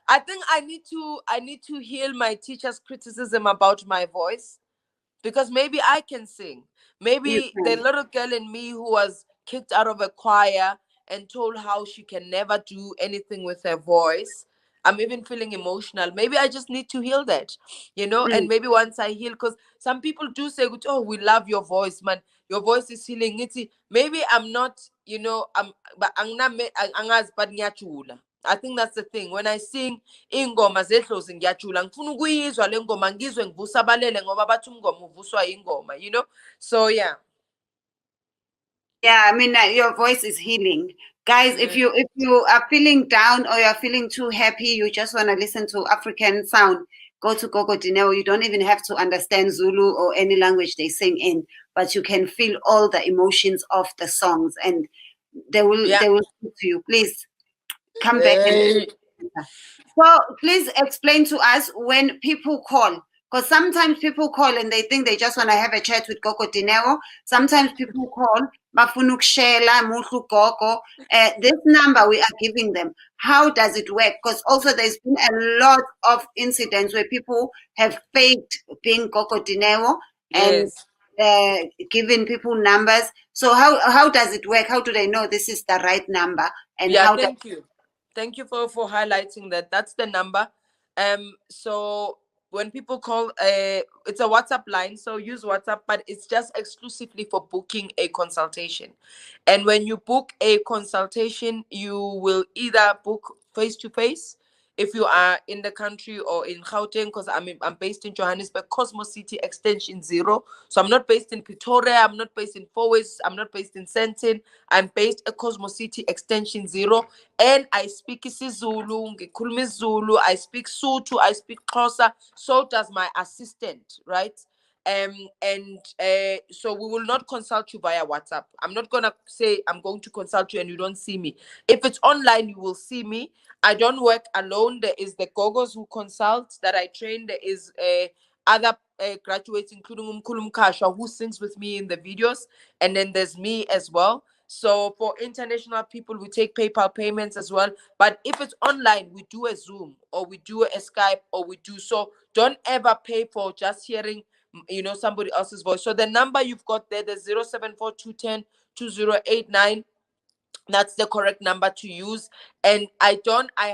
Speaker 2: I think I need to heal my teacher's criticism about my voice because maybe I can sing. Maybe the little girl in me who was kicked out of a choir and told how she can never do anything with her voice. I'm even feeling emotional. Maybe I just need to heal that, and maybe once I heal, because some people do say, "Oh, we love your voice, man. Your voice is healing." Maybe I'm not, but I'm not, but I think that's the thing. When I sing ingoma zedlozi ngiyajula, ngifuna ukuyizwa le ngoma ngizwe ngivusabalele ngoba bathi umngoma uvuswa ingoma, so yeah.
Speaker 1: Yeah, I mean your voice is healing. Guys, if you are feeling down or you're feeling too happy, you just want to listen to African sound, go to Gogo Dineo. You don't even have to understand Zulu or any language they sing in, but you can feel all the emotions of the songs and they will speak to you. Please come back and so please explain to us when people call. Because sometimes people call and they think they just want to have a chat with Gogo Dineo. Sometimes people call, bafuna ukushela, muhlu gogo. This number we are giving them, how does it work? Because also there's been a lot of incidents where people have faked being Gogo Dineo and giving people numbers. So how does it work? How do they know this is the right number? And how
Speaker 2: thank you. Thank you for highlighting that. That's the number. So when people call, it's a WhatsApp line, so use WhatsApp, but it's just exclusively for booking a consultation. And when you book a consultation, you will either book face to face if you are in the country or in Gauteng, because I'm based in Johannesburg, Cosmos City Extension 0. So I'm not based in Pretoria, I'm not based in Fourways, I'm not based in Sandton. I'm based at Cosmos City Extension 0, and I speak isiZulu, ngikhuluma isiZulu, I speak Sotho, I speak Xhosa, so does my assistant, right? And so we will not consult you via WhatsApp. I'm not gonna say I'm going to consult you and you don't see me. If it's online, you will see me. I don't work alone. There is the Gogos who consult that I train. There is other graduates, including Umkulum Kasha, who sings with me in the videos. And then there's me as well. So for international people, we take PayPal payments as well. But if it's online, we do a Zoom or we do a Skype or we do. So don't ever pay for just hearing, somebody else's voice. So the number you've got there, the 074 2089, that's the correct number to use. And I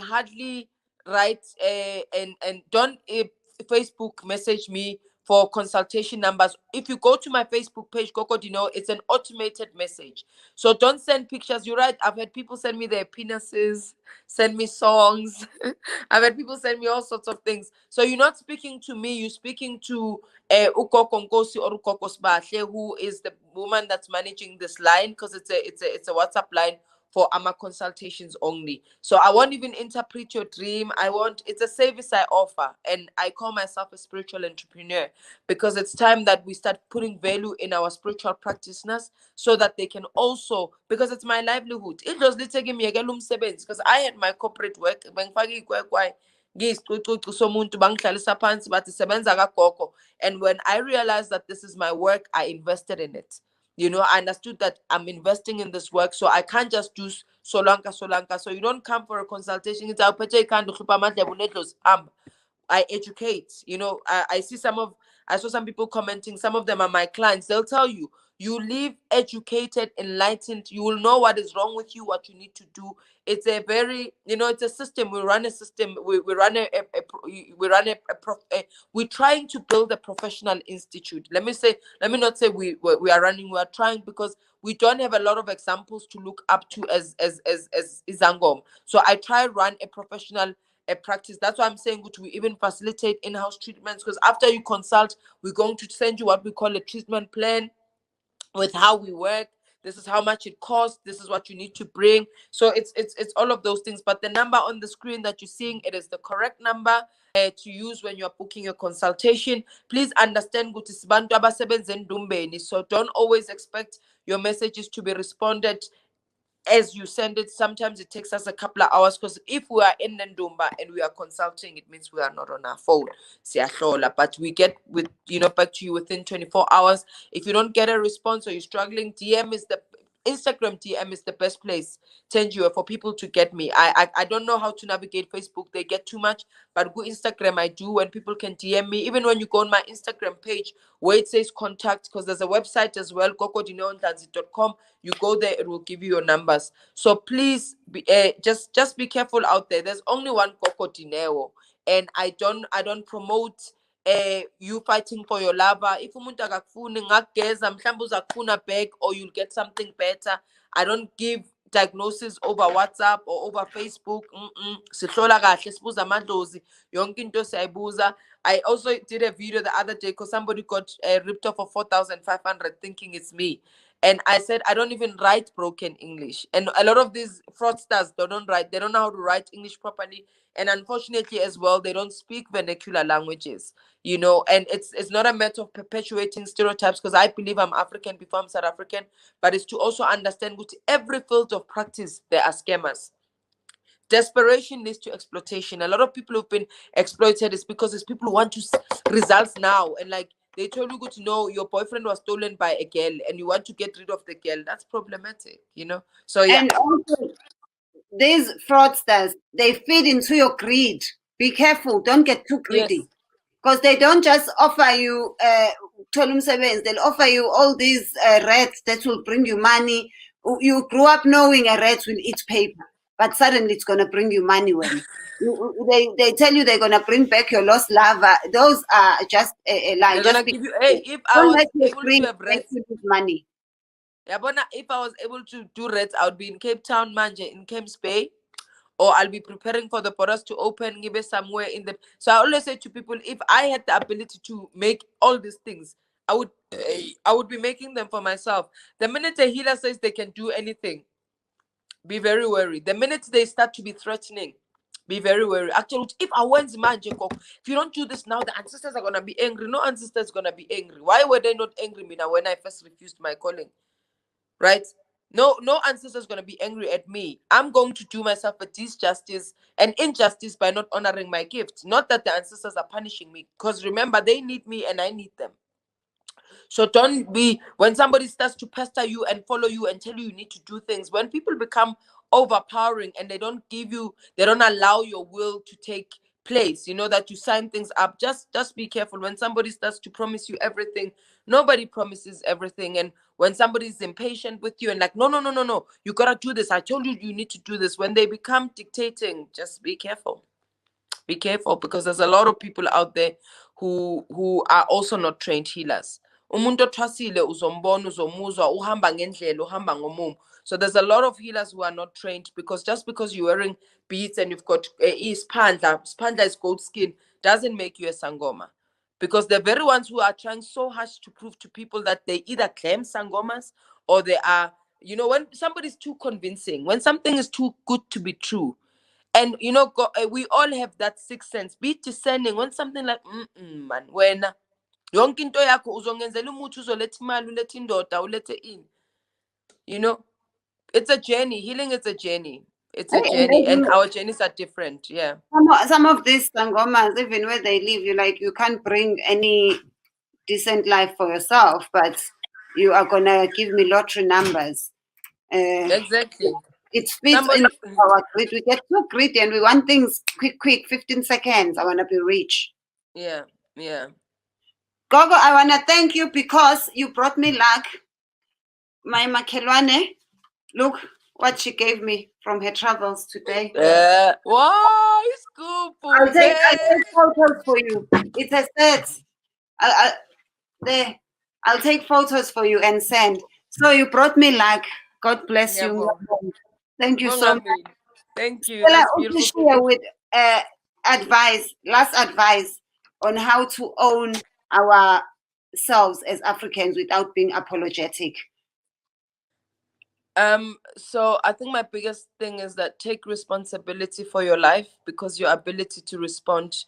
Speaker 2: hardly write and don't Facebook message me for consultation numbers. If you go to my Facebook page, Gogo Dineo, it's an automated message. So don't send pictures. You're right, I've had people send me their penises, send me songs. I've had people send me all sorts of things. So you're not speaking to me, you're speaking to Ukoko Nkosi or Ukoko Sbahle, who is the woman that's managing this line, because it's a WhatsApp line for AMA consultations only. So I won't even interpret your dream. It's a service I offer, and I call myself a spiritual entrepreneur, because it's time that we start putting value in our spiritual practitioners, so that they can also, because it's my livelihood. It was taking me because I had my corporate work. And when I realized that this is my work, I invested in it. I understood that I'm investing in this work, so I can't just do solanka. So you don't come for a consultation. It's I educate. I saw some people commenting. Some of them are my clients. They'll tell you, you live educated, enlightened. You will know what is wrong with you, what you need to do. It's a very, it's a system. We run a system. We run we run we're trying to build a professional institute. Let me not say we are running. We are trying, because we don't have a lot of examples to look up to as Izangom. So I try run a professional a practice. That's why I'm saying we even facilitate in-house treatments, because after you consult, we're going to send you what we call a treatment plan with how we work. This is how much it costs. This is what you need to bring. So it's all of those things. But the number on the screen that you're seeing, it is the correct number to use when you're booking your consultation. Please understand, so don't always expect your messages to be responded as you send it. Sometimes it takes us a couple of hours, because if we are in Ndumba and we are consulting, it means we are not on our phone. But we get back to you within 24 hours. If you don't get a response or you're struggling, Instagram DM is the best place, for people to get me. I don't know how to navigate Facebook. They get too much. But go Instagram, I do, when people can DM me. Even when you go on my Instagram page where it says contact, because there's a website as well, gogoDineoNdlanzi.com. You go there, it will give you your numbers. So please just be careful out there. There's only one Gogo Dineo, and I don't promote you fighting for your lover. If umuntu akakufuni ngakugeza mhlawumbe uzakufuna back, or you'll get something better. I don't give diagnosis over WhatsApp or over Facebook. Sihlola kahle, sibuza amadlozi, yonke into siyayibuza. I also did a video the other day, because somebody got ripped off for 4,500 thinking it's me. And I said, I don't even write broken English. And a lot of these fraudsters, they don't know how to write English properly. And unfortunately as well, they don't speak vernacular languages, and it's not a matter of perpetuating stereotypes, because I believe I'm African before I'm South African, but it's to also understand with every field of practice, there are scammers. Desperation leads to exploitation. A lot of people who've been exploited is because it's people who want to results now, and like they told you, good to know your boyfriend was stolen by a girl and you want to get rid of the girl. That's problematic, So yeah.
Speaker 1: And also, these fraudsters, they feed into your greed. Be careful, don't get too greedy.
Speaker 2: Yes.
Speaker 1: Because they don't just offer you they'll offer you all these rats that will bring you money. You grew up knowing a rat will eat paper, but suddenly it's going to bring you money. When they tell you they're going to bring back your lost lover, those are just a lie.
Speaker 2: They're gonna give you, hey, if I
Speaker 1: don't
Speaker 2: was
Speaker 1: let your
Speaker 2: able
Speaker 1: greed
Speaker 2: to have
Speaker 1: make
Speaker 2: rats,
Speaker 1: you lose money.
Speaker 2: yeah, but if I was able to do rats, I would be in Cape Town, Manje, in Camps Bay, or I'll be preparing for the borders to open, give it somewhere in the. So I always say to people, if I had the ability to make all these things, I would be making them for myself. The minute a healer says they can do anything, be very wary. The minute they start to be threatening, be very wary. Actually, if I went man, Jacob, if you don't do this now, the ancestors are gonna be angry. No ancestors gonna be angry. Why were they not angry me now when I first refused my calling? Right? No ancestors gonna be angry at me. I'm going to do myself a disjustice and injustice by not honoring my gift. Not that the ancestors are punishing me, because remember, they need me and I need them. So don't be, when somebody starts to pester you and follow you and tell you you need to do things, when people become overpowering and they don't allow your will to take place, that you sign things up, just be careful. When somebody starts to promise you everything, nobody promises everything. And when somebody is impatient with you and like, no, you gotta do this, I told you you need to do this, when they become dictating, just be careful. Be careful, because there's a lot of people out there who are also not trained healers. Umuntu othwasile uzombona, uzomuzwa, uhamba ngendlela, uhamba ngomumo. So there's a lot of healers who are not trained, because just because you're wearing beads and you've got spandla is goat skin, doesn't make you a sangoma. Because the very ones who are trying so hard to prove to people that they either claim sangomas or they are, when somebody's too convincing, when something is too good to be true. And we all have that sixth sense. Be discerning when something like, man, when yonke into yakho uzongenzela umuthi, uzoletha imali, uletha indoda, ulethe ini. It's a journey. Healing is a journey. It's a journey, and our journeys are different. Yeah.
Speaker 1: Some of these sangomas, even where they live, you can't bring any decent life for yourself, but you are gonna give me lottery numbers.
Speaker 2: Exactly.
Speaker 1: It fits in our greed. We get too greedy and we want things quick, 15 seconds. I want to be rich.
Speaker 2: Yeah.
Speaker 1: Gogo, I want to thank you because you brought me luck. My makelwane, look what she gave me from her travels today.
Speaker 2: Wow, it's good.
Speaker 1: I'll take photos for you. It's a set. I'll take photos for you and send. So you brought me luck. God bless you. Thank you so much.
Speaker 2: Thank you. That's beautiful.
Speaker 1: Share with last advice on how to own ourselves as Africans without being apologetic.
Speaker 2: So I think my biggest thing is that take responsibility for your life, because your ability to respond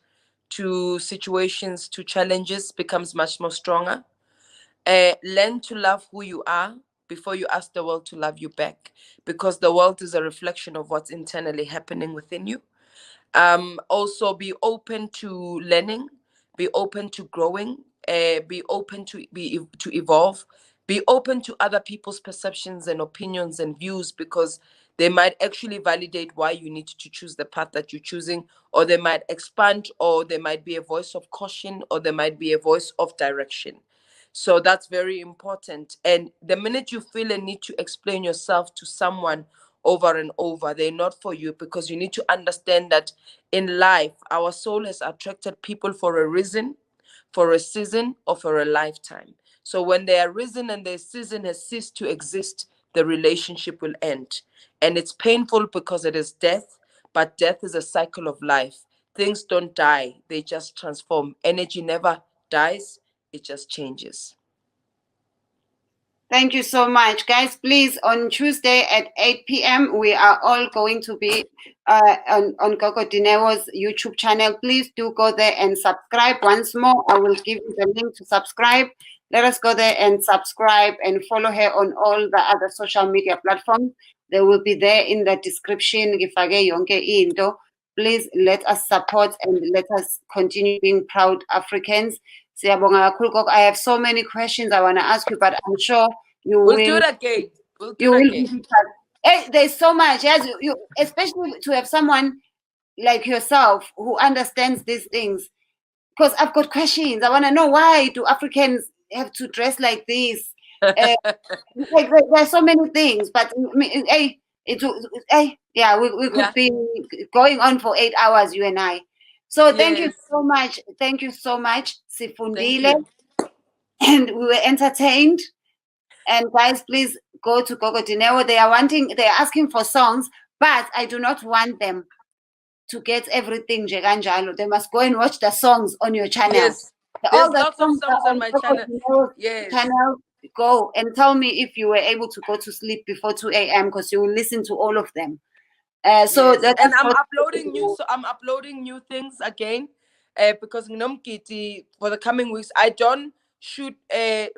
Speaker 2: to situations, to challenges, becomes much more stronger. Learn to love who you are before you ask the world to love you back, because the world is a reflection of what's internally happening within you. Also be open to learning, be open to growing, be open to evolve, be open to other people's perceptions and opinions and views, because they might actually validate why you need to choose the path that you're choosing, or they might expand, or there might be a voice of caution, or there might be a voice of direction. So that's very important. And the minute you feel a need to explain yourself to someone over and over, they're not for you, because you need to understand that in life, our soul has attracted people for a reason, for a season, or for a lifetime. So when their reason and their season has ceased to exist, the relationship will end. And it's painful because it is death, but death is a cycle of life. Things don't die, they just transform. Energy never dies, it just changes.
Speaker 1: Thank you so much, guys. Please, on Tuesday at 8 p.m., we are all going to be on Gogo Dineo's YouTube channel. Please do go there and subscribe. Once more, I will give you the link to subscribe. Let us go there and subscribe and follow her on all the other social media platforms. They will be there in the description. Please let us support and let us continue being proud Africans. I have so many questions I want to ask you, but I'm sure you will.
Speaker 2: We'll do it again.
Speaker 1: Hey, there's so much. Yes, you especially to have someone like yourself who understands these things. Because I've got questions. I want to know, why do Africans have to dress like this? There's so many things, but we could be going on for 8 hours, you and I. So thank you so much. Thank you so much, Sifundile. And we were entertained. And guys, please go to Gogo Dineo. They are asking for songs, but I do not want them to get everything Jeganjalo. They must go and watch the songs on your channel.
Speaker 2: Yes. There's lots of songs on my channel.
Speaker 1: Channel. Go and tell me if you were able to go to sleep before 2 a.m. because you will listen to all of them. And
Speaker 2: I'm uploading new things again, because for the coming weeks I don't shoot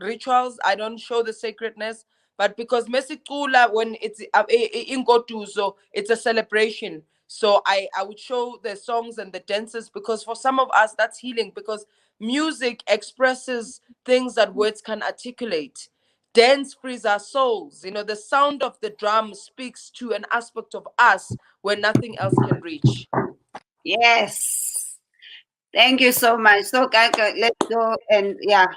Speaker 2: rituals, I don't show the sacredness, but because Mesikula, when it's in Gotuzo, it's a celebration. So I would show the songs and the dances, because for some of us that's healing, because Music expresses things that words can articulate. Dance frees our souls. You know, the sound of the drum speaks to an aspect of us where nothing else can reach.
Speaker 1: Yes. Thank you so much. So, Gaga, let's go and yeah.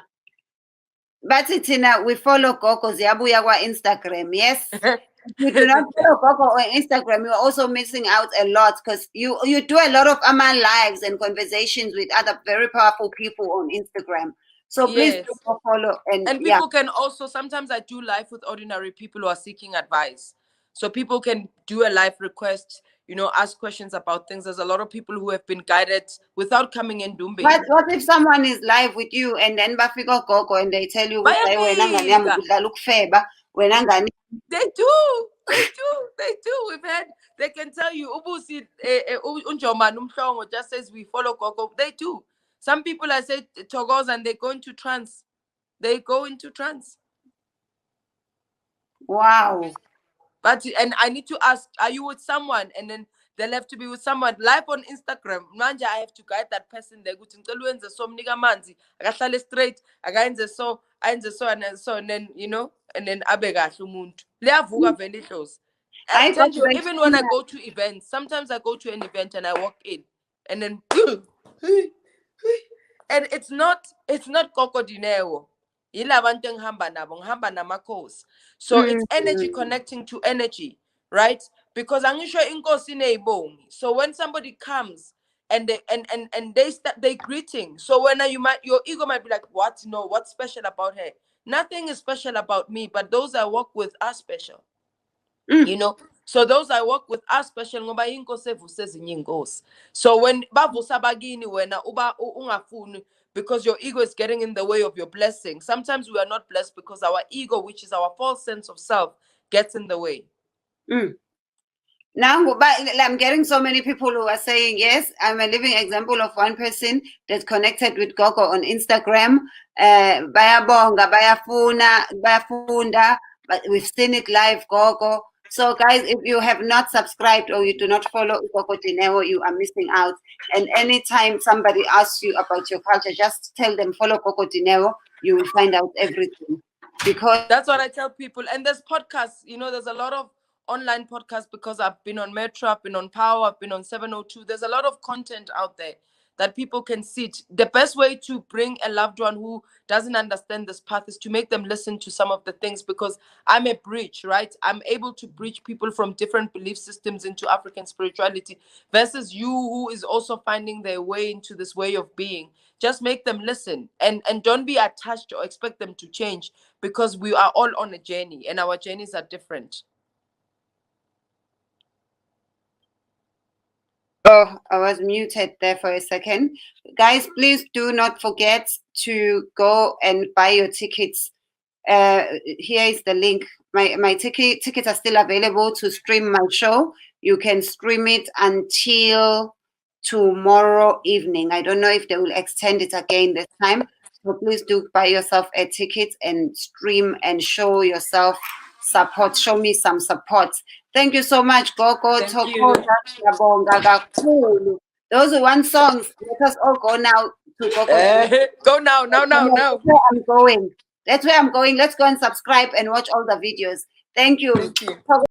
Speaker 1: But Tina, we follow Gogo Ziabuya on Instagram. Yes. If you do not follow Gogo on Instagram, you're also missing out a lot because you do a lot of lives and conversations with other very powerful people on Instagram. So please
Speaker 2: Yes.
Speaker 1: do go follow and yeah.
Speaker 2: people can also, sometimes I do live with ordinary people who are seeking advice. So people can do a live request, you know, ask questions about things. There's a lot of people who have been guided without coming in Dumbe.
Speaker 1: What if someone is live with you and then bafika Gogo and they tell you ukuthi, "Hayi, wena ngane yami udlala ukufeba, wena ngane."
Speaker 2: They do. They can tell you, Ubusi Unjoman Umhlongo just says we follow Gogo. They do. Some people I say Togos and they go into trance.
Speaker 1: Wow.
Speaker 2: But and I need to ask, are you with someone? And then they'll have to be with someone live on Instagram. Manja, I have to guide that person there. So manzi, I straight, I so, and then you know, and then abega umuntu. Liyavuka vele close.
Speaker 1: I got
Speaker 2: Even when I go to events, sometimes I go to an event and I walk in, and then and it's not Gogo Dineo. So it's energy connecting to energy, right? Because angisho inkosi ineyibongi. So when somebody comes and they start they greeting, so when your ego might be like, what? No, what's special about her? Nothing is special about me, but those I work with are special. You know, so those I work with are special ngoba inkosi evuse ezinye inkosi. So when bavusa bagini wena uba ungafuni because your ego is getting in the way of your blessing. Sometimes we are not blessed because our ego, which is our false sense of self, gets in the way.
Speaker 1: Now, I'm getting so many people who are saying, yes, I'm a living example of one person that's connected with Gogo on Instagram. Bayabonga, bayafunda, but we've seen it live, Gogo. So, guys, if you have not subscribed or you do not follow Gogo Dineo, you are missing out. And anytime somebody asks you about your culture, just tell them, follow Gogo Dineo. You will find out everything. Because
Speaker 2: that's what I tell people. And there's podcasts, you know, there's a lot of online podcasts because I've been on Metro, I've been on Power, I've been on 702. There's a lot of content out there that people can sit. The best way to bring a loved one who doesn't understand this path is to make them listen to some of the things, because I'm a bridge, right? I'm able to bridge people from different belief systems into African spirituality versus you who is also finding their way into this way of being. Just make them listen and don't be attached or expect them to change, because we are all on a journey and our journeys are different.
Speaker 1: Oh, I was muted there for a second. Guys, please do not forget to go and buy your tickets. Here is the link. My tickets are still available to stream my show. You can stream it until tomorrow evening. I don't know if they will extend it again this time. So please do buy yourself a ticket and stream and show yourself support. Show me some support. Thank you so much, Gogo.
Speaker 2: Thank you.
Speaker 1: Those are one songs. Let us all go now to Gogo.
Speaker 2: Go now.
Speaker 1: That's where I'm going. Let's go and subscribe and watch all the videos. Thank you.
Speaker 2: Thank you.